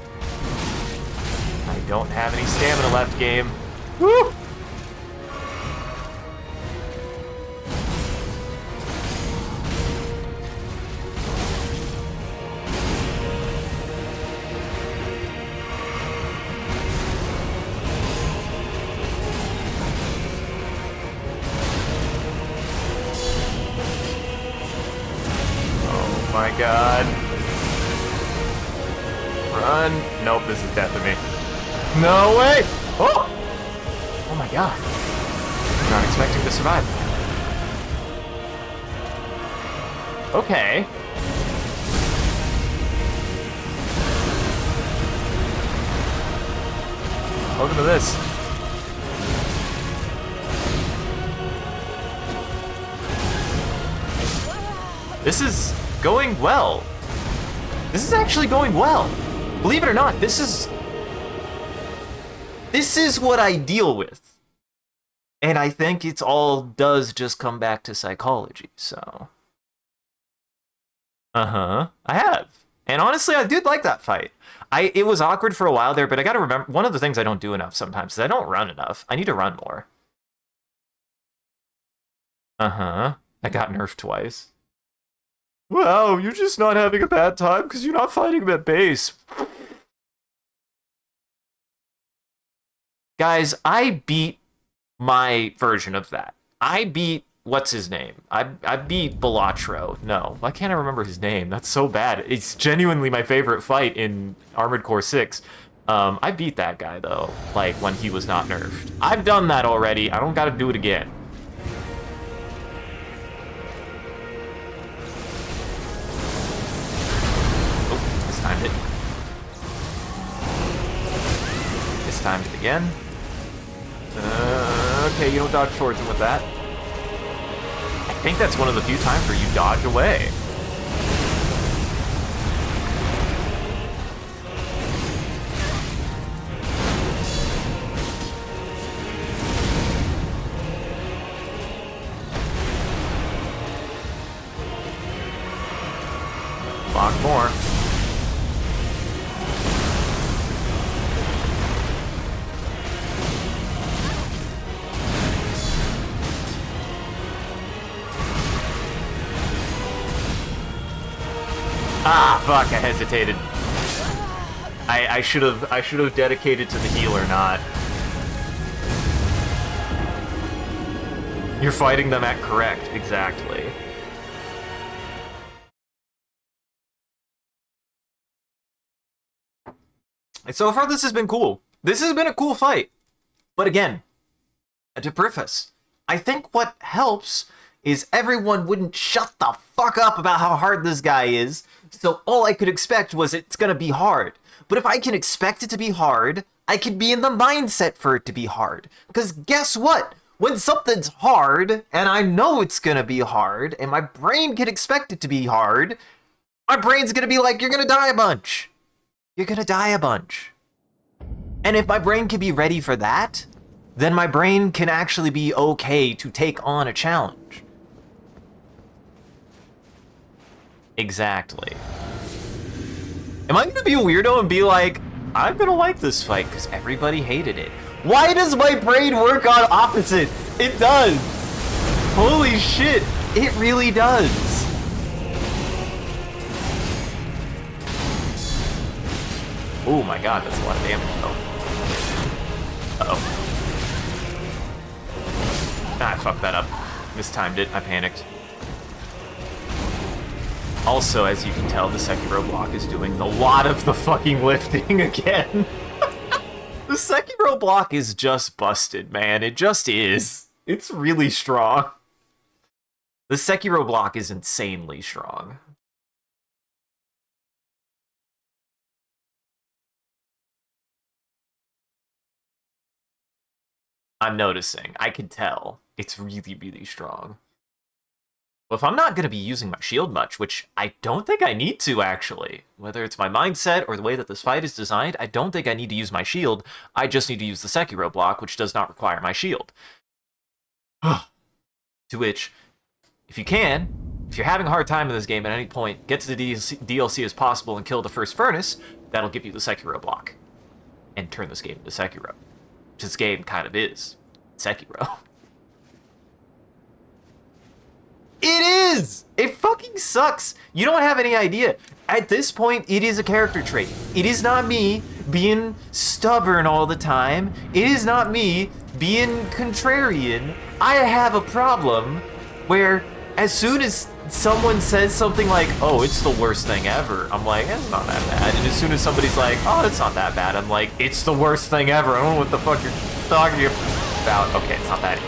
I don't have any stamina left, game. Woo! Oh my god. Run. Nope, this is death to me. No way! Oh! Oh my god. I'm not expecting to survive. Okay. Welcome to this. This is going well. This is actually going well. Believe it or not, this is what I deal with. And I think it's all does just come back to psychology, so. I have. And honestly, I did like that fight. It was awkward for a while there, but I gotta remember, one of the things I don't do enough sometimes is I don't run enough. I need to run more. I got nerfed twice. Wow, you're just not having a bad time because you're not fighting him at base. Guys, I beat my version of that. I beat, what's his name? I beat Balatro. No, why can't I remember his name? That's so bad. It's genuinely my favorite fight in Armored Core 6. I beat that guy, though, like, when he was not nerfed. I've done that already. I don't gotta do it again. Oh, mistimed it. Mistimed it again. Okay, you don't dodge towards him with that. think that's one of the few times where you dodge away. Block more. Ah, fuck, I hesitated. I should have dedicated to the healer, not. You're fighting them at correct, exactly. And so far, this has been cool. This has been a cool fight. But again, to preface, I think what helps is everyone wouldn't shut the fuck up about how hard this guy is, so all I could expect was it's gonna be hard. But if I can expect it to be hard, I can be in the mindset for it to be hard. Because guess what? When something's hard, and I know it's gonna be hard, and my brain can expect it to be hard, my brain's gonna be like, you're gonna die a bunch. You're gonna die a bunch. And if my brain can be ready for that, then my brain can actually be okay to take on a challenge. Exactly. Am I gonna be a weirdo and be like, I'm gonna like this fight because everybody hated it? Why does my brain work on opposites? It does. Holy shit, it really does. Oh my god, that's a lot of damage though. Uh-oh. Ah, I fucked that up. Mistimed it, I panicked. Also, as you can tell, the Sekiro block is doing a lot of the fucking lifting again. The Sekiro block is just busted, man. It just is. It's really strong. The Sekiro block is insanely strong. I'm noticing. I can tell. It's really, really strong. Well, if I'm not going to be using my shield much, which I don't think I need to, actually, whether it's my mindset or the way that this fight is designed, I don't think I need to use my shield. I just need to use the Sekiro block, which does not require my shield. To which, if you can, if you're having a hard time in this game at any point, get to the DLC as possible and kill the first furnace, that'll give you the Sekiro block. And turn this game into Sekiro. Which this game kind of is. Sekiro. It is! It fucking sucks. You don't have any idea. At this point, it is a character trait. It is not me being stubborn all the time. It is not me being contrarian. I have a problem where as soon as someone says something like, oh, it's the worst thing ever, I'm like, it's not that bad. And as soon as somebody's like, oh, it's not that bad, I'm like, it's the worst thing ever. I don't know what the fuck you're talking about. Okay, it's not that easy.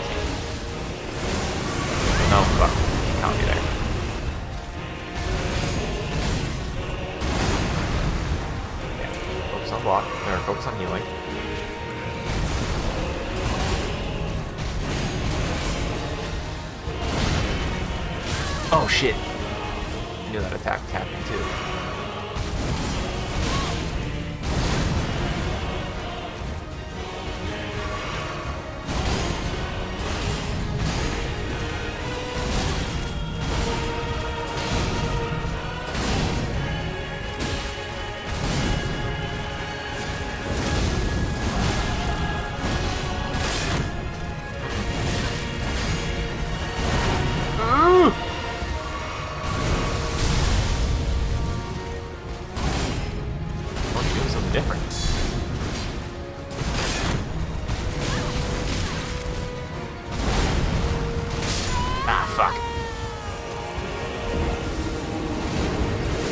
No, fuck. Can't be there. Yeah. Focus on block, or focus on healing. Oh shit. I knew that attack was happening too.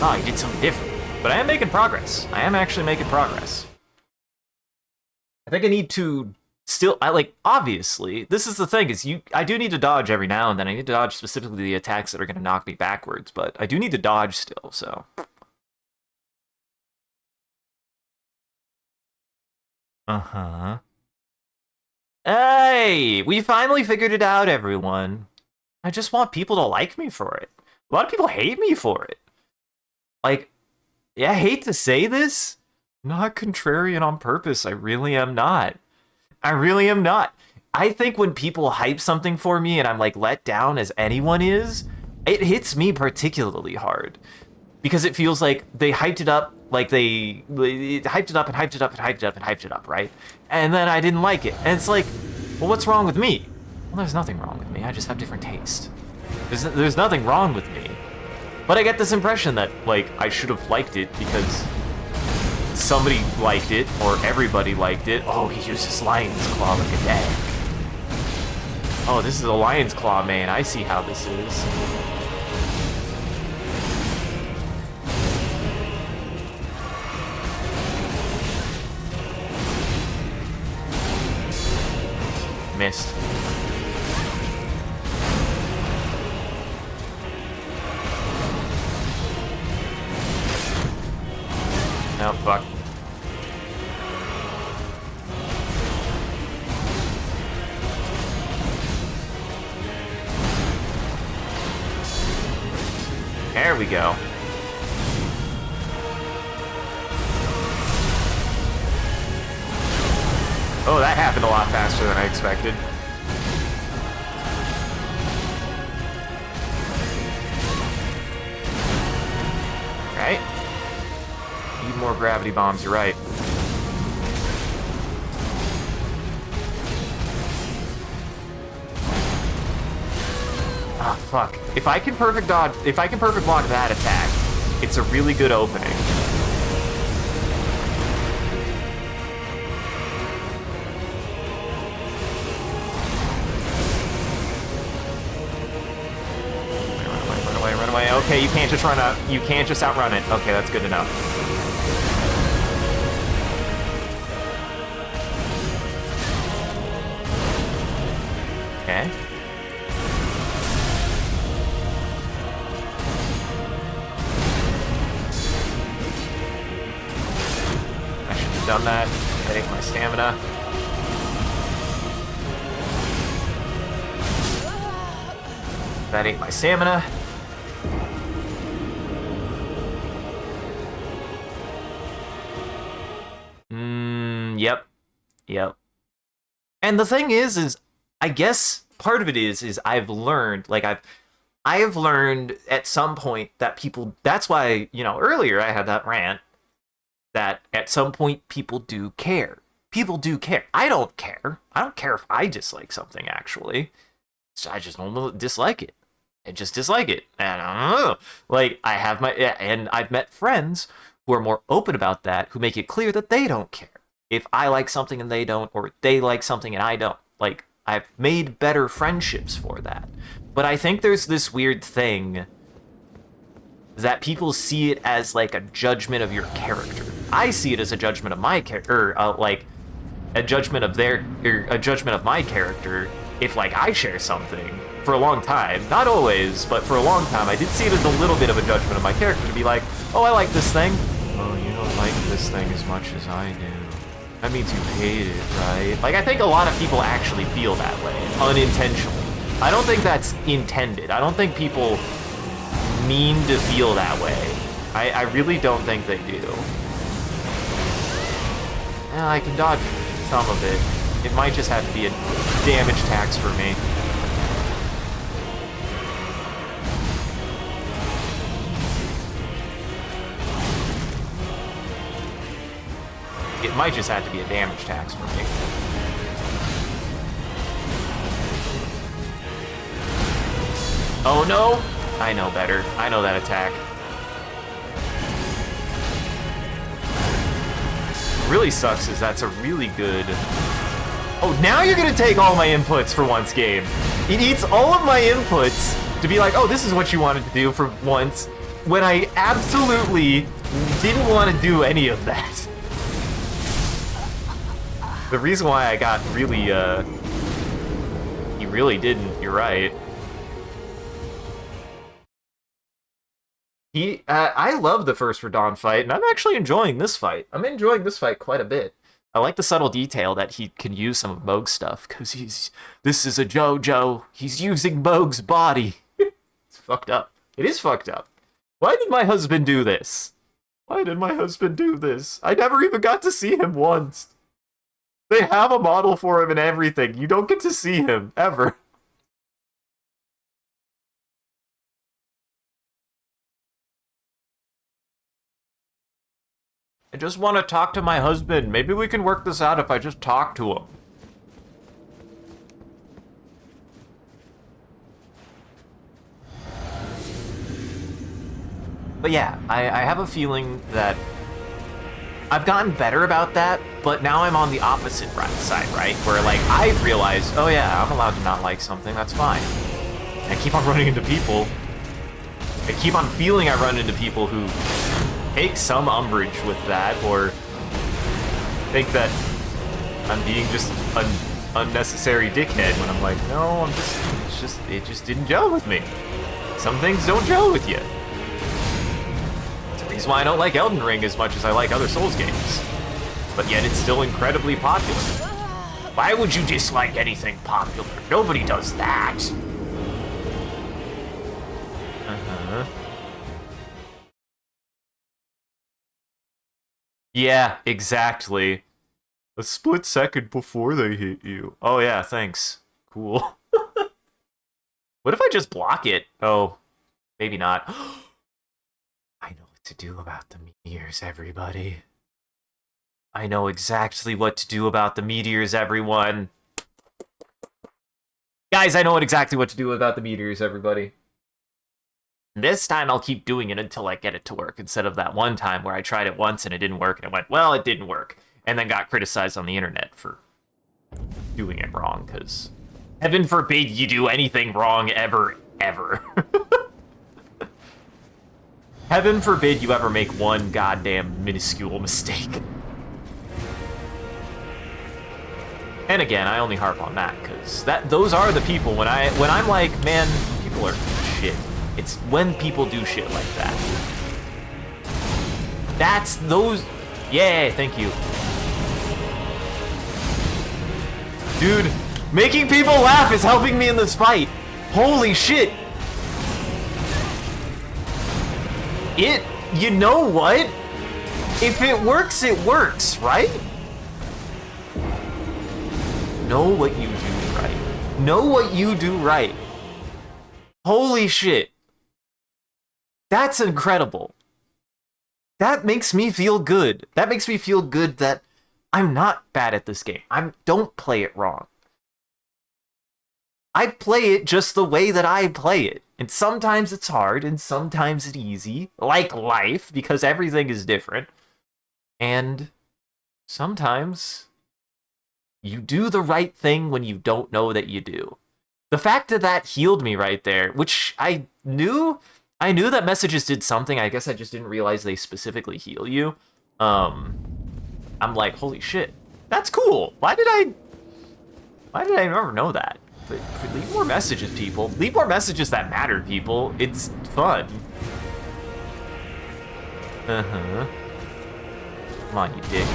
Oh, you did something different. But I am making progress. I am actually making progress. I think I need to still, obviously, this is the thing, is I do need to dodge every now and then. I need to dodge specifically the attacks that are going to knock me backwards, but I do need to dodge still, so. Uh-huh. Hey! We finally figured it out, everyone. I just want people to like me for it. A lot of people hate me for it. Like, yeah, I hate to say this. I'm not contrarian on purpose. I really am not. I really am not. I think when people hype something for me and I'm like let down as anyone is, it hits me particularly hard. Because it feels like they hyped it up, like they hyped it up and hyped it up and hyped it up and hyped it up, right? And then I didn't like it. And it's like, well, what's wrong with me? Well, there's nothing wrong with me. I just have different taste. There's nothing wrong with me. But I get this impression that, like, I should have liked it because somebody liked it or everybody liked it. Oh, he uses Lion's Claw like a dag. Oh, this is a Lion's Claw, man. I see how this is. Missed. Oh, fuck. There we go. Oh, that happened a lot faster than I expected. Right? Need more gravity bombs, you're right. Ah, fuck. If I can perfect dodge, if I can perfect block that attack, it's a really good opening. Run away. Okay, you can't just run up. You can't just outrun it. Okay, that's good to know. Okay. I should have done that. That ate my stamina. That ate my stamina. Yep. And the thing is I guess part of it is I've learned, like I have learned at some point that people, that's why, you know, earlier I had that rant that at some point people do care. People do care. I don't care. I don't care if I dislike something, actually. I just don't dislike it. I just dislike it. And I don't know. Like, I have my, and I've met friends who are more open about that, who make it clear that they don't care if I like something and they don't, or they like something and I don't. Like, I've made better friendships for that. But I think there's this weird thing that people see it as, like, a judgment of your character. I see it as a judgment of my character, or, like, a judgment of their, or a judgment of my character if, like, I share something. For a long time, not always, but for a long time, I did see it as a little bit of a judgment of my character to be like, oh, I like this thing. Oh, you don't like this thing as much as I do. That means you hate it, right? Like, I think a lot of people actually feel that way, unintentionally. I don't think that's intended. I don't think people mean to feel that way. I really don't think they do. Yeah, I can dodge some of it. It might just have to be a damage tax for me. It might just have to be a damage tax for me. Oh no! I know better. I know that attack. What really sucks is that's a really good... Oh, now you're gonna take all my inputs for once game. It eats all of my inputs to be like, oh, this is what you wanted to do for once, when I absolutely didn't want to do any of that. The reason why I got really, he really didn't, you're right. I love the first Radahn fight, and I'm actually enjoying this fight. I'm enjoying this fight quite a bit. I like the subtle detail that he can use some of Moog's stuff, because this is a JoJo. He's using Moog's body. It's fucked up. It is fucked up. Why did my husband do this? Why did my husband do this? I never even got to see him once. They have a model for him and everything. You don't get to see him, ever. I just want to talk to my husband. Maybe we can work this out if I just talk to him. But yeah, I have a feeling that I've gotten better about that, but now I'm on the opposite side, right? Where, like, I've realized, oh yeah, I'm allowed to not like something, that's fine. And I keep on running into people. I keep on feeling I run into people who take some umbrage with that, or think that I'm being just an unnecessary dickhead when I'm like, no, it just didn't gel with me. Some things don't gel with you. It's the reason why I don't like Elden Ring as much as I like other Souls games. But yet it's still incredibly popular. Why would you dislike anything popular? Nobody does that. Uh-huh. Yeah, exactly. A split second before they hit you. Oh yeah, thanks. Cool. What if I just block it? Oh, maybe not. I know what to do about the meteors, everybody. I know exactly what to do about the meteors, everyone. Guys, I know exactly what to do about the meteors, everybody. This time I'll keep doing it until I get it to work, instead of that one time where I tried it once and it didn't work, and it went, well, it didn't work, and then got criticized on the internet for doing it wrong, because heaven forbid you do anything wrong ever. Heaven forbid you ever make one goddamn minuscule mistake. And again, I only harp on that, because those are the people, when I'm like, man, people are shit. It's when people do shit like that. That's those... Yay, thank you. Dude, making people laugh is helping me in this fight. Holy shit. You know what? If it works, right? Know what you do right. Know what you do right. Holy shit. That's incredible. That makes me feel good. That makes me feel good that I'm not bad at this game. Don't play it wrong. I play it just the way that I play it. And sometimes it's hard, and sometimes it's easy. Like life, because everything is different. And sometimes you do the right thing when you don't know that you do. The fact that healed me right there, which I knew that messages did something. I guess I just didn't realize they specifically heal you. I'm like, holy shit, that's cool. Why did I never know that? But leave more messages, people. Leave more messages that matter, people. It's fun. Uh-huh. Come on, you dick.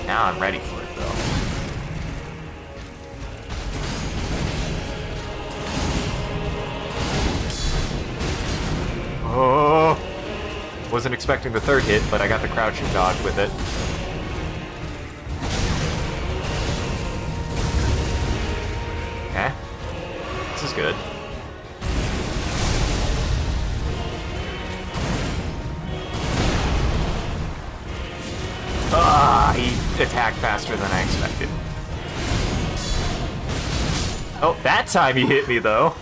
Now I'm ready for it, though. Oh! Wasn't expecting the third hit, but I got the crouching dodge with it. Okay. This is good. Ah, he attacked faster than I expected. Oh, that time he hit me, though.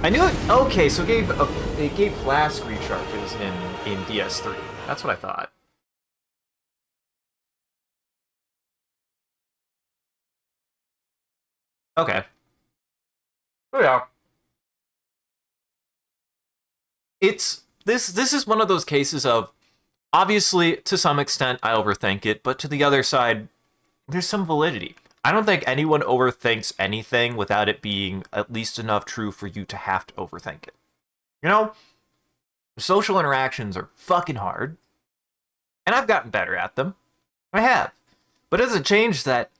I knew it. Okay, so it gave flask recharges in DS3. That's what I thought. Okay. Oh yeah. This is one of those cases of, obviously, to some extent, I overthink it, but to the other side, there's some validity. I don't think anyone overthinks anything without it being at least enough true for you to have to overthink it. You know? Social interactions are fucking hard. And I've gotten better at them. I have. But it doesn't change that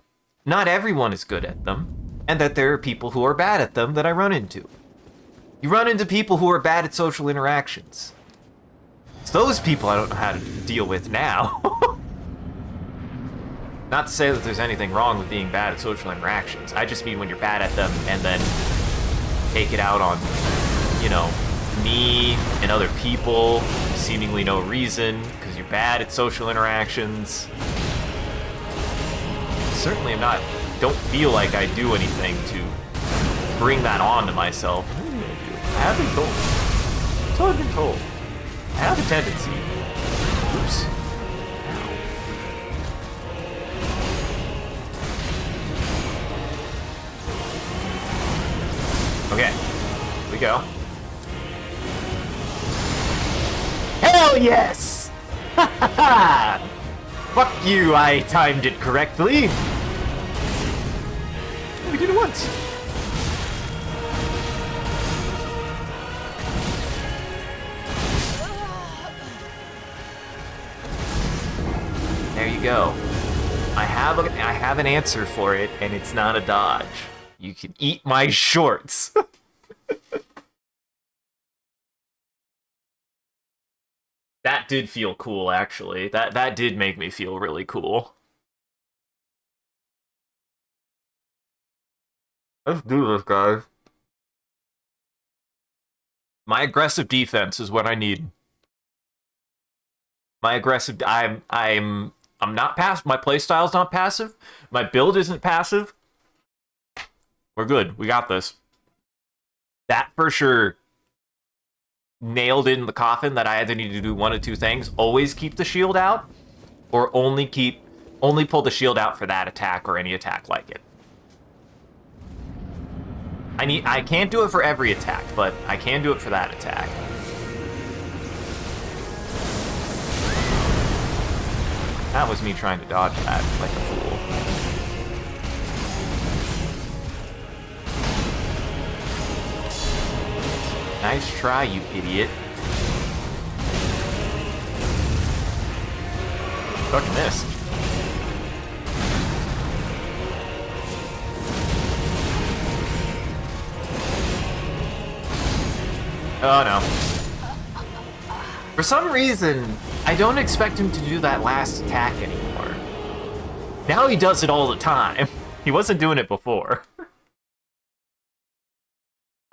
not everyone is good at them, and that there are people who are bad at them that I run into. You run into people who are bad at social interactions. It's those people I don't know how to deal with now. Not to say that there's anything wrong with being bad at social interactions. I just mean when you're bad at them and then take it out on, you know, me and other people, seemingly no reason, because you're bad at social interactions. Certainly don't feel like I do anything to bring that on to myself. I have been told. So I've been told. I have a tendency. Oops. Okay. Here we go. Hell yes! Ha ha ha! Fuck you, I timed it correctly. We did it once. There you go. I have an answer for it, and it's not a dodge. You can eat my shorts. That did feel cool, actually. That did make me feel really cool. Let's do this, guys. My aggressive defense is what I need. My aggressive... I'm not passive. My playstyle's not passive. My build isn't passive. We're good. We got this. That for sure nailed in the coffin that I either need to do one of two things. Always keep the shield out, or only pull the shield out for that attack or any attack like it. I can't do it for every attack, but I can do it for that attack. That was me trying to dodge that like a fool. Nice try, you idiot. Fucking missed. Oh no. For some reason, I don't expect him to do that last attack anymore. Now he does it all the time. He wasn't doing it before.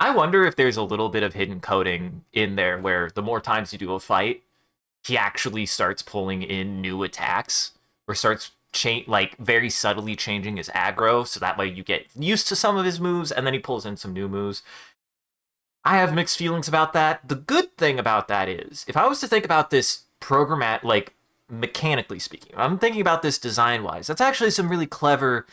I wonder if there's a little bit of hidden coding in there where the more times you do a fight, he actually starts pulling in new attacks, or starts very subtly changing his aggro, so that way you get used to some of his moves, and then he pulls in some new moves. I have mixed feelings about that. The good thing about that is, if I was to think about this mechanically speaking, I'm thinking about this design-wise, that's actually some really clever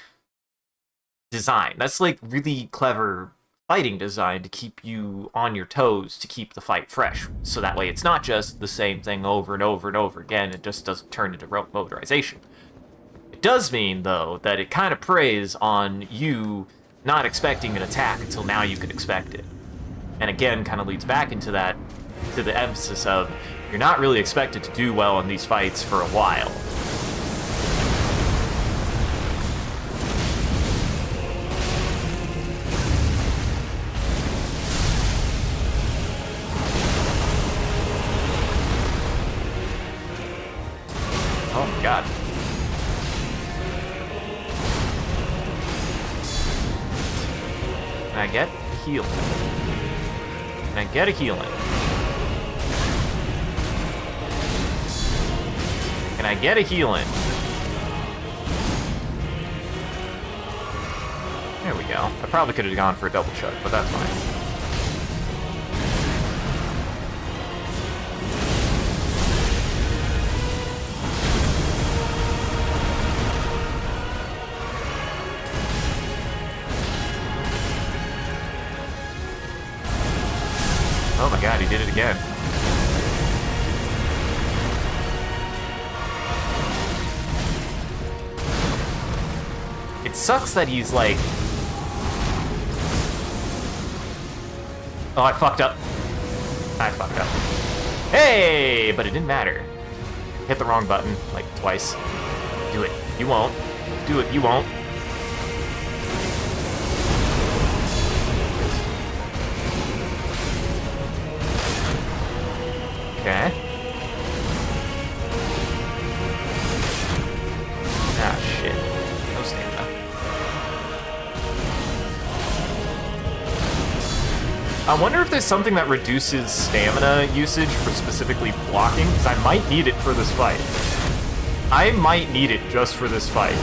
design. That's really clever fighting design to keep you on your toes, to keep the fight fresh. So that way it's not just the same thing over and over and over again, it just doesn't turn into rote motorization. It does mean, though, that it kind of preys on you not expecting an attack until now you could expect it. And again, kind of leads back into that, to the emphasis of, you're not really expected to do well in these fights for a while. Oh my god. Can I get healed? Can I get a healing? Can I get a healing? There we go. I probably could have gone for a double chug, but that's fine. Oh my god, he did it again. It sucks that he's like... Oh, I fucked up. I fucked up. Hey, but it didn't matter. Hit the wrong button, like, twice. Do it. You won't. Do it. You won't. Okay. Ah, shit. No stamina. I wonder if there's something that reduces stamina usage for specifically blocking, because I might need it for this fight. I might need it just for this fight.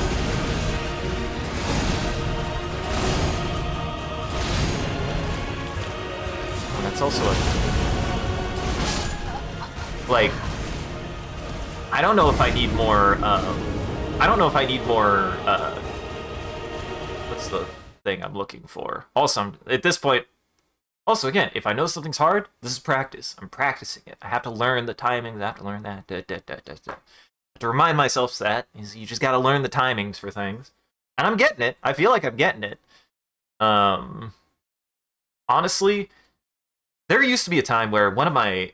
And that's also a... Like... I don't know if I need more, I don't know if I need more, what's the thing I'm looking for? Also, at this point... Also, again, if I know something's hard, this is practice. I'm practicing it. I have to learn the timings. I have to learn that. I have to remind myself that is you just got to learn the timings for things. And I'm getting it. I feel like I'm getting it. Honestly, there used to be a time where one of my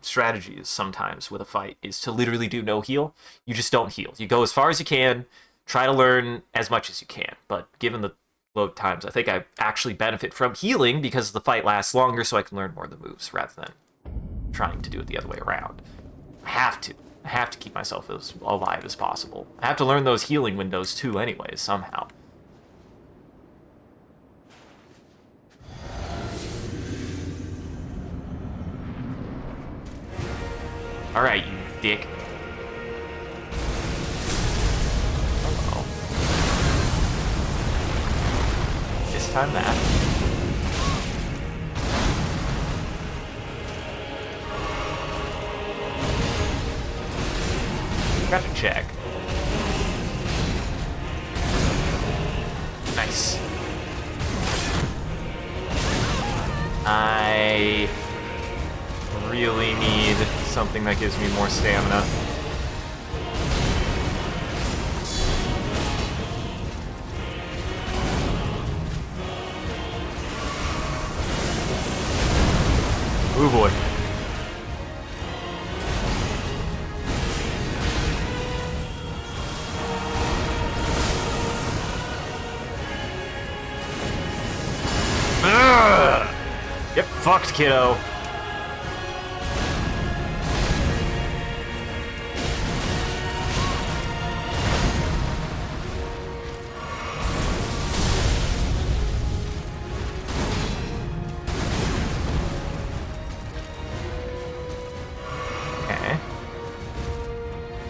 strategies sometimes with a fight is to literally do no heal. You just don't heal. You go as far as you can, try to learn as much as you can. But given the load times, I think I actually benefit from healing because the fight lasts longer, so I can learn more of the moves rather than trying to do it the other way around. I have to keep myself as alive as possible. I have to learn those healing windows too anyways, somehow. Alright, you dick. Time that. Got to check. Nice. I really need something that gives me more stamina. Oh boy. Ugh! Get fucked, kiddo.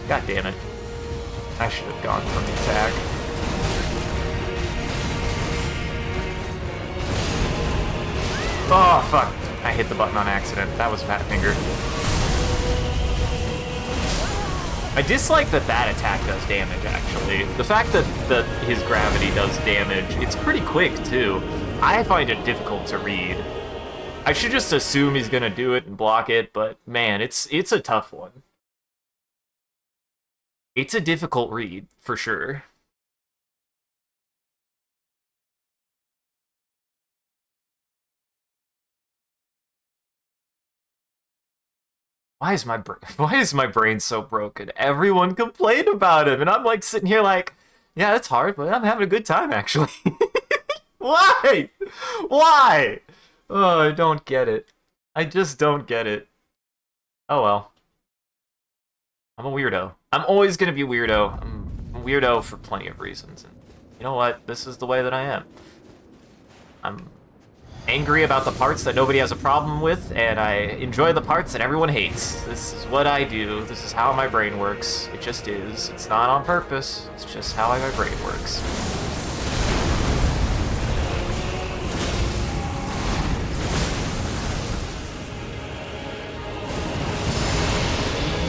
God damn it. I should have gone for the attack. Oh, fuck. I hit the button on accident. That was Fat Finger. I dislike that that attack does damage, actually. The fact that his gravity does damage, it's pretty quick, too. I find it difficult to read. I should just assume he's gonna do it and block it, but man, it's a tough one. It's a difficult read, for sure. Why is my brain so broken? Everyone complained about him, and I'm like sitting here like, yeah, it's hard, but I'm having a good time actually. Why? Why? Oh, I don't get it. I just don't get it. Oh well. I'm a weirdo. I'm always gonna be a weirdo. I'm a weirdo for plenty of reasons. And you know what? This is the way that I am. I'm angry about the parts that nobody has a problem with, and I enjoy the parts that everyone hates. This is what I do. This is how my brain works. It just is. It's not on purpose. It's just how my brain works.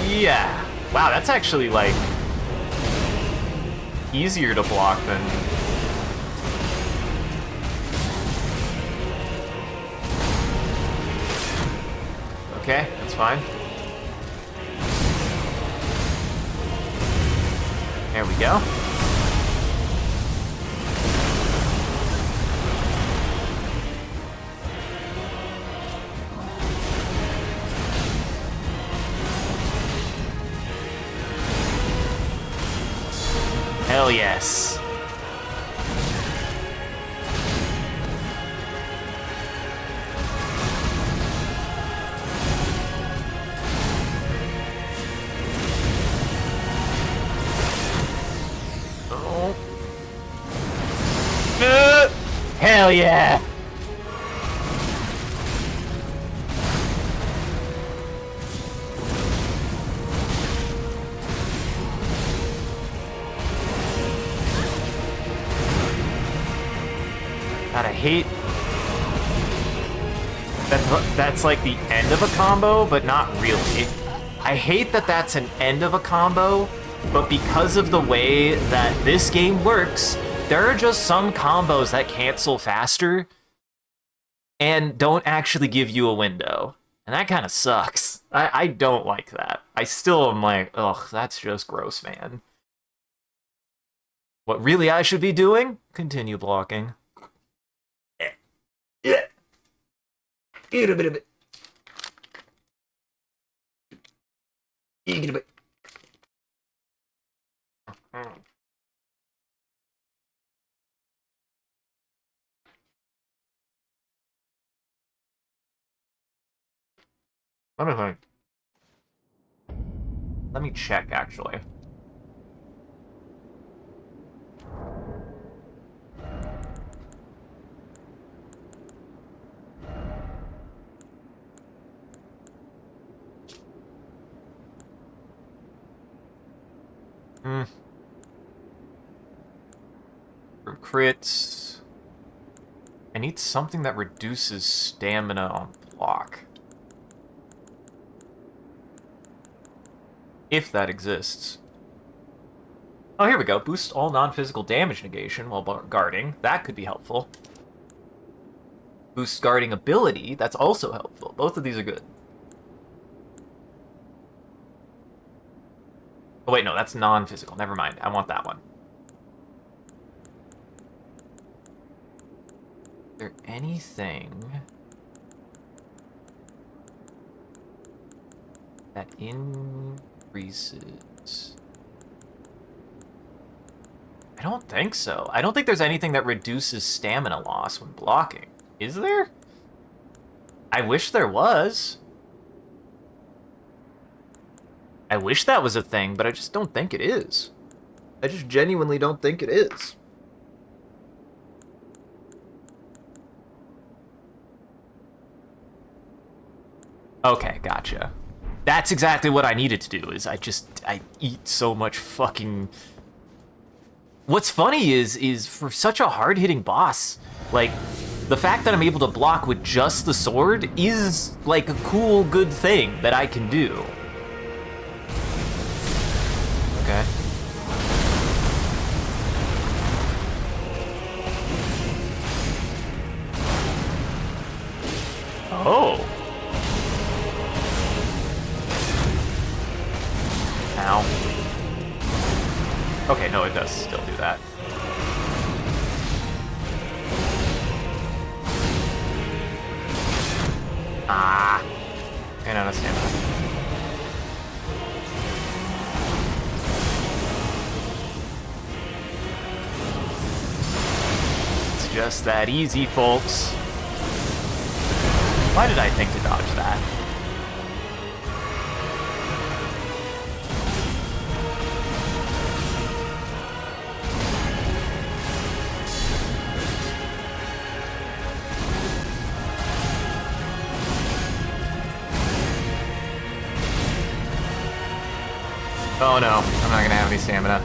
Yeah. Wow, that's actually, like, easier to block than... Okay, that's fine. There we go. Hell yes. Oh. Hell yeah. God, I hate... That's like the end of a combo, but not really. I hate that that's an end of a combo, but because of the way that this game works, there are just some combos that cancel faster and don't actually give you a window. And that kind of sucks. I don't like that. I still am like, ugh, that's just gross, man. What really I should be doing? Continue blocking. Yeah. Eat a bit of it. Eat a bit. Let me think. Let me check, actually. For crits, I need something that reduces stamina on block. If that exists. Oh, here we go. Boost all non-physical damage negation while guarding. That could be helpful. Boost guarding ability. That's also helpful. Both of these are good. Oh, wait, no, that's non-physical. Never mind. I want that one. Is there anything that increases? I don't think so. I don't think there's anything that reduces stamina loss when blocking. Is there? I wish there was. I wish that was a thing, but I just don't think it is. I just genuinely don't think it is. Okay, gotcha. That's exactly what I needed to do, is I eat so much fucking... What's funny is for such a hard-hitting boss, like, the fact that I'm able to block with just the sword is, like, a cool, good thing that I can do. Okay. Oh. Ow. Okay, no, it does still do that. Ah. And out of stamina. It's just that easy, folks. Why did I think to dodge that? Oh no, I'm not gonna have any stamina.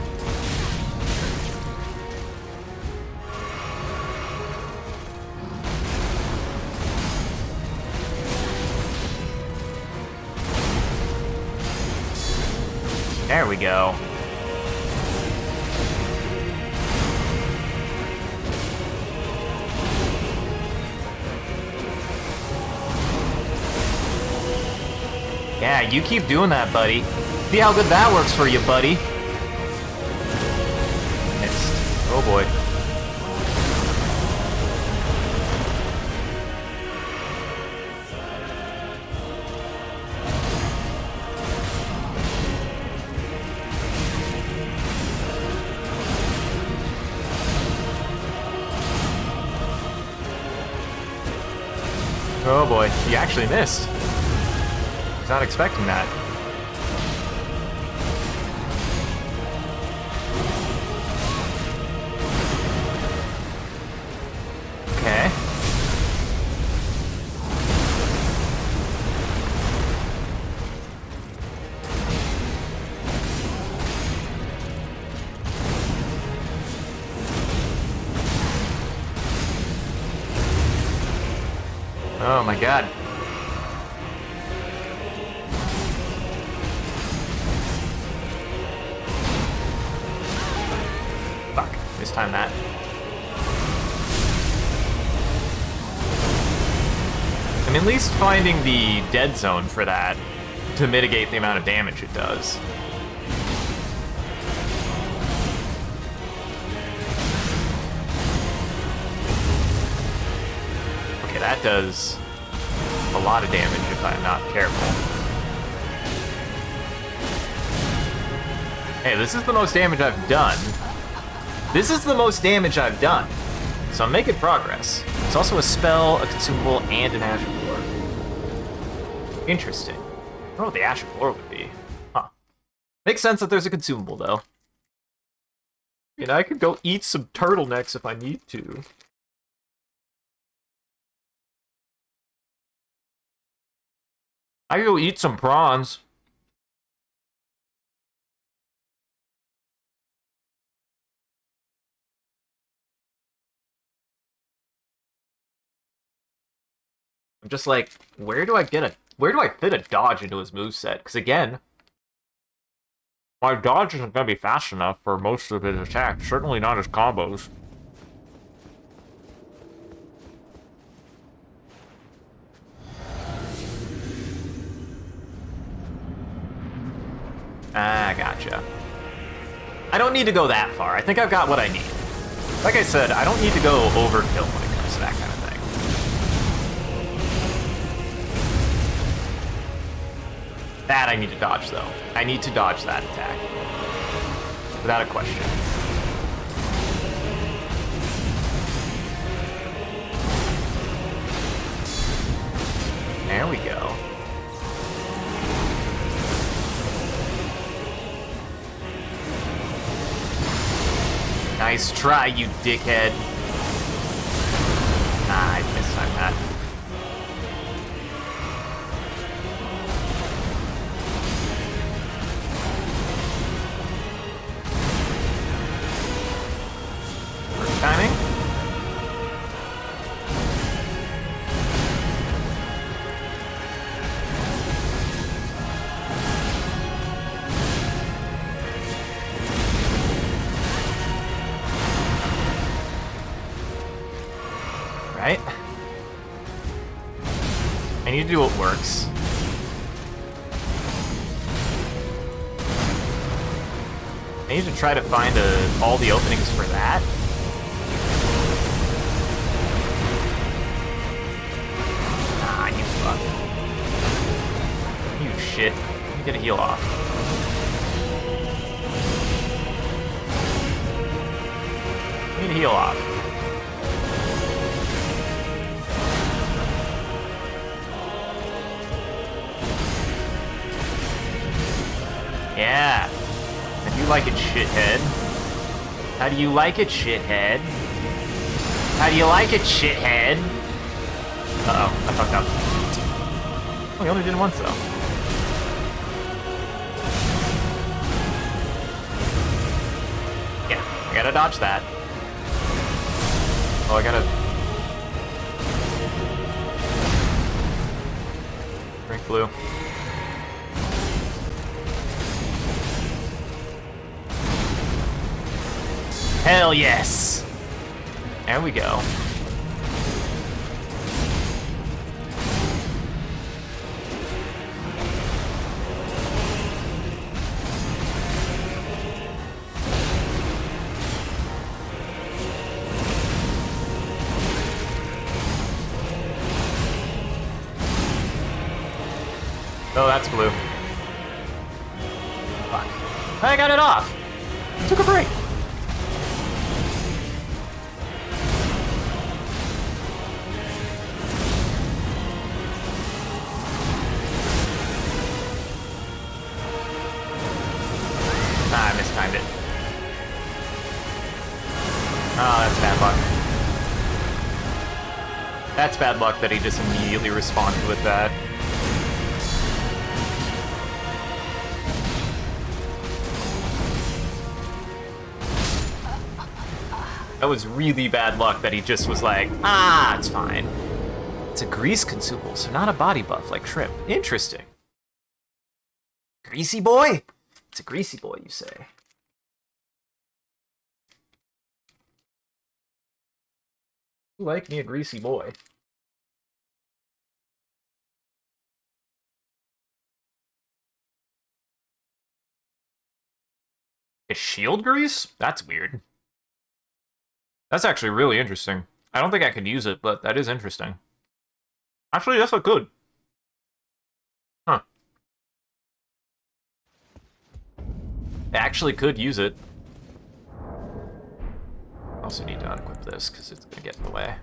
There we go. Yeah, you keep doing that, buddy. See how good that works for you, buddy. Missed. Oh boy. Oh boy, he actually missed. Was not expecting that. Okay. Oh my god. Fuck, mistimed that. I'm at least finding the dead zone for that to mitigate the amount of damage it does. Okay, that does a lot of damage if I'm not careful. Hey, this is the most damage I've done. This is the most damage I've done. So I'm making progress. It's also a spell, a consumable, and an Ash of War. Interesting. I don't know what the Ash of War would be. Huh. Makes sense that there's a consumable, though. And I could go eat some turtlenecks if I need to. I could go eat some prawns. I'm just like, where do I fit a dodge into his moveset? Because again, my dodge isn't going to be fast enough for most of his attacks. Certainly not his combos. Ah, gotcha. I don't need to go that far. I think I've got what I need. Like I said, I don't need to go overkill when it comes to that kind of thing. That I need to dodge, though. I need to dodge that attack. Without a question. There we go. Nice try, you dickhead. Ah, I mistimed that. First timing. Right? I need to do what works. I need to try to find all the openings for that. Ah, you fuck. You shit. Let me get a heal off. I need a heal off. Yeah. How do you like it, shithead? How do you like it, shithead? How do you like it, shithead? Uh-oh, I fucked up. Oh, he only did it once, though. Yeah, I gotta dodge that. Oh, I gotta... Drink blue. Hell yes! There we go. Oh, that's blue. Fuck. I got it off! Took a break. timed it. Oh, that's bad luck. That's bad luck that he just immediately responded with that. That was really bad luck that he just was like, ah, it's fine. It's a grease consumable, so not a body buff like shrimp. Interesting. Greasy boy? It's a greasy boy, you say. You like me a greasy boy. Is shield grease? That's weird. That's actually really interesting. I don't think I could use it, but that is interesting. Actually, that's not good. Huh. I actually could use it. I also need to unequip this, because it's going to get in the way.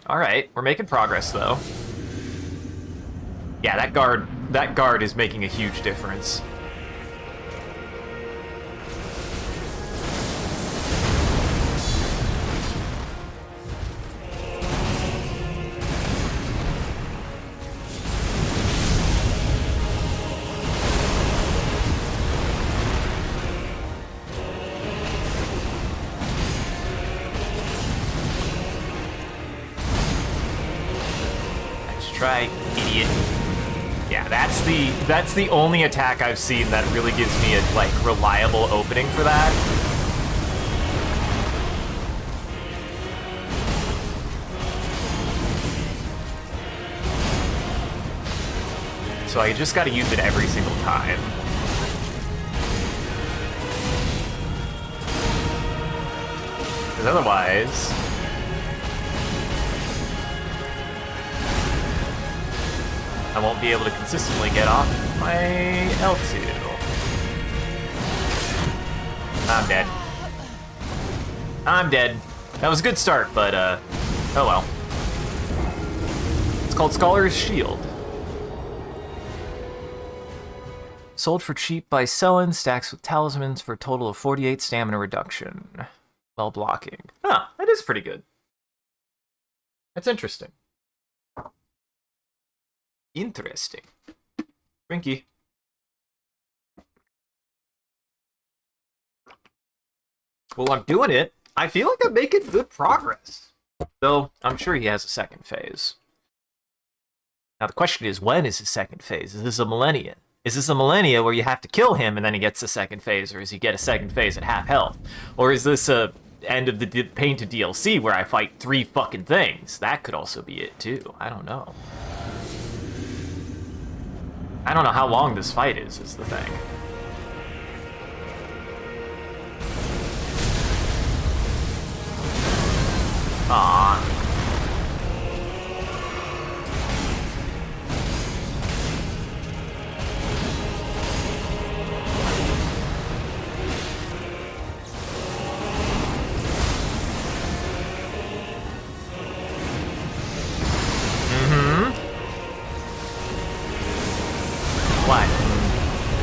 Alright, we're making progress, though. Yeah, that guard is making a huge difference. Try, idiot. Yeah, that's the only attack I've seen that really gives me a like reliable opening for that. So I just gotta use it every single time. Because otherwise... I won't be able to consistently get off my L2. I'm dead. I'm dead. That was a good start, but, oh well. It's called Scholar's Shield. Sold for cheap by Selin, stacks with talismans for a total of 48 stamina reduction. While blocking. Huh, that is pretty good. That's interesting. Interesting. Rinky. Well, I'm doing it. I feel like I'm making good progress. Though, I'm sure he has a second phase. Now, the question is, when is his second phase? Is this a millennia? Is this a millennia where you have to kill him and then he gets a second phase? Or does he get a second phase at half health? Or is this a end of the Painted DLC where I fight 3 fucking things? That could also be it, too. I don't know. I don't know how long this fight is the thing. Aww.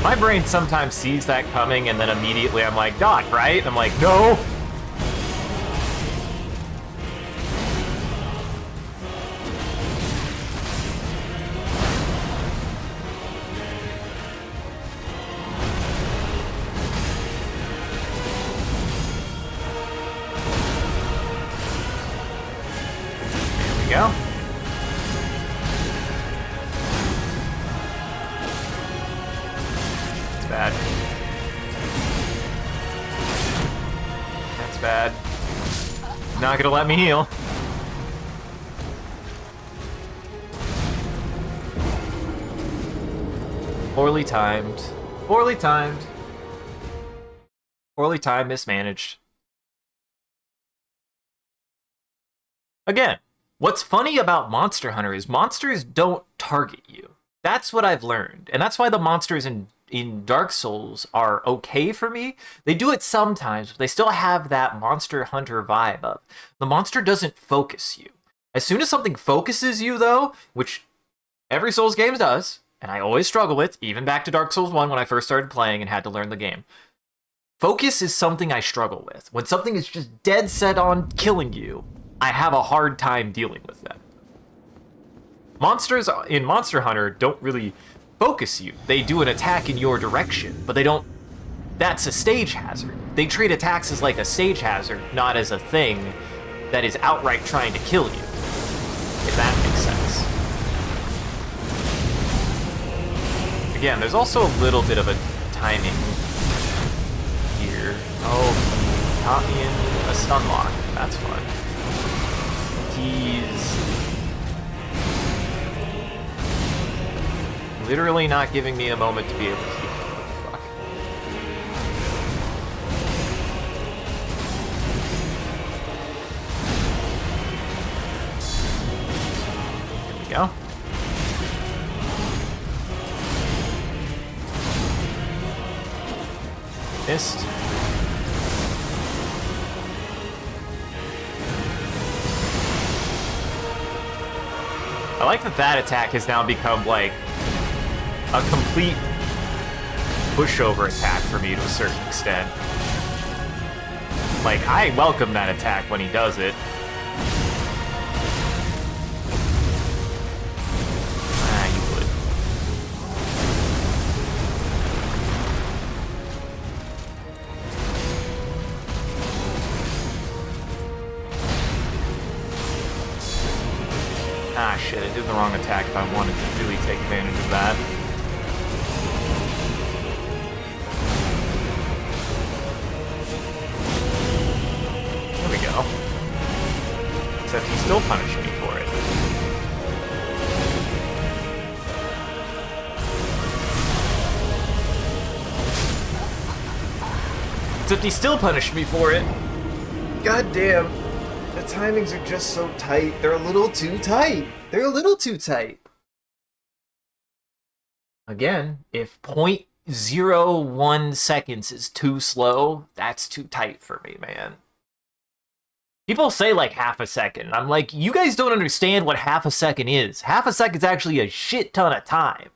My brain sometimes sees that coming, and then immediately I'm like, dodge, right? And I'm like, no! There we go. Bad. That's bad. Not gonna let me heal. Poorly timed. Poorly timed. Poorly timed, mismanaged. Again, what's funny about Monster Hunter is monsters don't target you. That's what I've learned. And that's why the monsters in Dark Souls are okay for me. They do it sometimes, but they still have that Monster Hunter vibe of the monster doesn't focus you. As soon as something focuses you, though, which every Souls game does, and I always struggle with, even back to Dark Souls 1 when I first started playing and had to learn the game. Focus is something I struggle with. When something is just dead set on killing you, I have a hard time dealing with that. Monsters in Monster Hunter don't really focus you. They do an attack in your direction, but they don't... That's a stage hazard. They treat attacks as like a stage hazard, not as a thing that is outright trying to kill you. If that makes sense. Again, there's also a little bit of a timing here. Oh, he caught me in a stun lock. That's fun. He's literally not giving me a moment to be able to heal. What the fuck? There we go. Missed. I like that that attack has now become like a complete pushover attack for me to a certain extent. Like, I welcome that attack when he does it. Ah, you would. Ah, shit, I did the wrong attack if I wanted to really take advantage of that. There we go. Except he still punished me for it. Except he still punished me for it. God damn. The timings are just so tight. They're a little too tight. They're a little too tight. Again, if 0.01 seconds is too slow, that's too tight for me, man. People say like half a second. I'm like, you guys don't understand what half a second is. Half a second's actually a shit ton of time.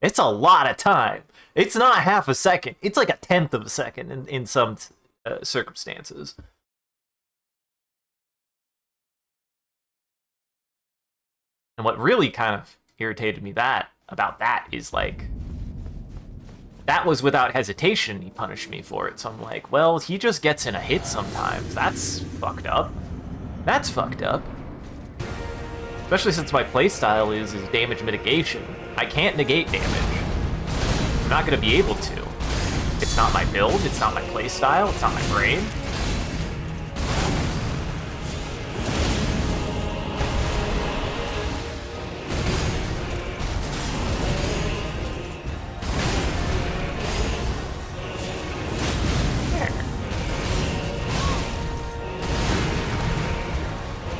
It's a lot of time. It's not half a second. It's like a tenth of a second in some circumstances. And what really kind of irritated me about that is like, that was without hesitation he punished me for it. So I'm like, well, he just gets in a hit sometimes. That's fucked up. That's fucked up. Especially since my playstyle is damage mitigation. I can't negate damage. I'm not going to be able to. It's not my build, it's not my playstyle, it's not my brain.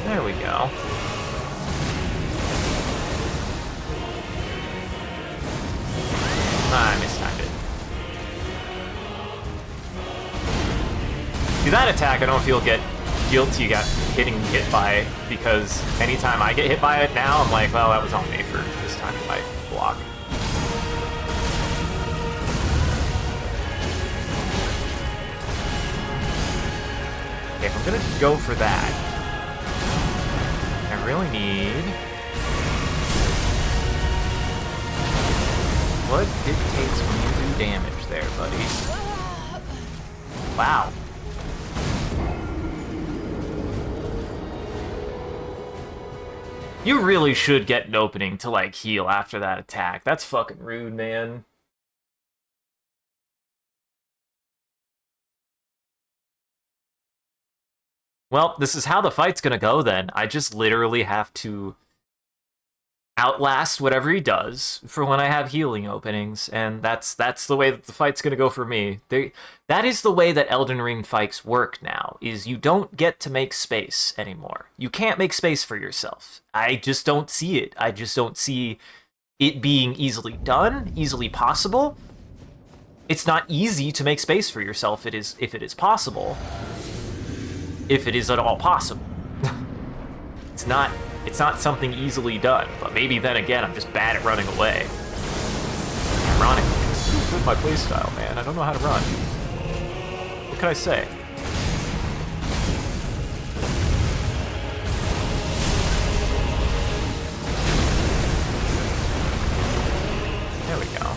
There we go. I mistimed it. See, that attack I don't feel guilty getting hit by, because anytime I get hit by it now, I'm like, well, that was on me for this time if I block. Okay, if I'm gonna go for that, I really need... What dictates when you do damage there, buddy? Wow. You really should get an opening to, like, heal after that attack. That's fucking rude, man. Well, this is how the fight's gonna go, then. I just literally have to outlast whatever he does for when I have healing openings, and that's the way that the fight's gonna go for me. That is the way that Elden Ring fights work now, is you don't get to make space anymore. You can't make space for yourself. I just don't see it. I just don't see it being easily done, easily possible. It's not easy to make space for yourself, if it is possible. If it is at all possible. It's not something easily done, but maybe then again, I'm just bad at running away. Ironically, it's still fit my playstyle, man. I don't know how to run. What can I say? There we go.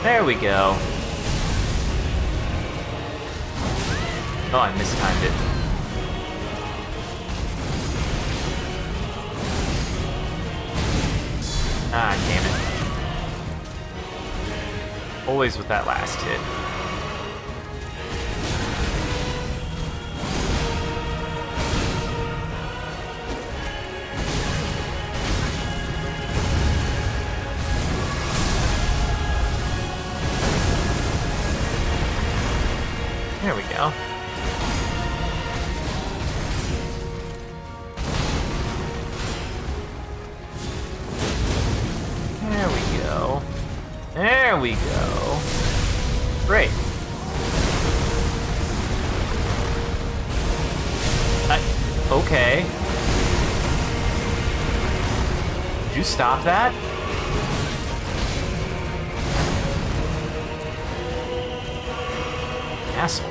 There we go. Oh, I mistimed it. Ah, damn it. Always with that last hit. There we go. There we go. There we go. Great. Okay. Did you stop that? Asshole.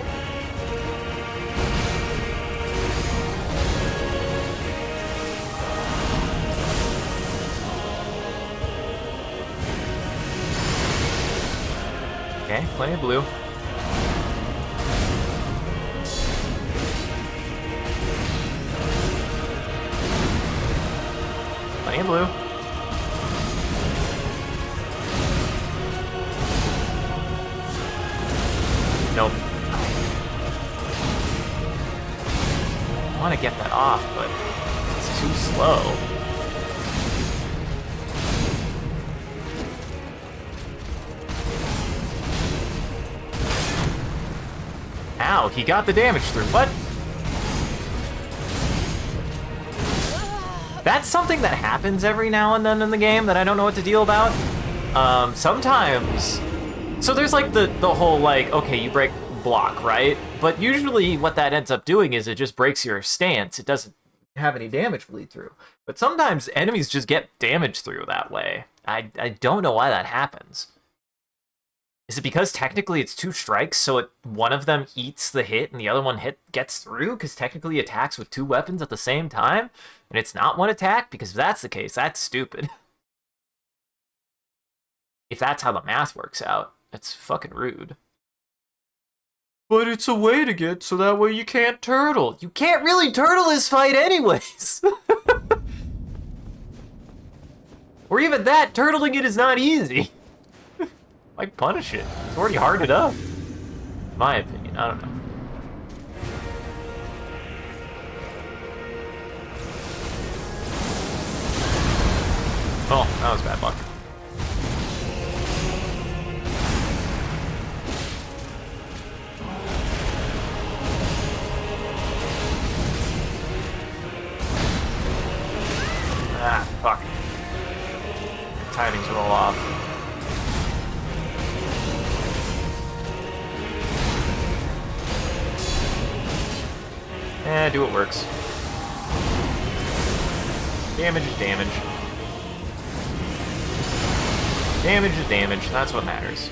Okay, plenty of blue. Plenty of blue. Nope. I want to get that off, but it's too slow. Ow, he got the damage through. What? That's something that happens every now and then in the game that I don't know what to deal about. Sometimes... So there's like the whole like, okay, you break block, right? But usually what that ends up doing is it just breaks your stance. It doesn't have any damage bleed through. But sometimes enemies just get damage through that way. I don't know why that happens. Is it because technically it's 2 strikes, so one of them eats the hit and the other one gets through? Because technically attacks with 2 weapons at the same time? And it's not one attack? Because if that's the case, that's stupid. If that's how the math works out, that's fucking rude. But it's a way to get so that way you can't turtle. You can't really turtle this fight anyways. Or even that, turtling it is not easy. Like, punish it. It's already hard enough. In my opinion, I don't know. Oh, that was bad luck. Ah, fuck. Tidings roll off. Do what works. Damage is damage. Damage is damage, that's what matters.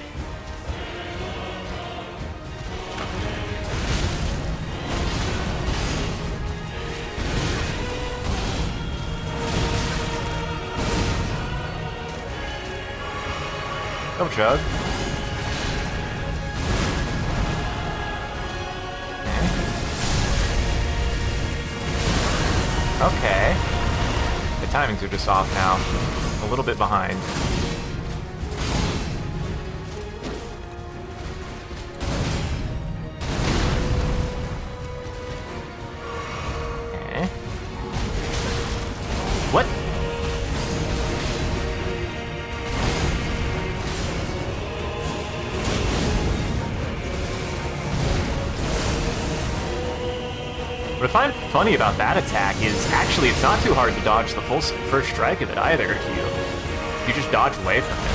Go, Chug. Okay. The timings are just off now. A little bit behind. Okay. What? What I find funny about that attack is actually it's not too hard to dodge the first strike of it either if you just dodge away from it.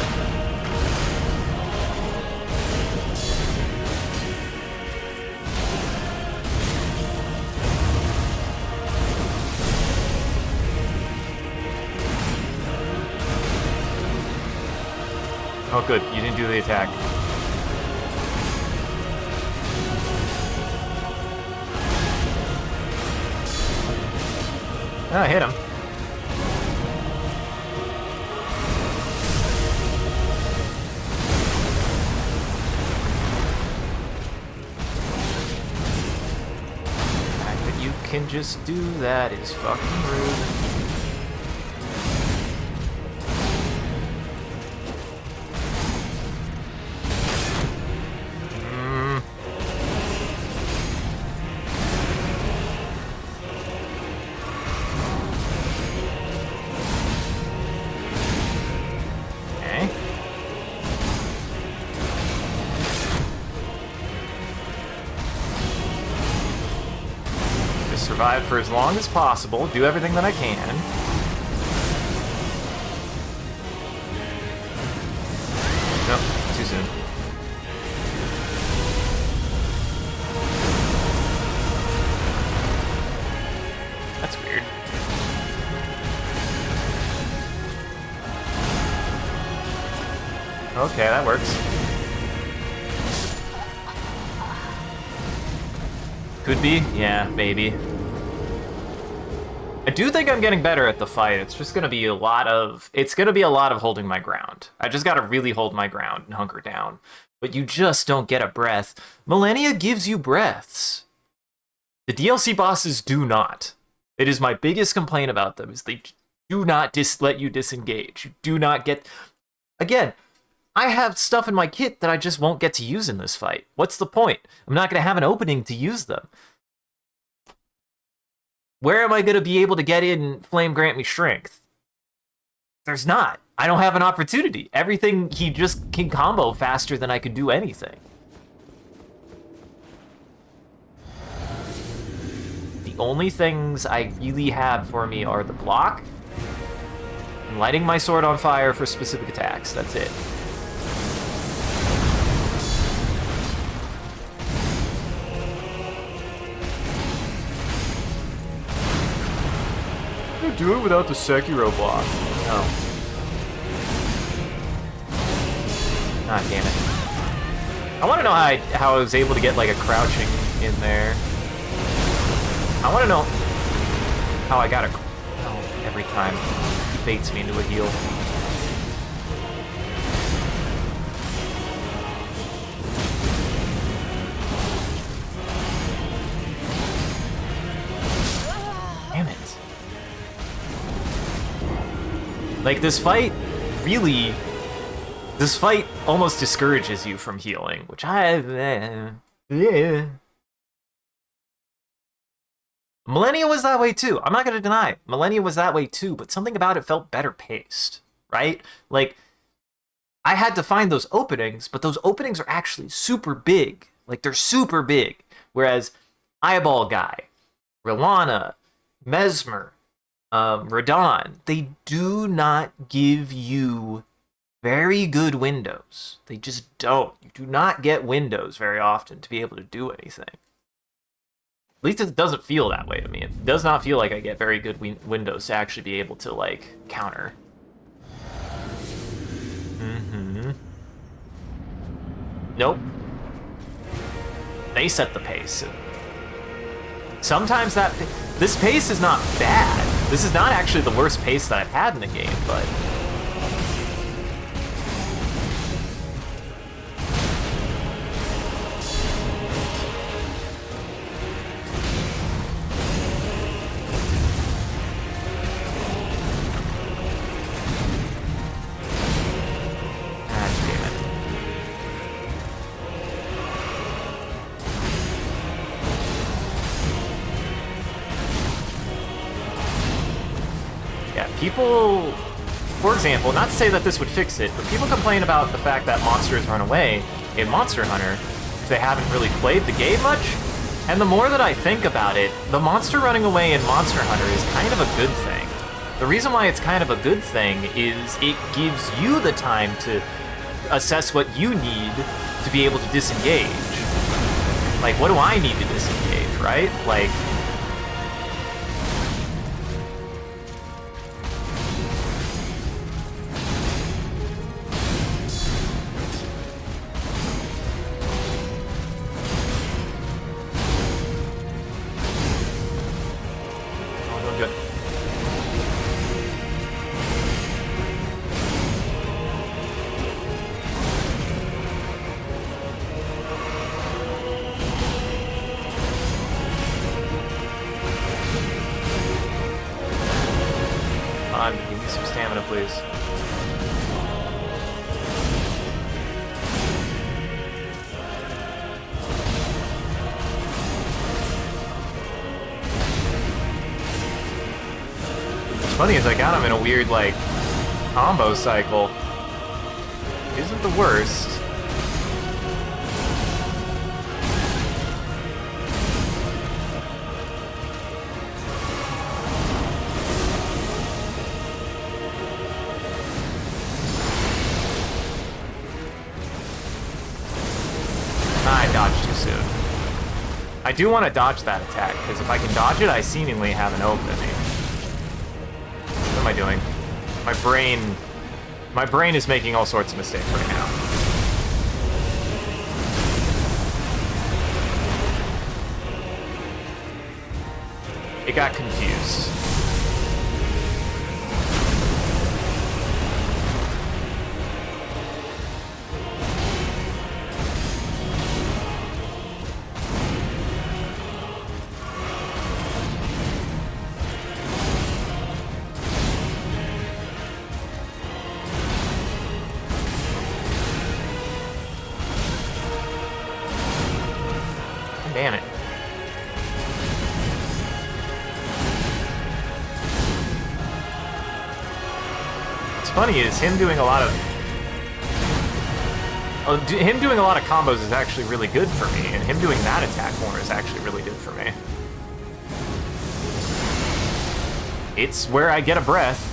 Oh, good. You didn't do the attack. Oh, I hit him. The fact that you can just do that is fucking rude. Survive for as long as possible, do everything that I can. Nope, too soon. That's weird. Okay, that works. Could be, yeah, maybe. I do think I'm getting better at the fight. It's just gonna be a lot of holding my ground. I just gotta really hold my ground and hunker down. But you just don't get a breath. Millennia gives you breaths. The DLC bosses do not. It is my biggest complaint about them, is they do not let you disengage. You do not get... Again, I have stuff in my kit that I just won't get to use in this fight. What's the point? I'm not gonna have an opening to use them. Where am I going to be able to get in Flame Grant Me Strength? There's not. I don't have an opportunity. Everything, he just can combo faster than I could do anything. The only things I really have for me are the block and lighting my sword on fire for specific attacks. That's it. Do it without the Sekiro block. No. God damn it. I want to know how I was able to get like a crouching in there. I want to know how I got a... Oh, every time he baits me into a heal. Damn it. Like, this fight almost discourages you from healing, which Millennia was that way too. I'm not going to deny. Millennia was that way too, but something about it felt better paced, right? Like, I had to find those openings, but those openings are actually super big. Like, they're super big. Whereas Eyeball Guy, Relana, Mesmer, Radon, they do not give you very good windows. They just don't. You do not get windows very often to be able to do anything. At least it doesn't feel that way to me. It does not feel like I get very good windows to actually be able to, like, counter. Nope. They set the pace. Sometimes this pace is not bad. This is not actually the worst pace that I've had in the game, but... People, for example, not to say that this would fix it, but people complain about the fact that monsters run away in Monster Hunter if they haven't really played the game much. And the more that I think about it, the monster running away in Monster Hunter is kind of a good thing. The reason why it's kind of a good thing is it gives you the time to assess what you need to be able to disengage. Like, what do I need to disengage, right? Like... Good. Come on, give me some stamina, please. Funny is I got him in a weird, like, combo cycle. Isn't the worst. I dodged too soon. I do want to dodge that attack, because if I can dodge it, I seemingly have an opening. What am I doing? My brain is making all sorts of mistakes right now. It got confused. Damn it. What's funny is him doing a lot of... him doing a lot of combos is actually really good for me, and him doing that attack more is actually really good for me. It's where I get a breath.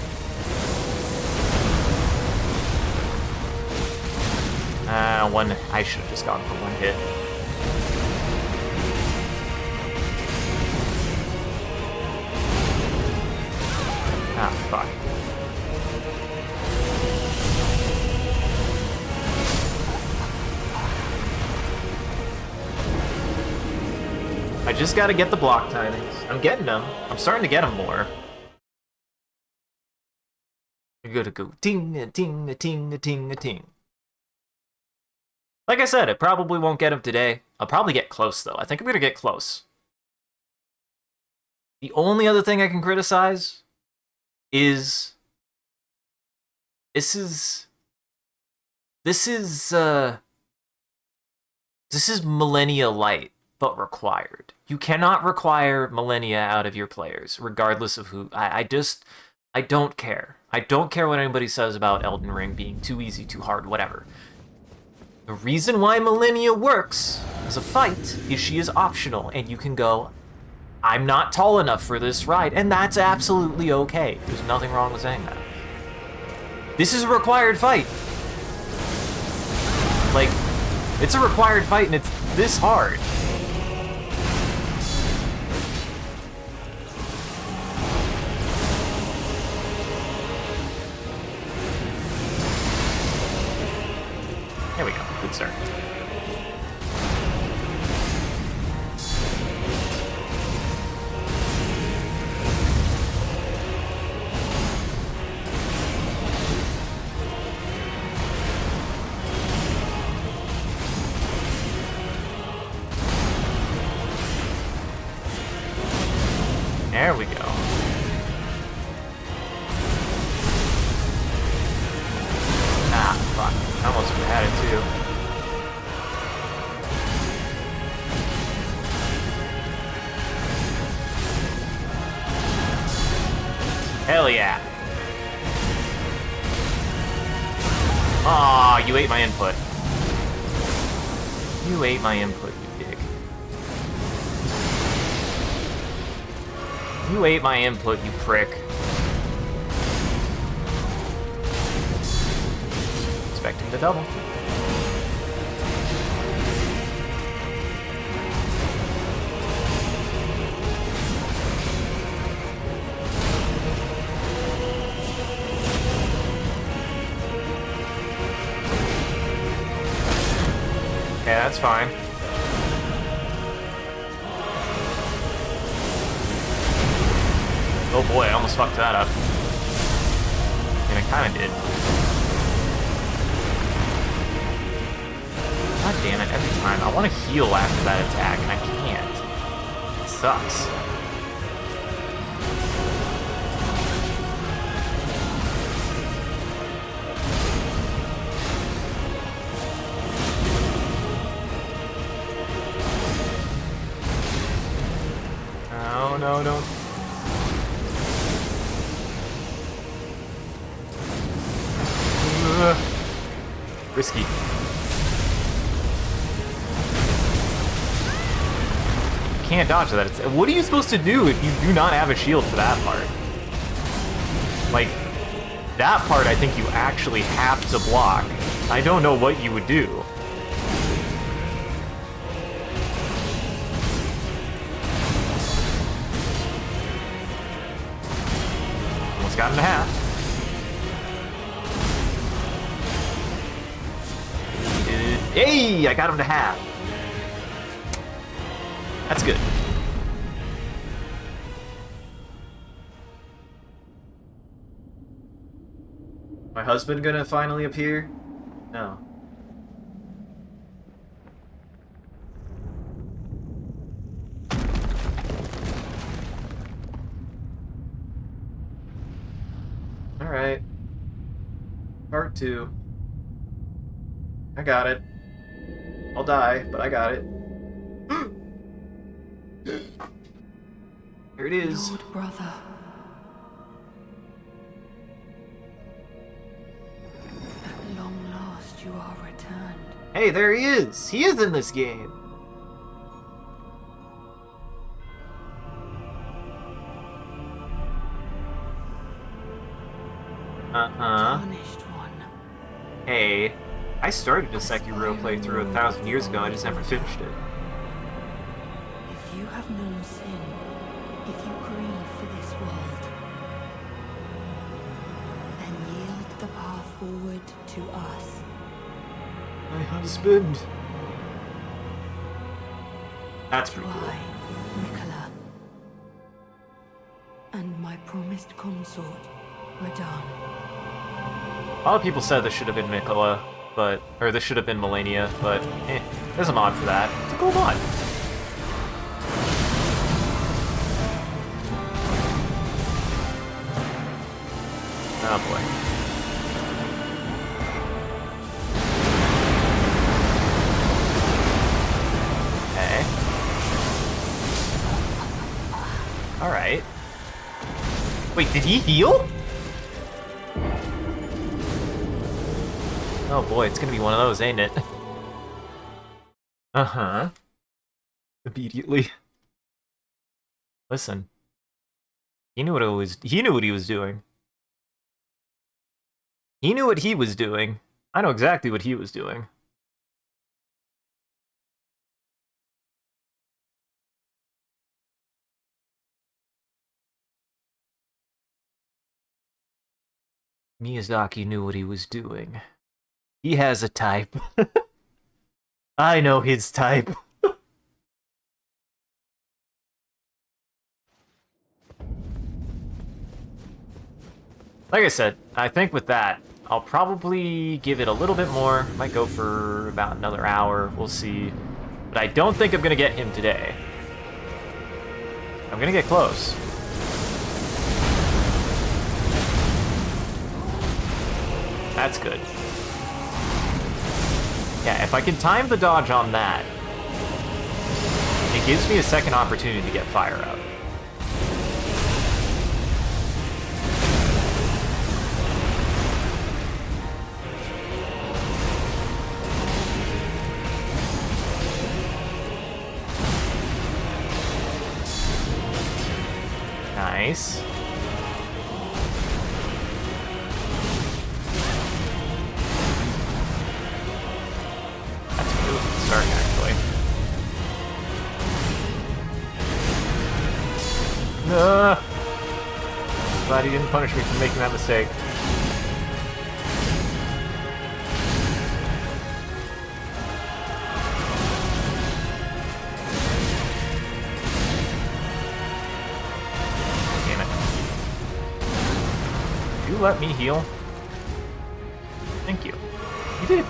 I should have just gone for one hit. Ah, fuck. I just gotta get the block timings. I'm getting them. I'm starting to get them more. I gotta go ting-a-ting-a-ting-a-ting-a-ting. Like I said, I probably won't get him today. I'll probably get close, though. I think I'm gonna get close. The only other thing I can criticize is this is Millennia Light, but required. You cannot require Millennia out of your players, regardless of who. I don't care. I don't care what anybody says about Elden Ring being too easy, too hard, whatever. The reason why Millennia works as a fight is she is optional, and you can go, I'm not tall enough for this ride, and that's absolutely okay. There's nothing wrong with saying that. This is a required fight. Like, it's a required fight, and it's this hard. There we go. Good start. There we go. Ah, fuck. I almost had it too. Hell yeah. Aw, you ate my input. You ate my input, you dick. You ate my input, you prick. Expecting the double. Yeah, that's fine. Oh boy, I almost fucked that up. And I kinda did. God damn it, every time. I want to heal after that attack, and I can't. It sucks. No, no. Risky. Can't dodge that. What are you supposed to do if you do not have a shield for that part? Like, that part I think you actually have to block. I don't know what you would do. Almost got him to half. Hey, I got him to half. That's good. My husband gonna finally appear? No. Alright. Part 2. I got it. I'll die, but I got it. Here it is. Lord brother. At long last you are returned. Hey, there he is! He is in this game! Tarnished one. Hey, I started a Sekiro playthrough 1,000 years ago, I just never finished it. If you have known sin, if you grieve for this world, then yield the path forward to us. My husband. That's pretty cool. I, Nicola, and my promised consort, Radahn. A lot of people said this should have been Mikola, or this should have been Melania, but there's a mod for that. It's a cool mod. Oh boy. Okay. Alright. Wait, did he heal? Oh boy, it's gonna be one of those, ain't it? Uh-huh. Immediately. Listen. He knew what he was doing. He knew what he was doing. I know exactly what he was doing. Miyazaki knew what he was doing. He has a type. I know his type. Like I said, I think with that, I'll probably give it a little bit more. Might go for about another hour. We'll see. But I don't think I'm going to get him today. I'm going to get close. That's good. Yeah, if I can time the dodge on that, it gives me a second opportunity to get fire up. Nice. That's a really good start, actually. Glad he didn't punish me for making that mistake. Damn it. you let me heal? Thank you. You did.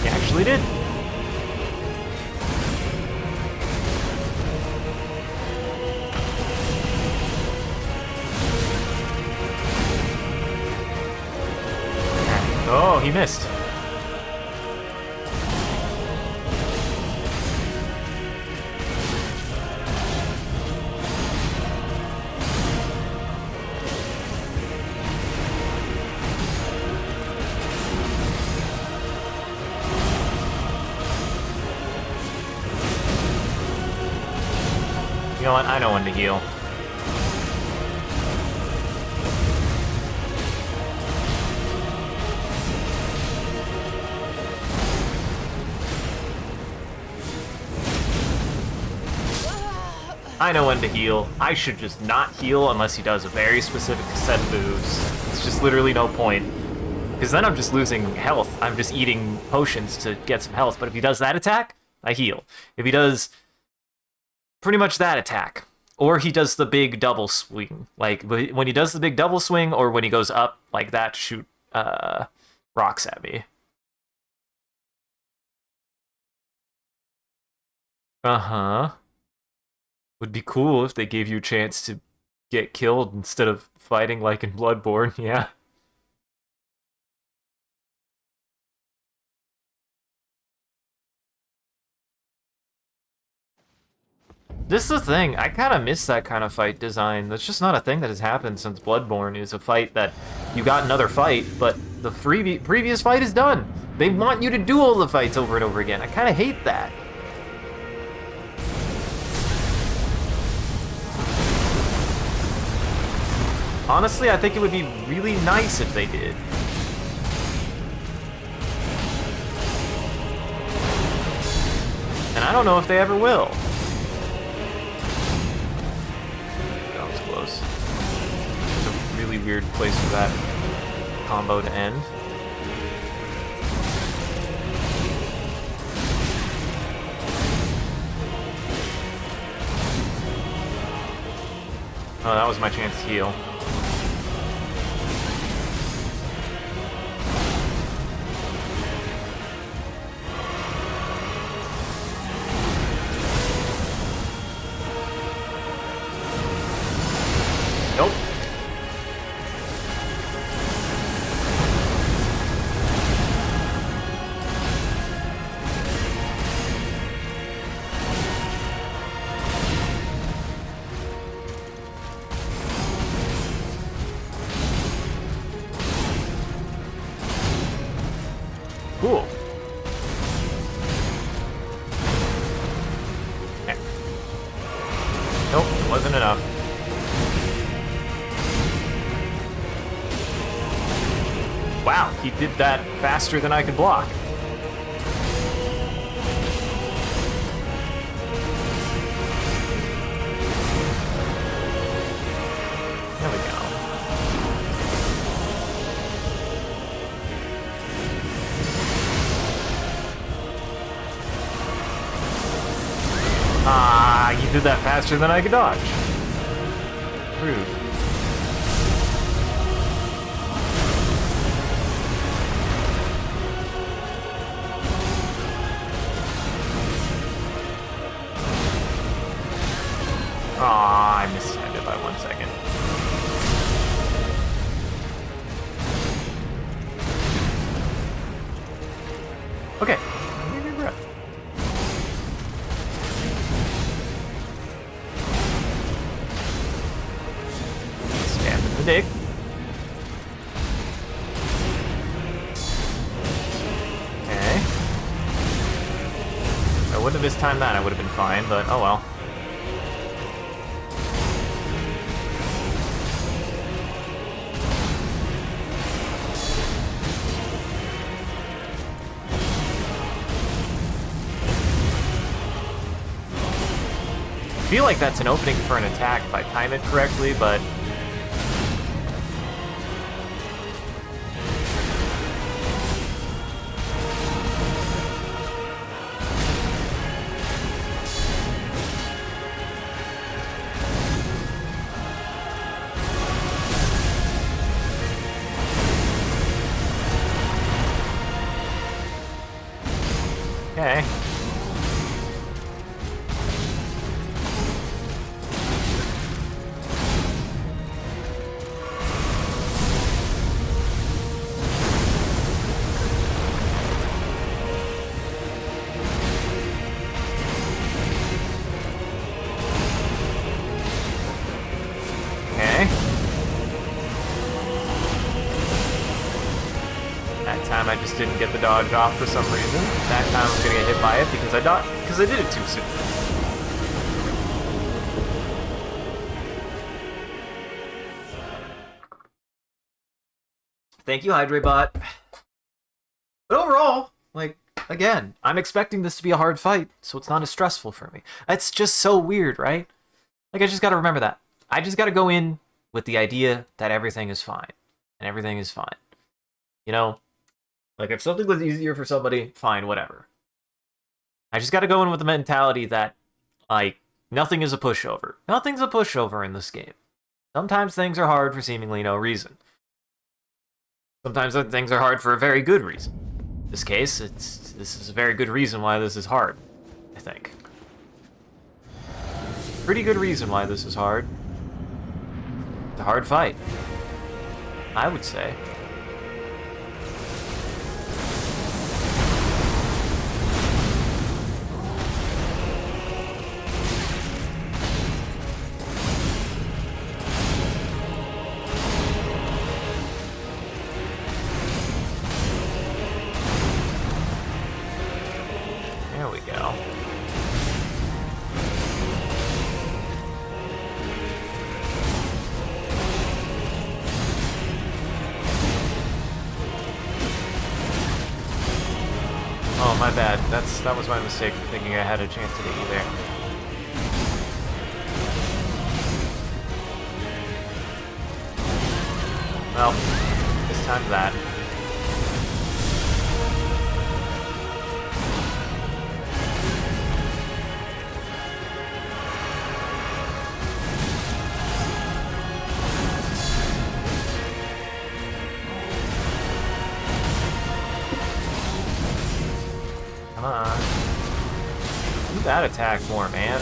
You actually did. Oh, he missed. You know what? I know when to heal. I know when to heal. I should just not heal unless he does a very specific set of moves. It's just literally no point. Because then I'm just losing health. I'm just eating potions to get some health. But if he does that attack, I heal. If he does pretty much that attack, or he does the big double swing. Like, when he does the big double swing, or when he goes up like that to shoot rocks at me. Uh-huh. Would be cool if they gave you a chance to get killed instead of fighting like in Bloodborne, yeah. This is the thing, I kind of miss that kind of fight design. That's just not a thing that has happened since Bloodborne, is a fight that you got another fight, but the previous fight is done. They want you to do all the fights over and over again. I kind of hate that. Honestly, I think it would be really nice if they did. And I don't know if they ever will. That was close. It's a really weird place for that combo to end. Oh, that was my chance to heal. Nope. Cool. Okay. Nope, wasn't enough. Wow, he did that faster than I could block. There we go. Ah, you did that faster than I could dodge. Rude. Aw, I mistimed it by 1 second. Okay. Give your breath. Stab in the dick. Okay. If I wouldn't have mistimed that, I would have been fine, but oh well. I feel like that's an opening for an attack if I time it correctly, but Okay. Okay. That time I just didn't get the dodge off for some reason. That time I was gonna get hit by it because I did it too soon. Thank you, Hydrabot. But overall, like, again, I'm expecting this to be a hard fight, so it's not as stressful for me. It's just so weird, right? Like, I just gotta remember that. I just gotta go in with the idea that everything is fine. And everything is fine. You know? Like, if something was easier for somebody, fine, whatever. I just gotta go in with the mentality that, like, nothing is a pushover. Nothing's a pushover in this game. Sometimes things are hard for seemingly no reason. Sometimes things are hard for a very good reason. In this case, this is a very good reason why this is hard, I think. Pretty good reason why this is hard. It's a hard fight, I would say. There we go. Oh, my bad. That was my mistake for thinking I had a chance to get you there. Well, this time that. Come on. Do that attack more, man.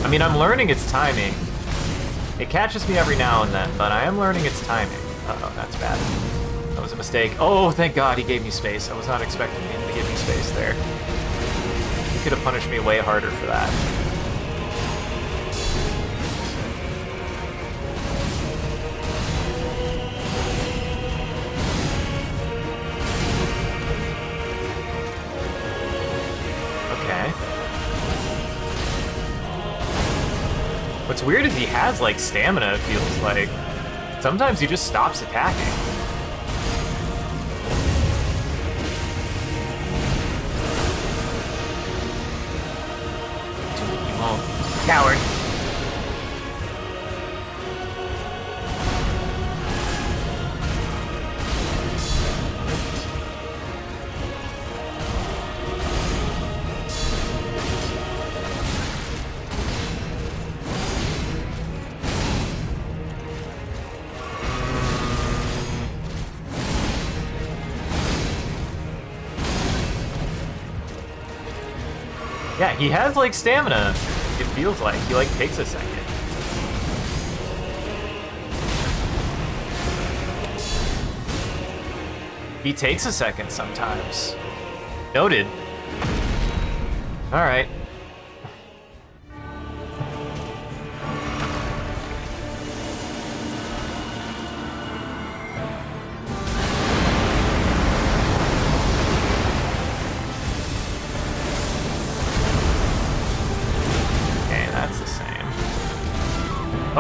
I mean, I'm learning its timing. It catches me every now and then, but I am learning its timing. Uh-oh, that's bad. That was a mistake. Oh, thank God he gave me space. I was not expecting him to give me space there. He could have punished me way harder for that. What's weird is he has, like, stamina, it feels like. Sometimes he just stops attacking. Dude, he won't. Coward. Yeah, he has, like, stamina. It feels like. He, like, takes a second. He takes a second sometimes. Noted. Alright.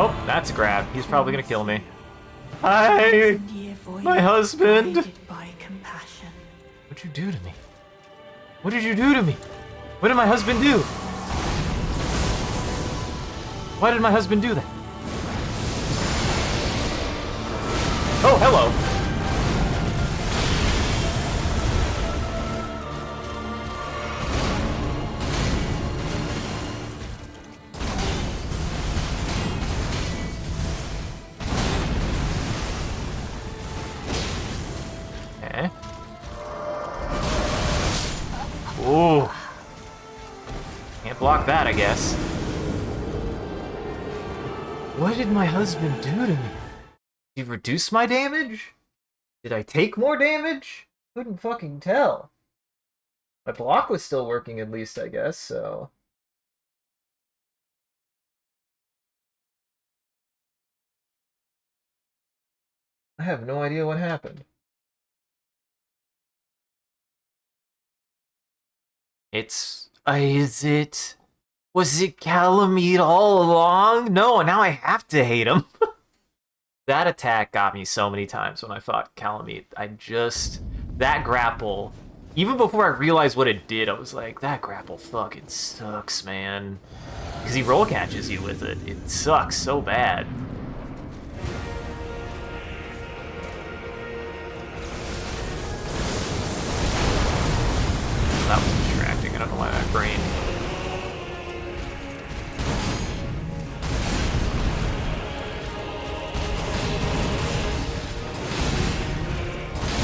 Oh, that's a grab. He's probably gonna kill me. Hi! My husband! What'd you do to me? What did you do to me? What did my husband do? Why did my husband do that? Oh, hello! Ooh, block that, I guess. What did my husband do to me? Did he reduce my damage? Did I take more damage? Couldn't fucking tell. My block was still working at least, I guess, so... I have no idea what happened. It's... is it... Was it Calamite all along? No, now I have to hate him. That attack got me so many times when I fought Calamite. That grapple... Even before I realized what it did, I was like, that grapple fucking sucks, man. Because he roll catches you with it. It sucks so bad. That was distracting. I don't know why my brain...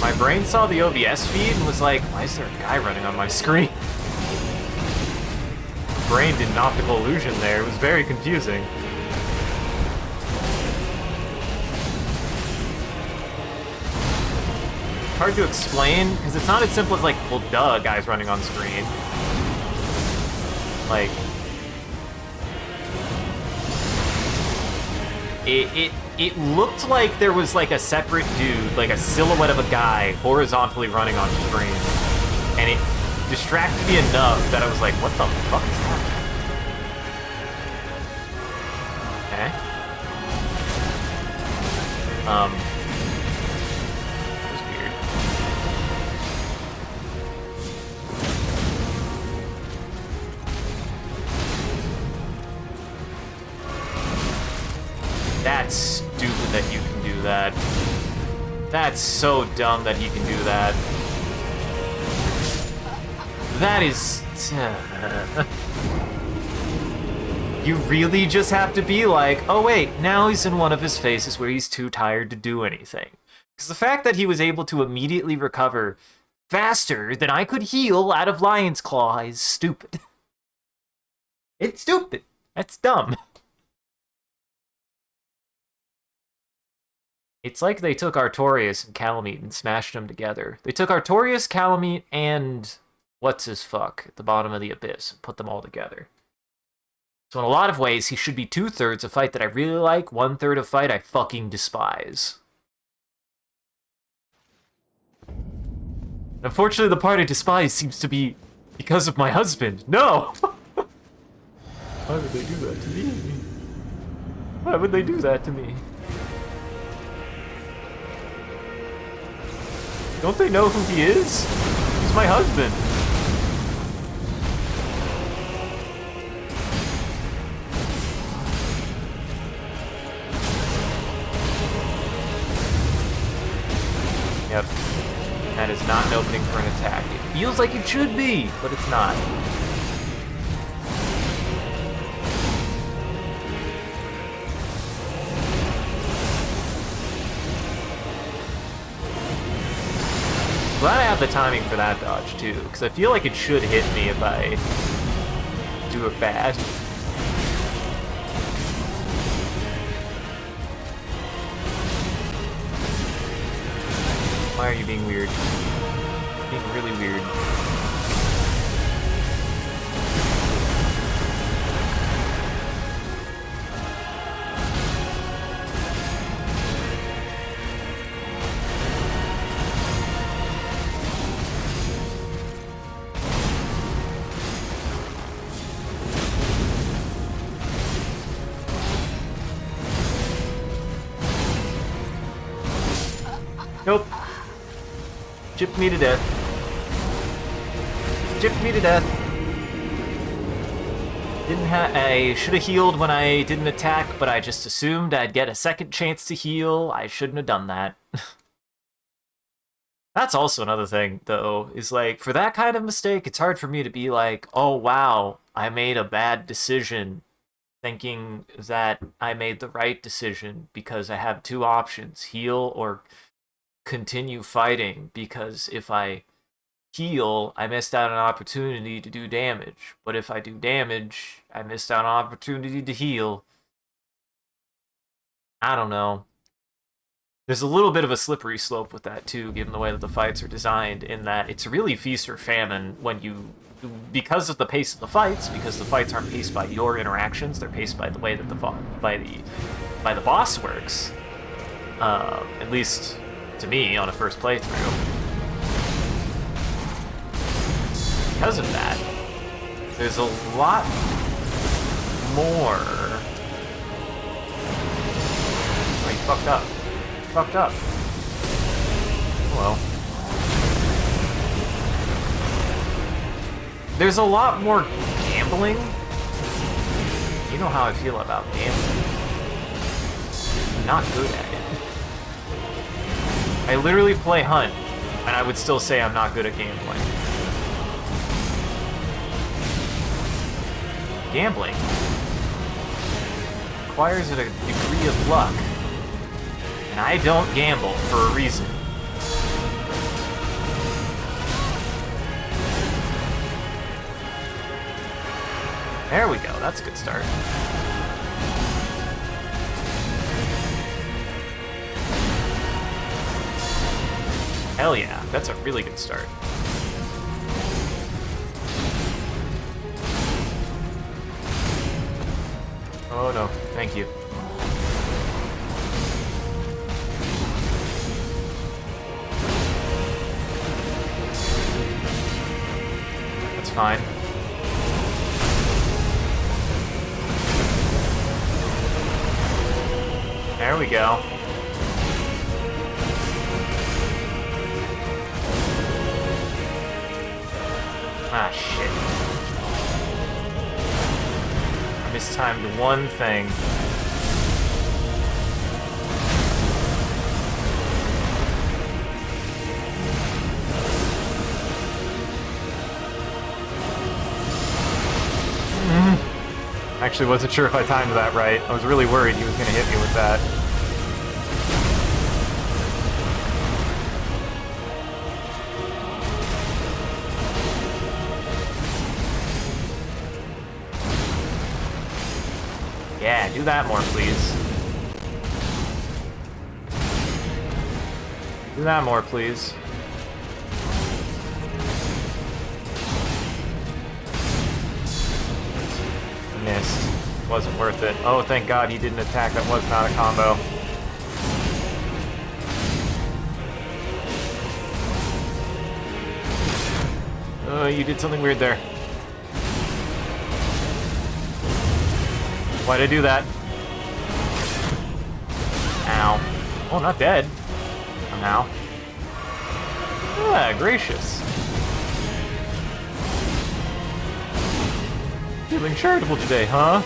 My brain saw the OBS feed and was like, why is there a guy running on my screen? Brain did an optical illusion there. It was very confusing. Hard to explain, because it's not as simple as like, well, duh, guys running on screen. Like... It looked like there was like a separate dude, like a silhouette of a guy, horizontally running on screen. And it distracted me enough that I was like, what the fuck is that? Okay. That was weird. That's stupid that you can do that. That's so dumb that he can do that. That is... You really just have to be like, oh wait, now he's in one of his phases where he's too tired to do anything. Because the fact that he was able to immediately recover faster than I could heal out of Lion's Claw is stupid. It's stupid. That's dumb. It's like they took Artorias and Calamite and smashed them together. They took Artorias, Calamite, and what's-his-fuck at the bottom of the abyss and put them all together. So in a lot of ways, he should be 2/3 a fight that I really like, 1/3 a fight I fucking despise. Unfortunately, the part I despise seems to be because of my husband. No! Why would they do that to me? Why would they do that to me? Don't they know who he is? He's my husband. Yep. That is not an opening for an attack. It feels like it should be, but it's not. Glad I have the timing for that dodge, too, because I feel like it should hit me if I do it fast. Why are you being weird? Being really weird. Nope. Chipped me to death. Chipped me to death. I should have healed when I didn't attack, but I just assumed I'd get a second chance to heal. I shouldn't have done that. That's also another thing, though, is like, for that kind of mistake, it's hard for me to be like, oh wow, I made a bad decision, thinking that I made the right decision because I have two options, heal or continue fighting, because if I heal, I missed out on an opportunity to do damage. But if I do damage, I missed out on an opportunity to heal. I don't know. There's a little bit of a slippery slope with that too, given the way that the fights are designed, in that it's really feast or famine when you, because of the pace of the fights, because the fights aren't paced by your interactions, they're paced by the way that by the boss works. At least to me on a first playthrough. Because of that, there's a lot more. Oh, you fucked up. Fucked up. Hello. There's a lot more gambling. You know how I feel about gambling. I'm not good at it. I literally play Hunt, and I would still say I'm not good at gambling. Gambling requires a degree of luck. And I don't gamble for a reason. There we go, that's a good start. Hell yeah, that's a really good start. Oh no, thank you. That's fine. There we go. Ah, shit. I mistimed one thing. Actually wasn't sure if I timed that right. I was really worried he was going to hit me with that. Yeah, do that more, please. Do that more, please. Missed. Wasn't worth it. Oh, thank God he didn't attack. That was not a combo. Oh, you did something weird there. Why'd I do that? Ow. Oh, not dead. Somehow. Ah, gracious. Feeling charitable today, huh?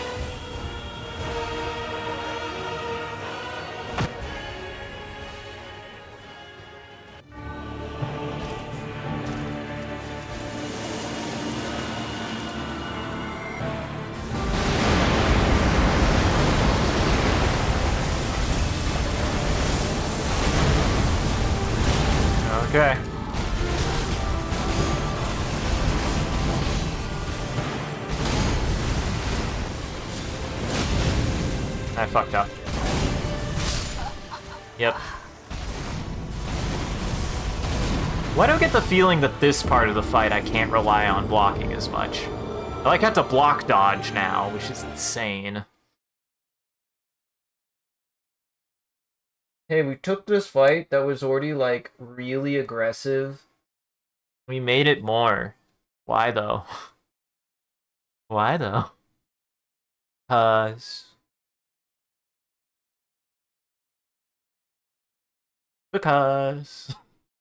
Okay. I fucked up. Yep. Why do I get the feeling that this part of the fight I can't rely on blocking as much? I like have to block dodge now, which is insane. Hey, we took this fight that was already, like, really aggressive. We made it more. Why, though? Why, though? Because...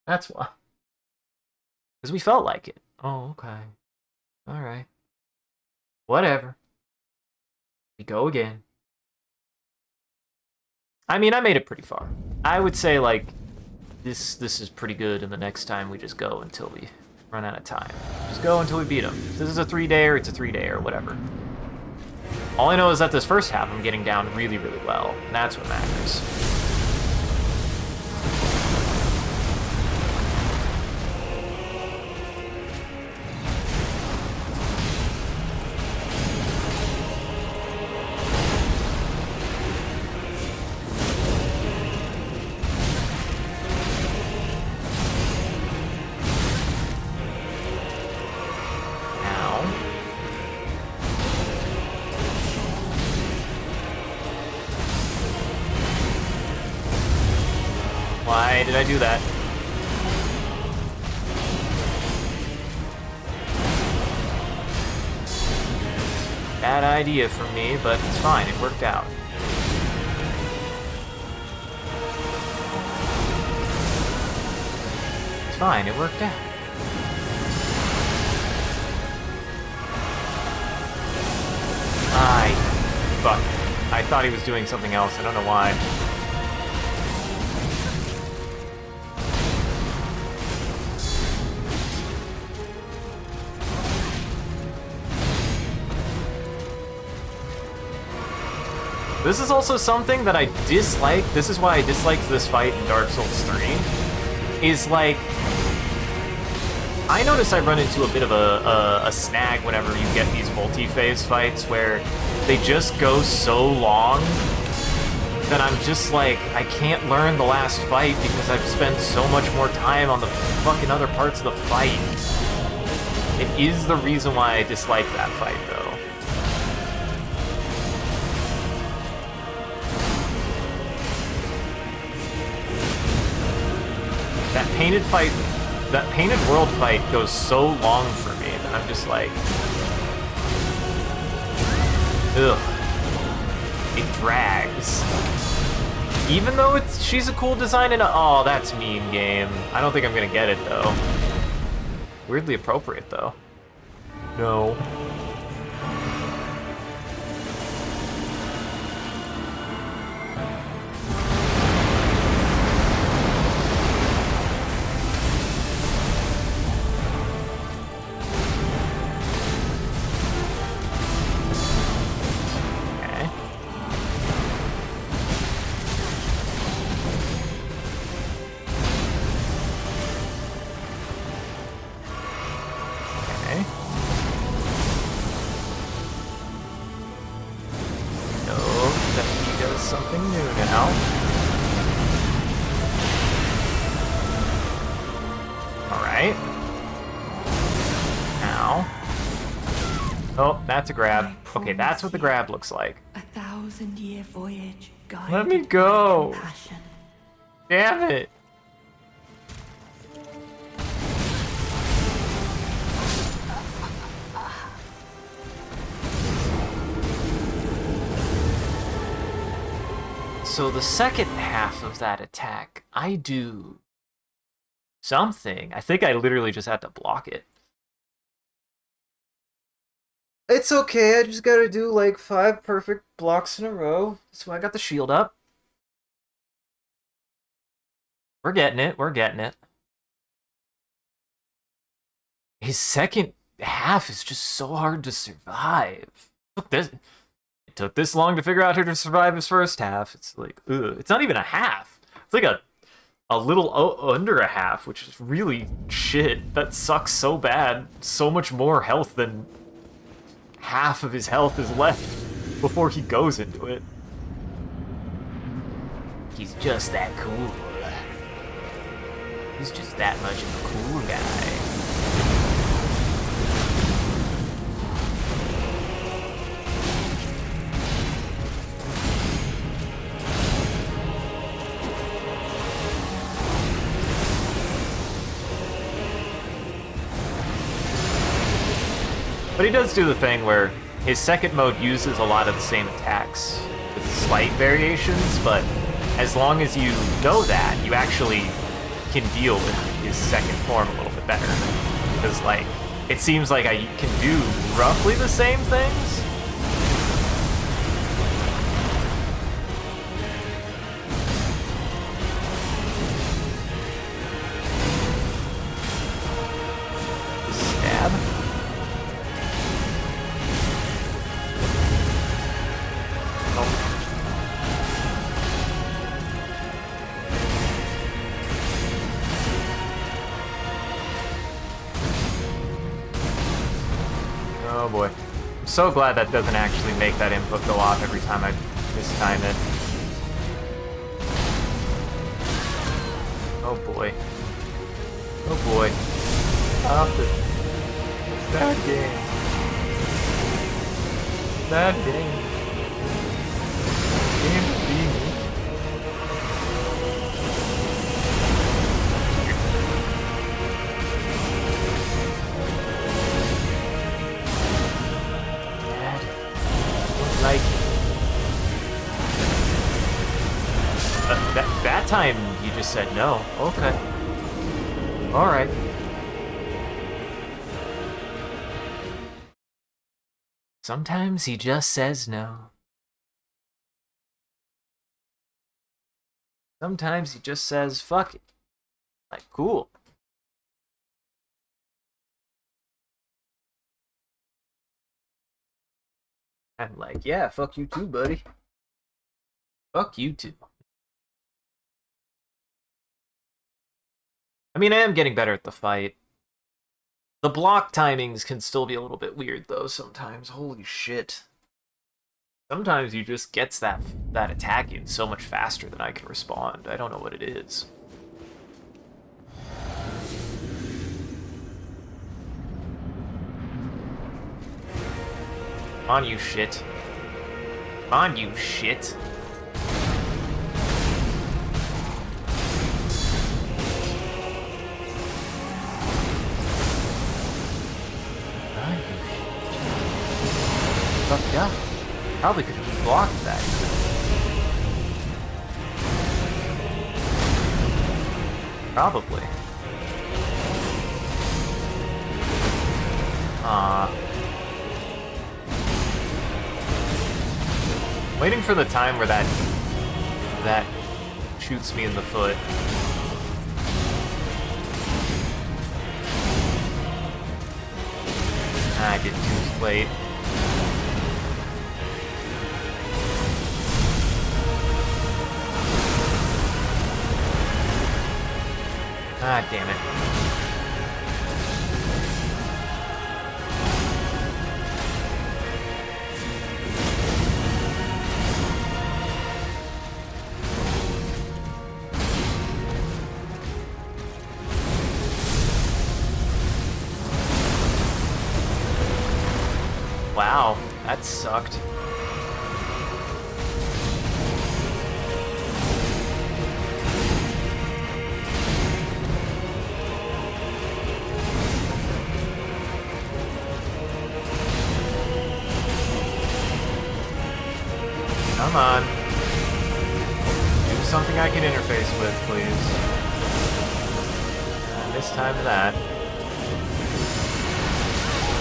That's why. Because we felt like it. Oh, okay. Alright. Whatever. We go again. I mean, I made it pretty far. I would say, like, this is pretty good, and the next time we just go until we run out of time. Just go until we beat him. If this is a 3-dayer, it's a 3-dayer, whatever. All I know is that this first half I'm getting down really, really well, and that's what matters. did I do that? Bad idea for me, but it's fine. It worked out. It's fine. It worked out. Fuck. I thought he was doing something else. I don't know why. This is also something that I dislike. This is why I disliked this fight in Dark Souls 3. Is like, I notice I run into a bit of a snag whenever you get these multi-phase fights where they just go so long that I'm just like, I can't learn the last fight because I've spent so much more time on the fucking other parts of the fight. It is the reason why I dislike that fight, though. That painted world fight goes so long for me that I'm just like, ugh. It drags. Even though she's a cool design and oh, that's mean, game. I don't think I'm gonna get it though. Weirdly appropriate though. No. That's a grab. Okay, that's what the grab looks like. 1,000-year voyage. Let me go. Damn it. So the second half of that attack, I do something. I think I literally just had to block it. It's okay, I just gotta do like 5 perfect blocks in a row. That's why I got the shield up. We're getting it, we're getting it. His second half is just so hard to survive. It took this long to figure out how to survive his first half. It's like, ugh. It's not even a half. It's like a little under a half, which is really shit. That sucks so bad. So much more health than half of his health is left before he goes into it. He's just that cool. He's just that much of a cool guy. But he does do the thing where his second mode uses a lot of the same attacks with slight variations, but as long as you know that, you actually can deal with his second form a little bit better. Because, like, it seems like I can do roughly the same things. Stab. Oh boy. I'm so glad that doesn't actually make that input go off every time I mistime it. Oh boy. Oh boy. Stop it. Bad game. Bad game. Game to be me. time he just said no. Okay. Alright. Sometimes he just says no. Sometimes he just says, fuck it. Like, cool. I'm like, yeah, fuck you too, buddy. Fuck you too. I mean, I am getting better at the fight. The block timings can still be a little bit weird, though, sometimes. Holy shit. Sometimes he just gets that attack in so much faster than I can respond. I don't know what it is. Come on, you shit. Come on, you shit. Fuck yeah. Probably could have just blocked that. Probably. Waiting for the time where that shoots me in the foot. I did too late. Ah, damn it. Wow, that sucked. Come on. Do something I can interface with, please. This time to that.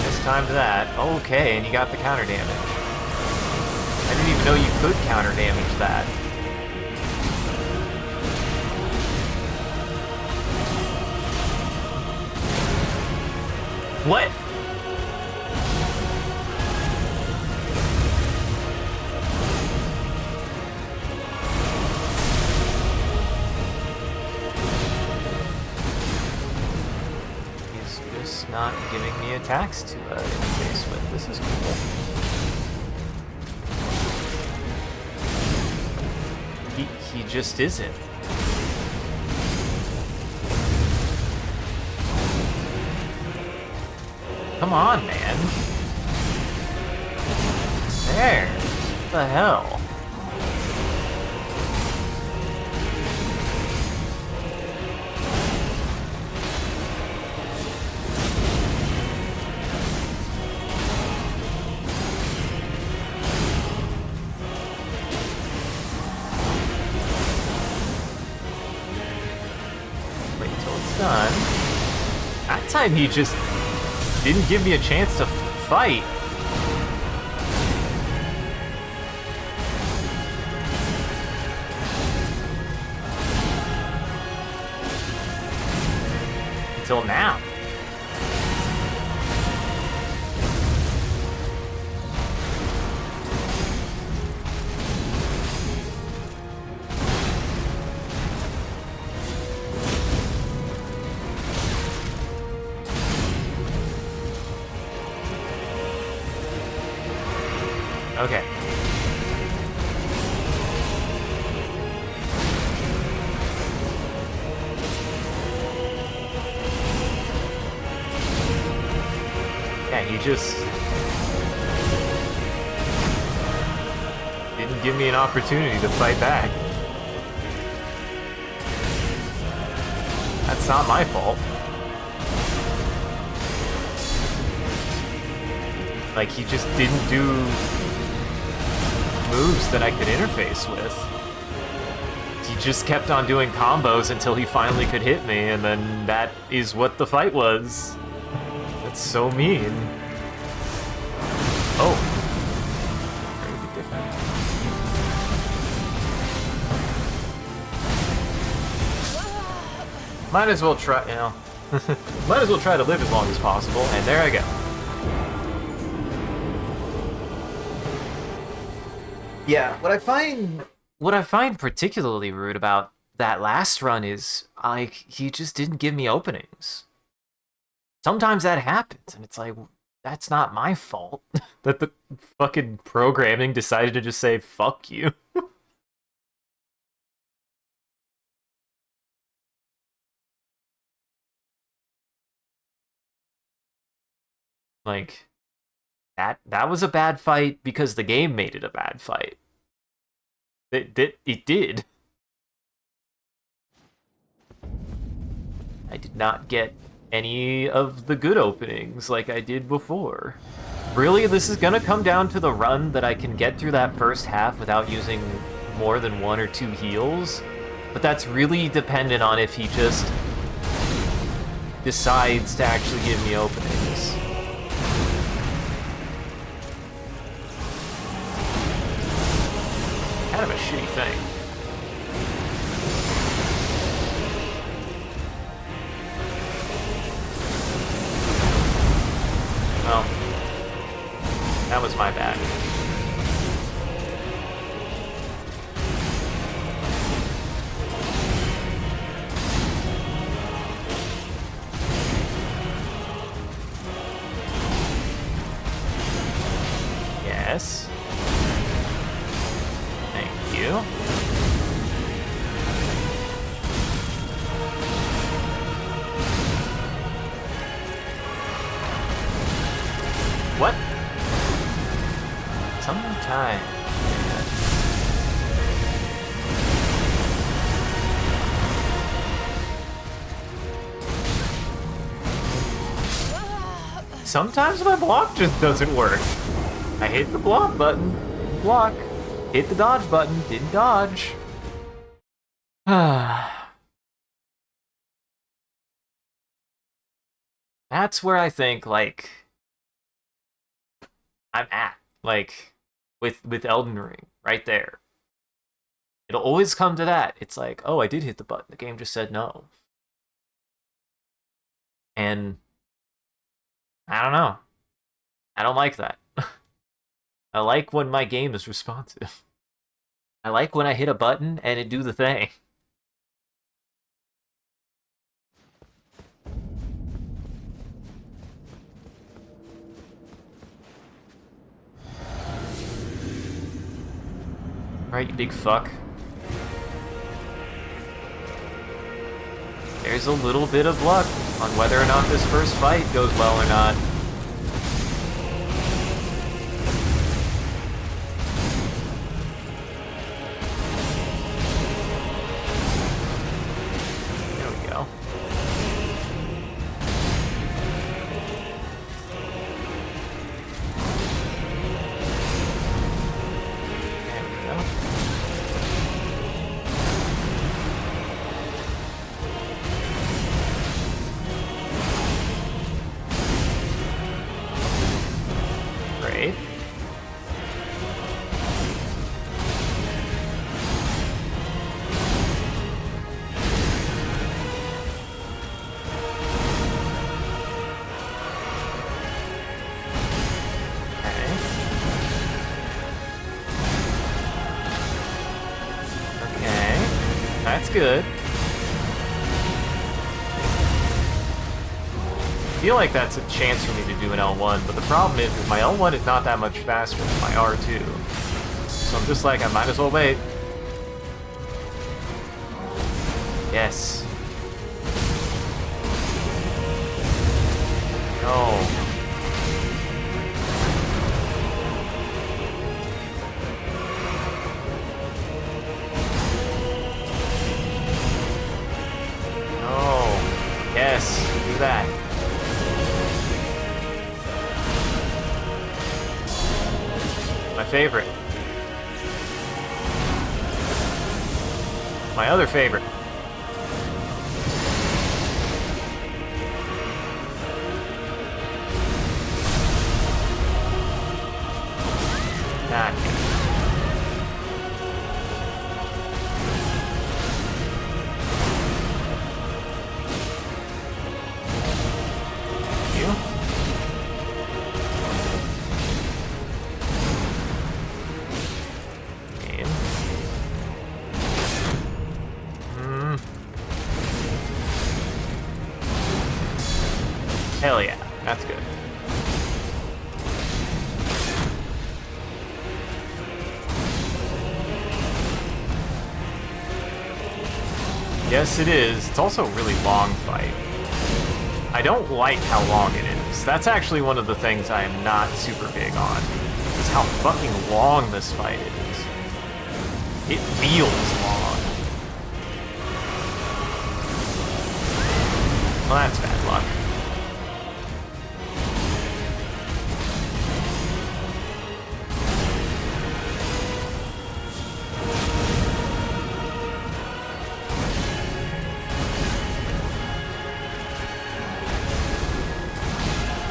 This time to that. Okay, and you got the counter damage. I didn't even know you could counter damage that. What? Not giving me attacks to interface with. This is cool. He just isn't. Come on, man. There. What the hell? Done. That time he just didn't give me a chance to fight. Until now. Okay. Yeah, he just didn't give me an opportunity to fight back. That's not my fault. Like, he just didn't do moves that I could interface with. He just kept on doing combos until he finally could hit me, and then that is what the fight was. That's so mean. Oh. Very different. Might as well try, you know. Might as well try to live as long as possible, and there I go. Yeah, what I find particularly rude about that last run is, like, he just didn't give me openings. Sometimes that happens, and it's like, that's not my fault that the fucking programming decided to just say, fuck you. Like, that was a bad fight because the game made it a bad fight. It did. I did not get any of the good openings like I did before. Really, this is gonna come down to the run that I can get through that first half without using more than 1 or 2 heals. But that's really dependent on if he just decides to actually give me openings. Kind of a shitty thing. Well, that was my bad. Yes. Thank you. What? Sometime. Sometimes my block just doesn't work. I hit the block button, didn't block. Hit the dodge button, didn't dodge. That's where I think, like, I'm at, like, with Elden Ring, right there. It'll always come to that. It's like, oh, I did hit the button. The game just said no. And I don't know. I don't like that. I like when my game is responsive. I like when I hit a button and it do the thing. Right, you big fuck. There's a little bit of luck on whether or not this first fight goes well or not. There we go. There we go. Great. Okay, that's good. I feel like that's a chance for me to do an L1, but the problem is my L1 is not that much faster than my R2. So I'm just like, I might as well wait. Yes. No. No. Yes, do that. My favorite. my other favorite. Ah, you? Hell yeah, that's good. Yes, it is. It's also a really long fight. I don't like how long it is. That's actually one of the things I am not super big on, is how fucking long this fight is. It feels long. Well, that's bad luck.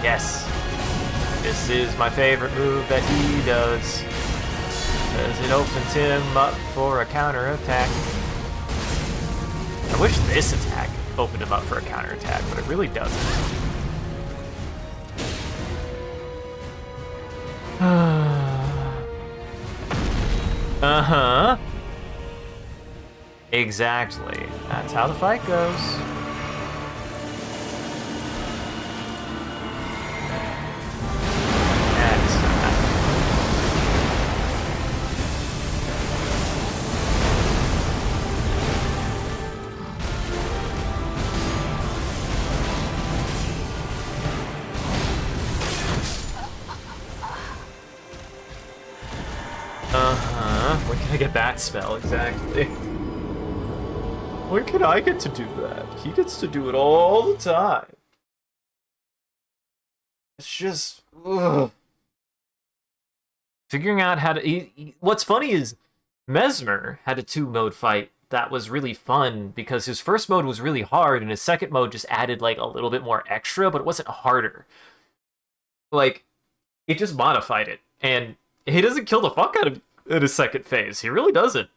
Yes. This is my favorite move that he does, because it opens him up for a counterattack. I wish this attack opened him up for a counterattack, but it really doesn't. Uh-huh. Exactly. That's how the fight goes. When can I get that spell, exactly? When can I get to do that? He gets to do it all the time. It's just... ugh. Figuring out how to... What's funny is Mesmer had a 2-mode fight that was really fun, because his first mode was really hard, and his second mode just added, like, a little bit more extra, but it wasn't harder. Like, it just modified it, and he doesn't kill the fuck out of in his second phase. He really doesn't.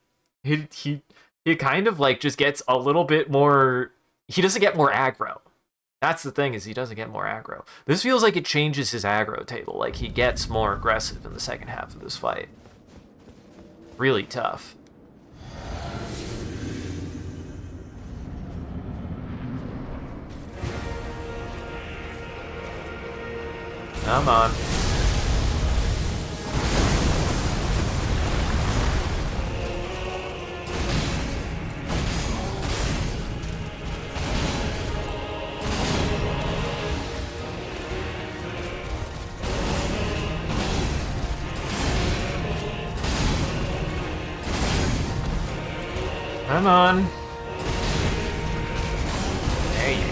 He kind of like just gets a little bit more. He doesn't get more aggro. That's the thing, is he doesn't get more aggro. This feels like it changes his aggro table. Like he gets more aggressive in the second half of this fight. Really tough. Come on. Come on. There you go.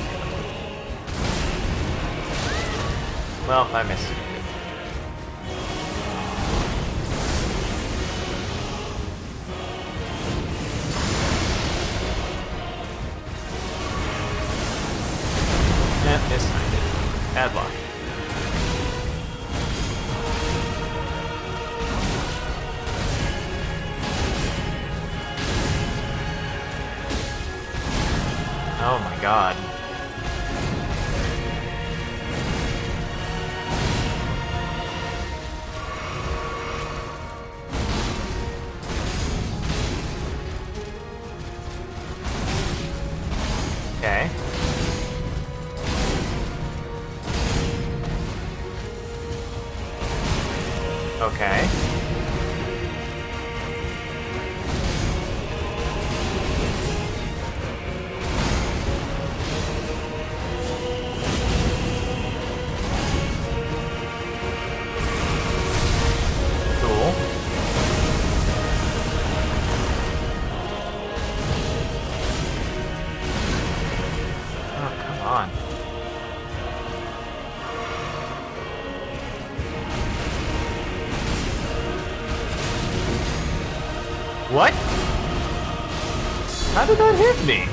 Well, I missed it. Yeah, this time did. Bad luck. Oh my god. Okay. Okay. Cool. Oh, come on. What? How did that hit me?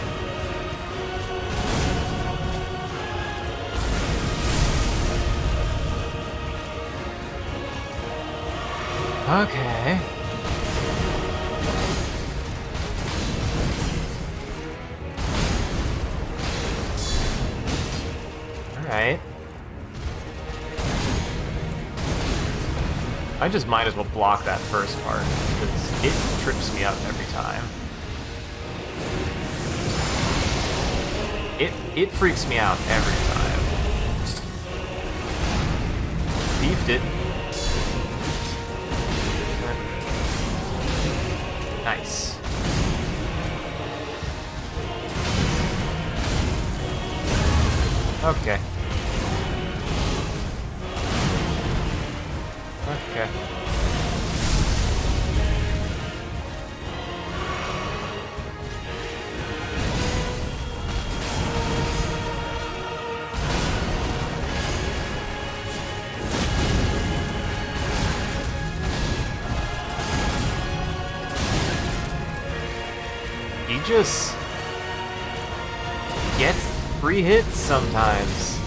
Okay. Alright. I just might as well block that first part, because it trips me up every time. It freaks me out every time. Beefed it. Nice. Okay. Okay. He just gets free hits sometimes.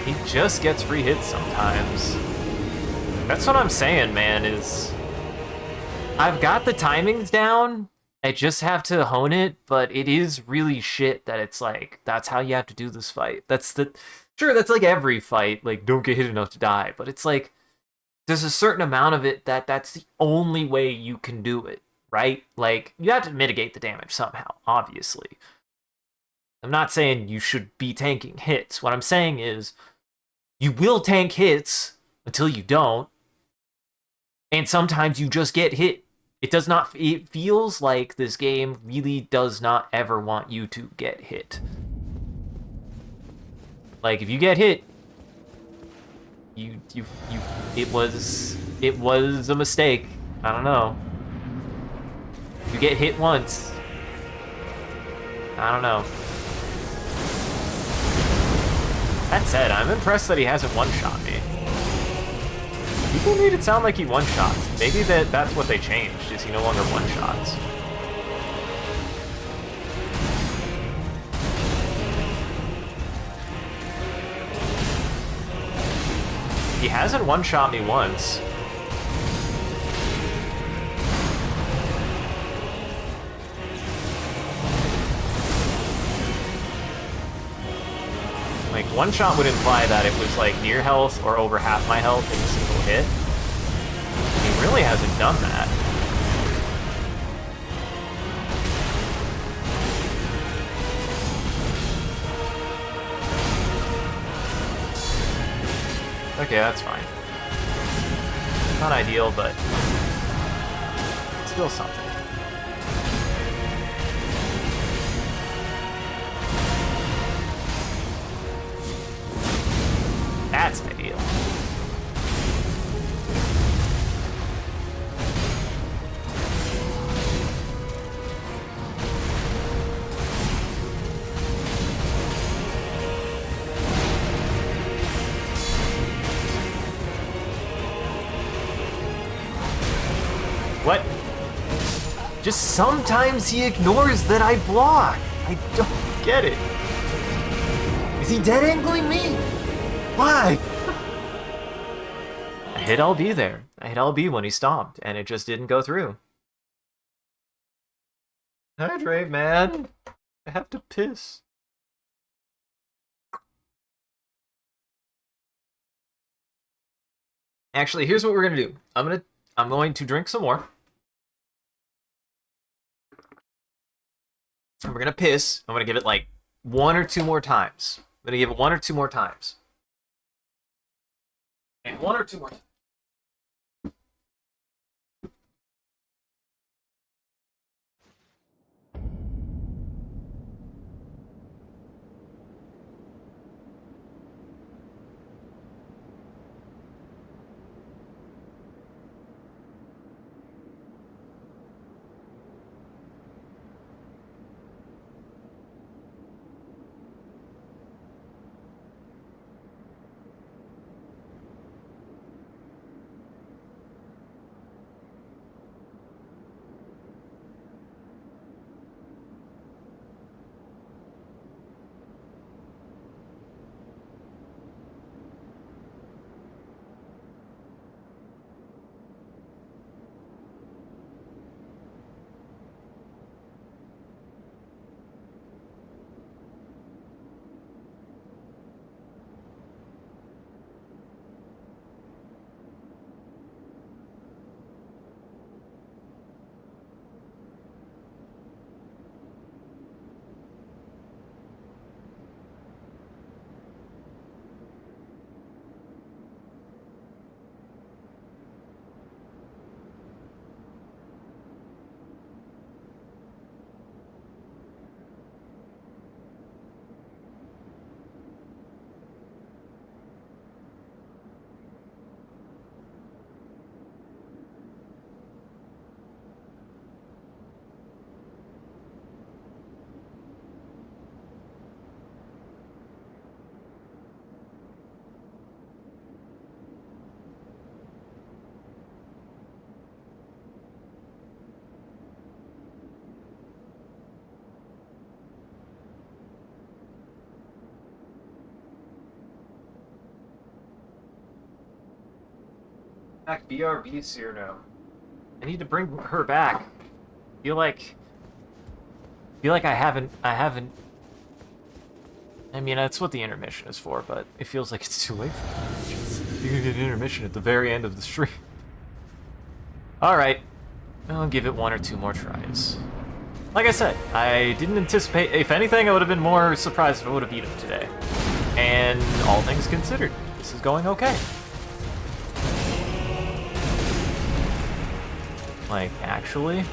He just gets free hits sometimes. That's what I'm saying, man, is I've got the timings down. I just have to hone it, but it is really shit that it's like, that's how you have to do this fight. Sure, that's like every fight, like, don't get hit enough to die, but it's like, there's a certain amount of it that's the only way you can do it, right? Like, you have to mitigate the damage somehow, obviously. I'm not saying you should be tanking hits. What I'm saying is, you will tank hits until you don't, and sometimes you just get hit. It feels like this game really does not ever want you to get hit. Like, if you get hit, it was a mistake. I don't know. You get hit once. I don't know. That said, I'm impressed that he hasn't one-shot me. People made it sound like he one-shots. Maybe that's what they changed, is he no longer one-shots. He hasn't one-shot me once. Like, one shot would imply that it was like near health or over half my health in a single hit. He really hasn't done that. Okay, that's fine. Not ideal, but still something. That's ideal. What? Just sometimes he ignores that I block. I don't get it. Is he dead angling me? Why? I hit LB there. I hit LB when he stomped, and it just didn't go through. Hydrate, man. I have to piss. Actually, here's what we're gonna do. I'm going to drink some more. And we're gonna piss. I'm gonna give it like 1 or 2 more times. I'm gonna give it 1 or 2 more times. And 1 or 2 more times. Back BRB Cyrano. I need to bring her back. Feel like I haven't. I mean, that's what the intermission is for, but it feels like it's too late for intermissions. You can get an intermission at the very end of the stream. Alright. I'll give it 1 or 2 more tries. Like I said, I didn't anticipate... If anything, I would have been more surprised if I would have beat him today. And all things considered, this is going okay. Like, actually...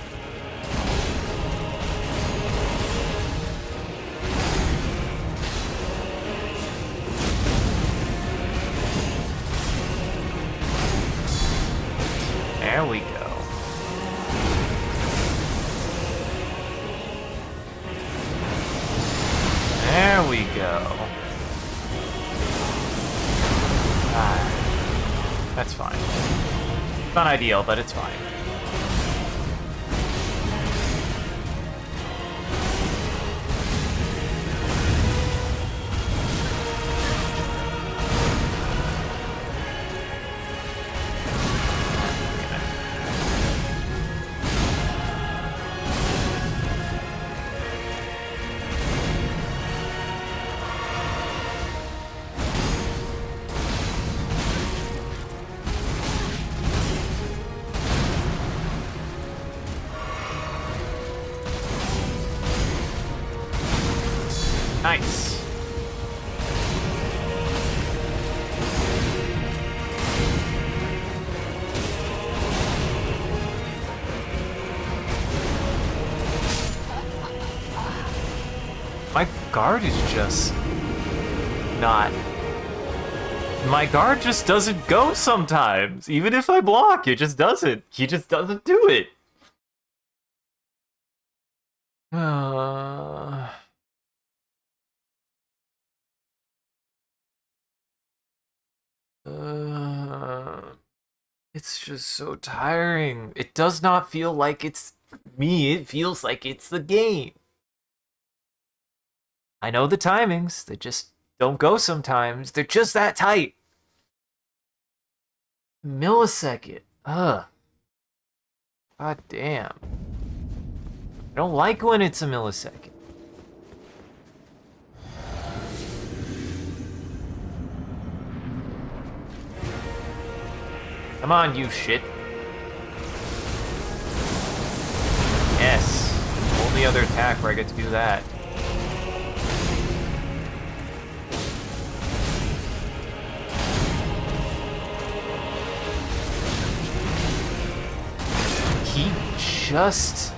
There we go. There we go. Ah, that's fine. Not ideal, but it's fine. Nice. My guard is just not... My guard just doesn't go sometimes. Even if I block, it just doesn't. He just doesn't do it. It's just so tiring. It does not feel like it's me. It feels like it's the game. I know the timings. They just don't go sometimes. They're just that tight. Millisecond. Ugh. God damn. I don't like when it's a millisecond. Come on, you shit. Yes. Only other attack where I get to do that. He just...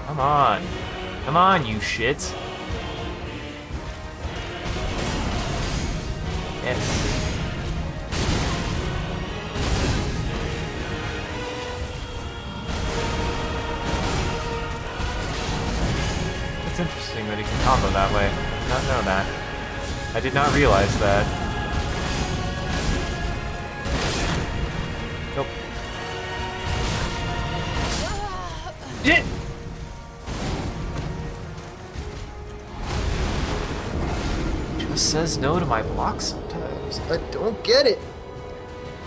Come on. Come on, you shit. Yes. It's interesting that he can combo that way. I did not know that. I did not realize that. Nope. Shit! Just says no to my block sometimes. I don't get it.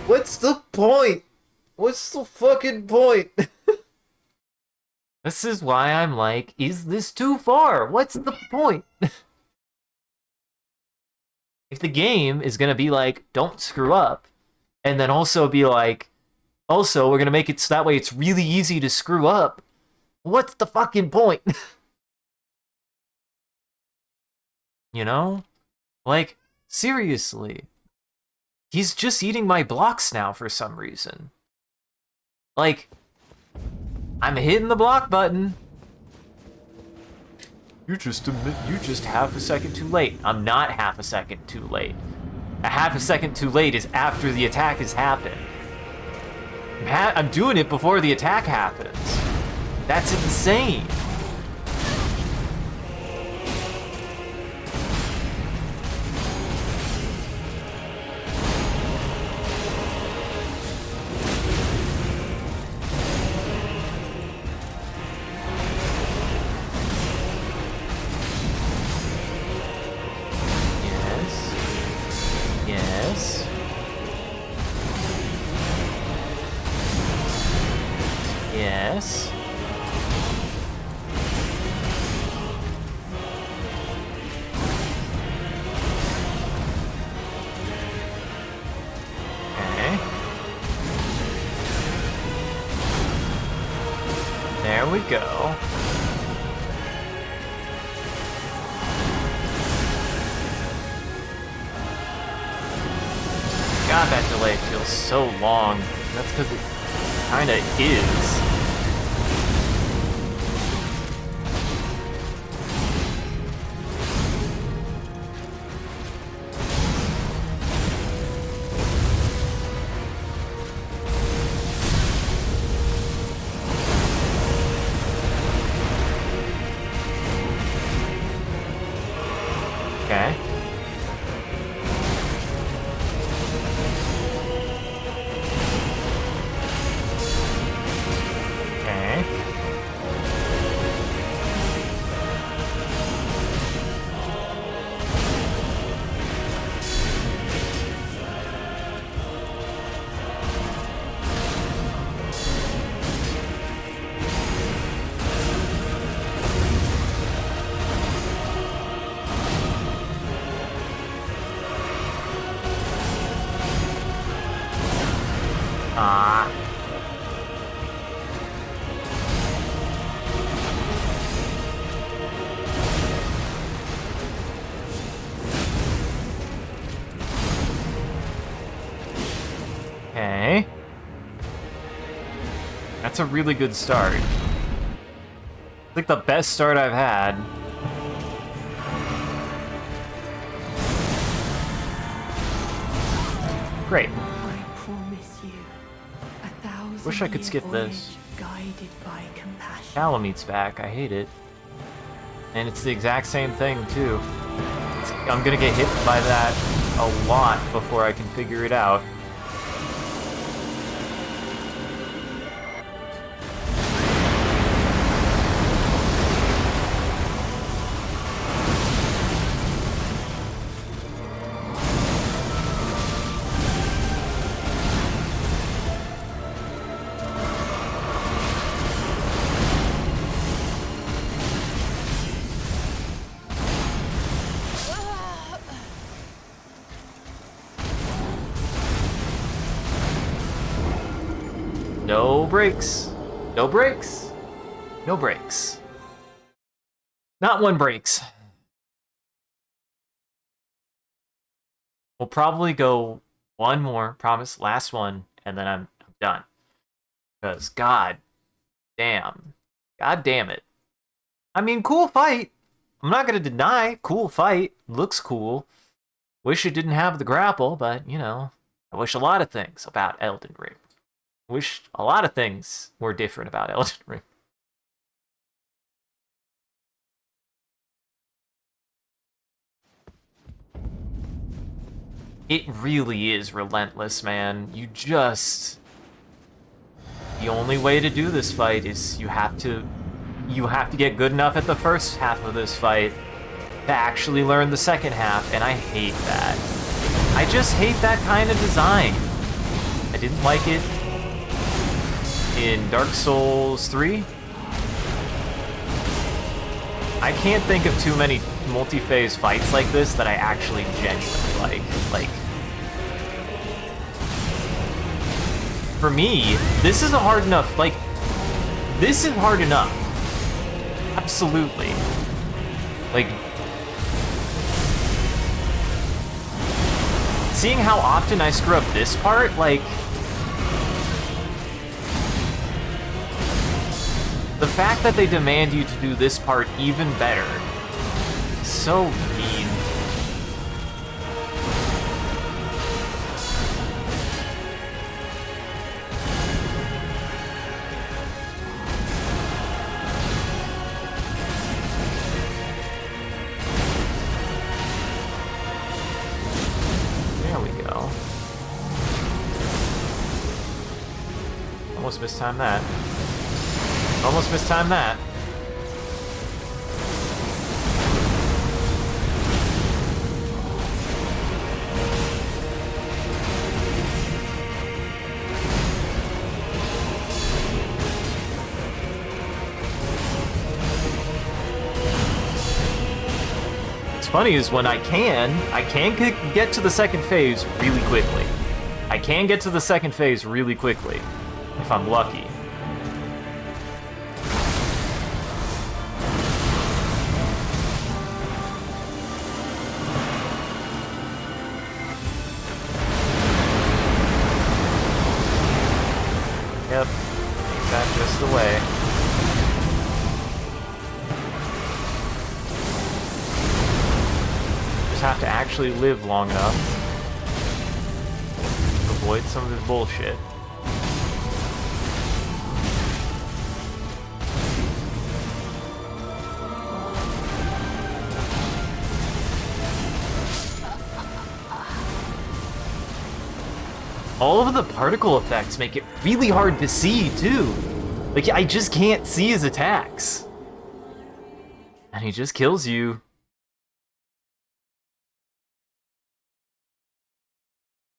What's the point? What's the fucking point? This is why I'm like, is this too far? What's the point? If the game is gonna be like, don't screw up, and then also be like, also, we're gonna make it so that way it's really easy to screw up, what's the fucking point? You know? Like, seriously. He's just eating my blocks now for some reason. Like, I'm hitting the block button. You're just half a second too late. I'm not half a second too late. A half a second too late is after the attack has happened. I'm doing it before the attack happens. That's insane. guess. Okay. There we go. God, that delay feels so long. That's because it kinda is. Okay. Okay. Ah. Okay. That's a really good start. It's like the best start I've had. Great. I promise you, 1,000 Wish I could skip this. guided by compassion. Calamete's back. I hate it. And it's the exact same thing, too. I'm gonna get hit by that a lot before I can figure it out. No brakes. No brakes. No brakes. Not one brakes. We'll probably go one more, promise, last one, and then I'm done. Because God damn it. I mean, cool fight. I'm not gonna deny, cool fight. Looks cool. Wish it didn't have the grapple, but you know, I wish a lot of things about Elden Ring. Wish a lot of things were different about Elden Ring. It really is relentless, man. You just... The only way to do this fight is you have to get good enough at the first half of this fight to actually learn the second half, and I hate that. I just hate that kind of design. I didn't like it in Dark Souls 3. I can't think of too many multi-phase fights like this that I actually genuinely like. Like, for me, this is a hard enough, like, this is hard enough. Absolutely. Like, seeing how often I screw up this part, like, the fact that they demand you to do this part even better, so mean. There we go. Almost mistimed that. Almost mistimed that. funny is when I can get to the second phase really quickly. I can get to the second phase really quickly, if I'm lucky. Yep, that's just the way. Just have to actually live long enough to avoid some of this bullshit. All of the particle effects make it really hard to see, too. Like, I just can't see his attacks. And he just kills you.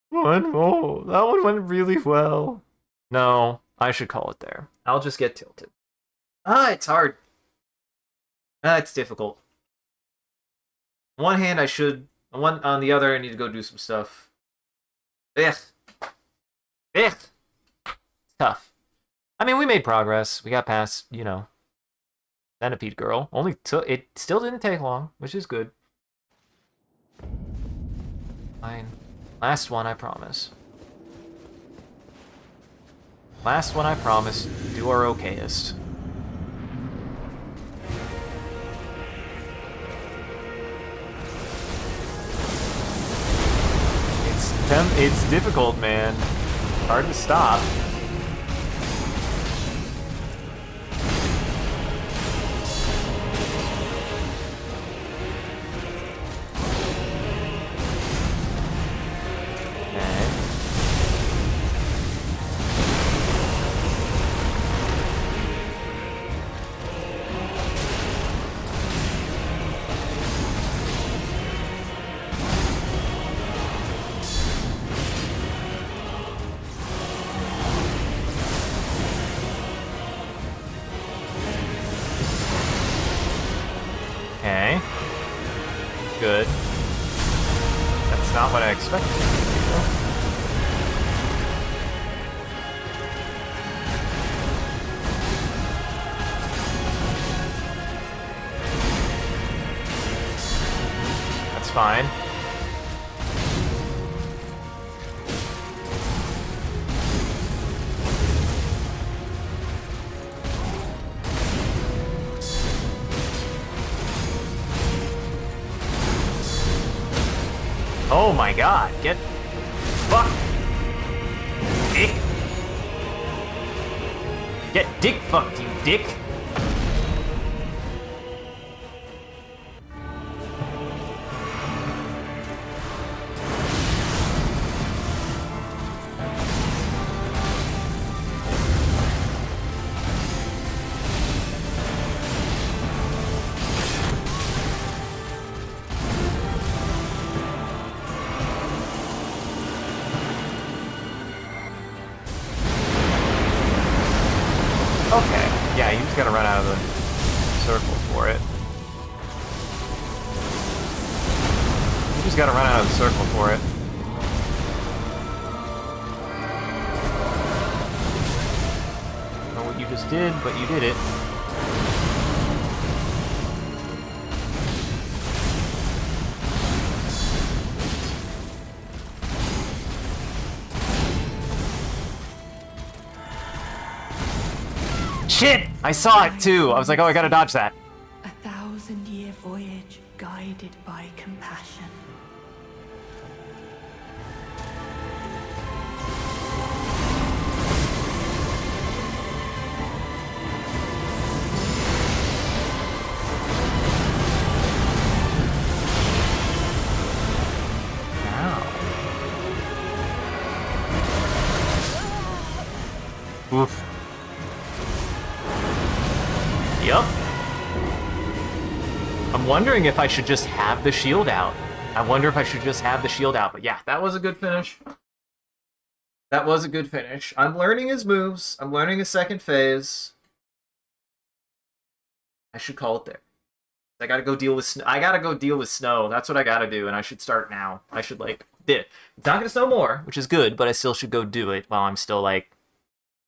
One more. That one went really well. No, I should call it there. I'll just get tilted. It's hard. It's difficult. On one hand, I should. On the other, I need to go do some stuff. Ugh. Ugh. It's tough. I mean, we made progress. We got past, you know, Centipede Girl. It still didn't take long, which is good. Fine. Last one, I promise. Last one, I promise. Do our okayest. It's difficult, man. Hard to stop. Okay. Good. That's not what I expected. That's fine. Oh my god, get fucked. Dick. Get dick fucked, you dick. Okay, yeah, you just gotta run out of the circle for it. You just gotta run out of the circle for it. I don't know what you just did, but you did it. Shit! I saw it too! I was like, oh, I gotta dodge that. 1,000-year voyage guided by compassion. Ow. Oof. Yup. I'm wondering if I should just have the shield out. I wonder if I should just have the shield out. But yeah, that was a good finish. That was a good finish. I'm learning his moves. I'm learning his second phase. I should call it there. I gotta go deal with I gotta go deal with snow. That's what I gotta do, and I should start now. I should like it's not gonna snow more, which is good, but I still should go do it while I'm still like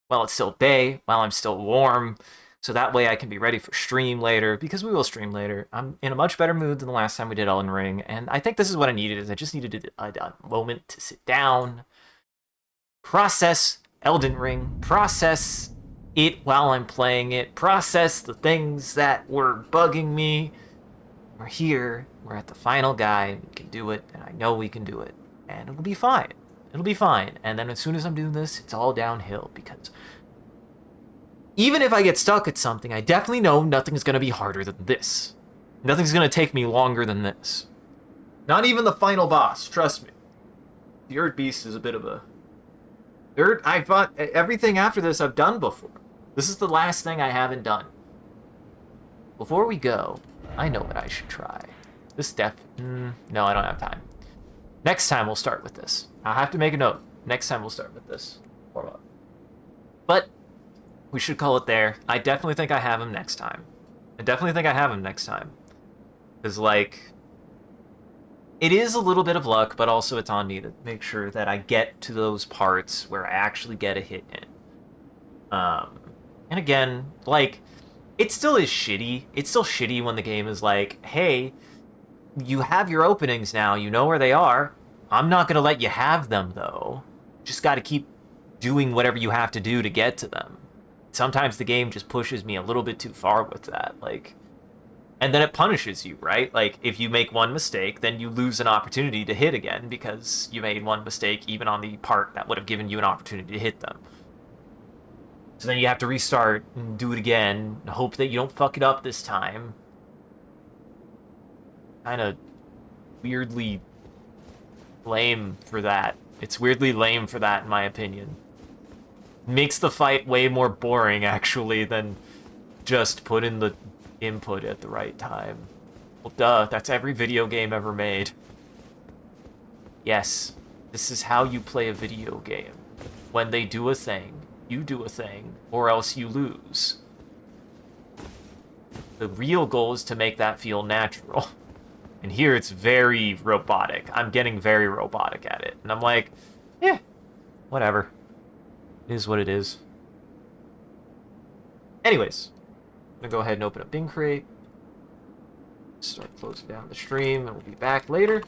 while it's still day, while I'm still warm, so that way I can be ready for stream later, because we will stream later. I'm in a much better mood than the last time we did Elden Ring, and I think this is what I needed. Is I just needed a moment to sit down, process Elden Ring, process it while I'm playing it, process the things that were bugging me. We're here, we're at the final guide, we can do it, and I know we can do it, and it'll be fine. It'll be fine. And then as soon as I'm doing this, it's all downhill, because even if I get stuck at something, I definitely know nothing's going to be harder than this. Nothing's going to take me longer than this. Not even the final boss, trust me. The Earth Beast is a bit of a... I thought everything after this I've done before. This is the last thing I haven't done. Before we go, I know what I should try. This no, I don't have time. Next time we'll start with this. I'll have to make a note. Next time we'll start with this. Warm up. But we should call it there. I definitely think I have him next time. Because, like, it is a little bit of luck, but also it's on me to make sure that I get to those parts where I actually get a hit in. And again, like, it still is shitty. It's still shitty when the game is like, hey, you have your openings now, you know where they are. I'm not gonna let you have them, though. Just gotta keep doing whatever you have to do to get to them. Sometimes the game just pushes me a little bit too far with that, like... And then it punishes you, right? Like, if you make one mistake, then you lose an opportunity to hit again because you made one mistake even on the part that would have given you an opportunity to hit them. So then you have to restart and do it again, and hope that you don't fuck it up this time. Kind of weirdly lame for that. It's weirdly lame for that, in my opinion. Makes the fight way more boring, actually, than just put in the input at the right time. Well, duh, that's every video game ever made. Yes, this is how you play a video game. When they do a thing, you do a thing, or else you lose. The real goal is to make that feel natural. And here it's very robotic. I'm getting very robotic at it. And I'm like, yeah, whatever. It is what it is. Anyways, I'm going to go ahead and open up Bing Crate. Start closing down the stream, and we'll be back later.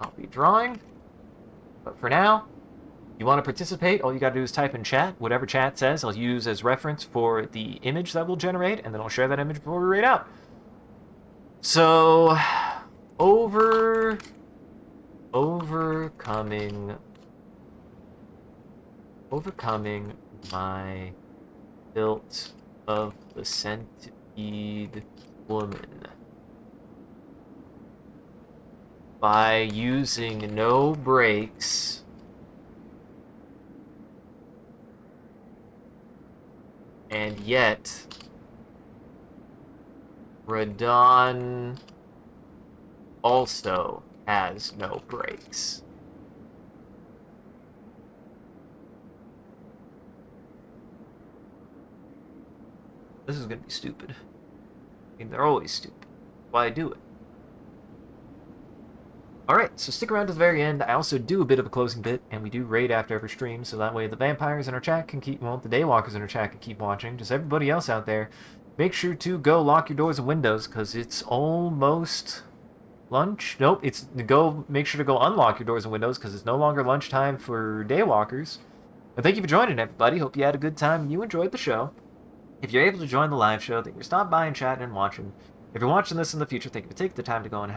I'll be drawing. But for now, if you want to participate, all you got to do is type in chat. Whatever chat says, I'll use as reference for the image that we'll generate, and then I'll share that image before we rate out. So, overcoming my guilt of the centipede woman by using no brakes and yet Radon also has no brakes. This is gonna be stupid. I mean, they're always stupid. Why I do it? Alright, so stick around to the very end. I also do a bit of a closing bit, and we do raid after every stream, so that way the vampires in our chat can keep, well, the daywalkers in our chat can keep watching. Just everybody else out there, make sure to go lock your doors and windows, because it's almost lunch. Nope, it's make sure to go unlock your doors and windows, because it's no longer lunchtime for daywalkers. And thank you for joining, everybody. Hope you had a good time and you enjoyed the show. If you're able to join the live show, then you're stopping by and chatting and watching. If you're watching this in the future, thank you for taking the time to going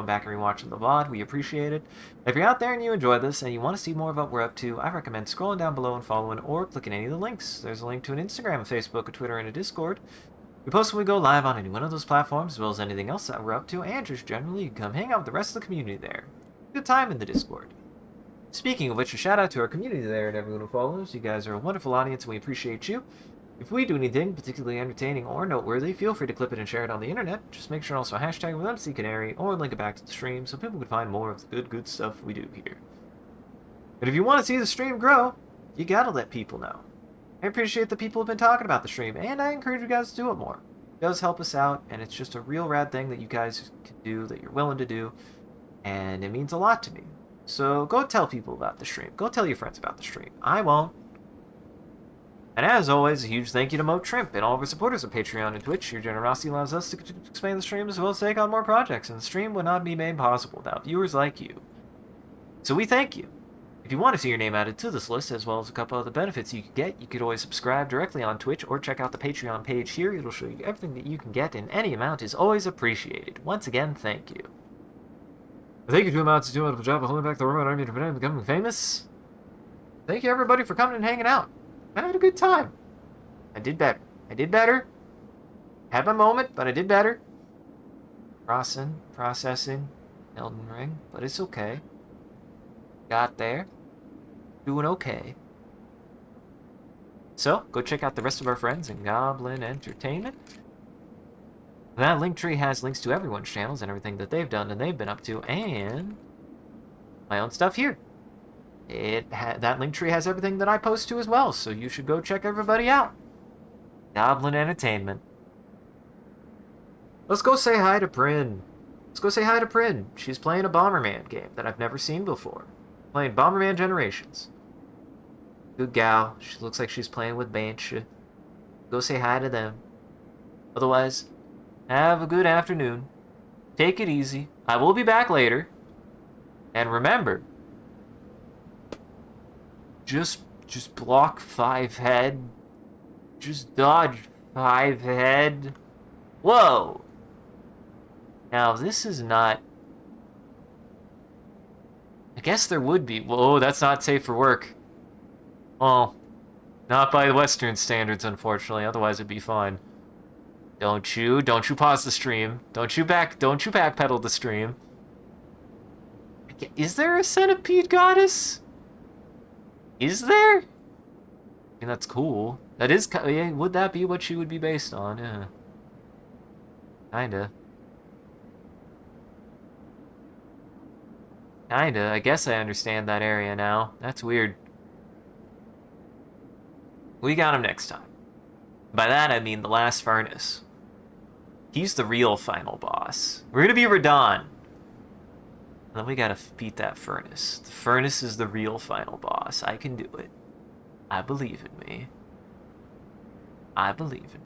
back and rewatching the VOD. We appreciate it. If you're out there and you enjoy this and you want to see more of what we're up to, I recommend scrolling down below and following or clicking any of the links. There's a link to an Instagram, a Facebook, a Twitter, and a Discord. We post when we go live on any one of those platforms, as well as anything else that we're up to, and just generally come hang out with the rest of the community there. Good time in the Discord. Speaking of which, a shout out to our community there and everyone who follows. You guys are a wonderful audience and we appreciate you. If we do anything particularly entertaining or noteworthy, feel free to clip it and share it on the internet. Just make sure to also hashtag with MCCanary or link it back to the stream so people can find more of the good stuff we do here. And if you want to see the stream grow, you gotta let people know. I appreciate the people who've been talking about the stream, and I encourage you guys to do it more. It does help us out, and it's just a real rad thing that you guys can do, that you're willing to do, and it means a lot to me. So go tell people about the stream. Go tell your friends about the stream. I won't. And as always, a huge thank you to Mo Trimp and all of our supporters of Patreon and Twitch. Your generosity allows us to expand the stream as well as take on more projects, and the stream would not be made possible without viewers like you. So we thank you. If you want to see your name added to this list, as well as a couple other benefits you could get, you could always subscribe directly on Twitch or check out the Patreon page here. It'll show you everything that you can get, and any amount is always appreciated. Once again, thank you. Thank you to amounts to do a wonderful job of holding back the Roman army to prevent becoming famous. Thank you everybody for coming and hanging out. I had a good time. I did better. I did better. Had my moment, but I did better. Processing, Elden Ring, but it's okay. Got there. Doing okay. So, go check out the rest of our friends in Goblin Entertainment. That link tree has links to everyone's channels and everything that they've done and they've been up to, and my own stuff here. That link tree has everything that I post to as well, so you should go check everybody out. Goblin Entertainment. Let's go say hi to Prin. Let's go say hi to Prin. She's playing a Bomberman game that I've never seen before. Playing Bomberman Generations. Good gal. She looks like she's playing with Banshee. Go say hi to them. Otherwise, have a good afternoon. Take it easy. I will be back later. And remember, just block 5 head. Just dodge 5 head. Whoa. Now, this is not... I guess there would be... Whoa, that's not safe for work. Well, not by Western standards, unfortunately. Otherwise, it'd be fine. Don't you pause the stream. Don't you backpedal the stream. Is there a centipede goddess? Is there? I mean, that's cool. That is... Yeah, would that be what she would be based on? Yeah. Kinda. I guess I understand that area now. That's weird. We got him next time. By that, I mean the last furnace. He's the real final boss. We're gonna be Radon. And then we gotta beat that furnace. The furnace is the real final boss. I can do it. I believe in me. I believe in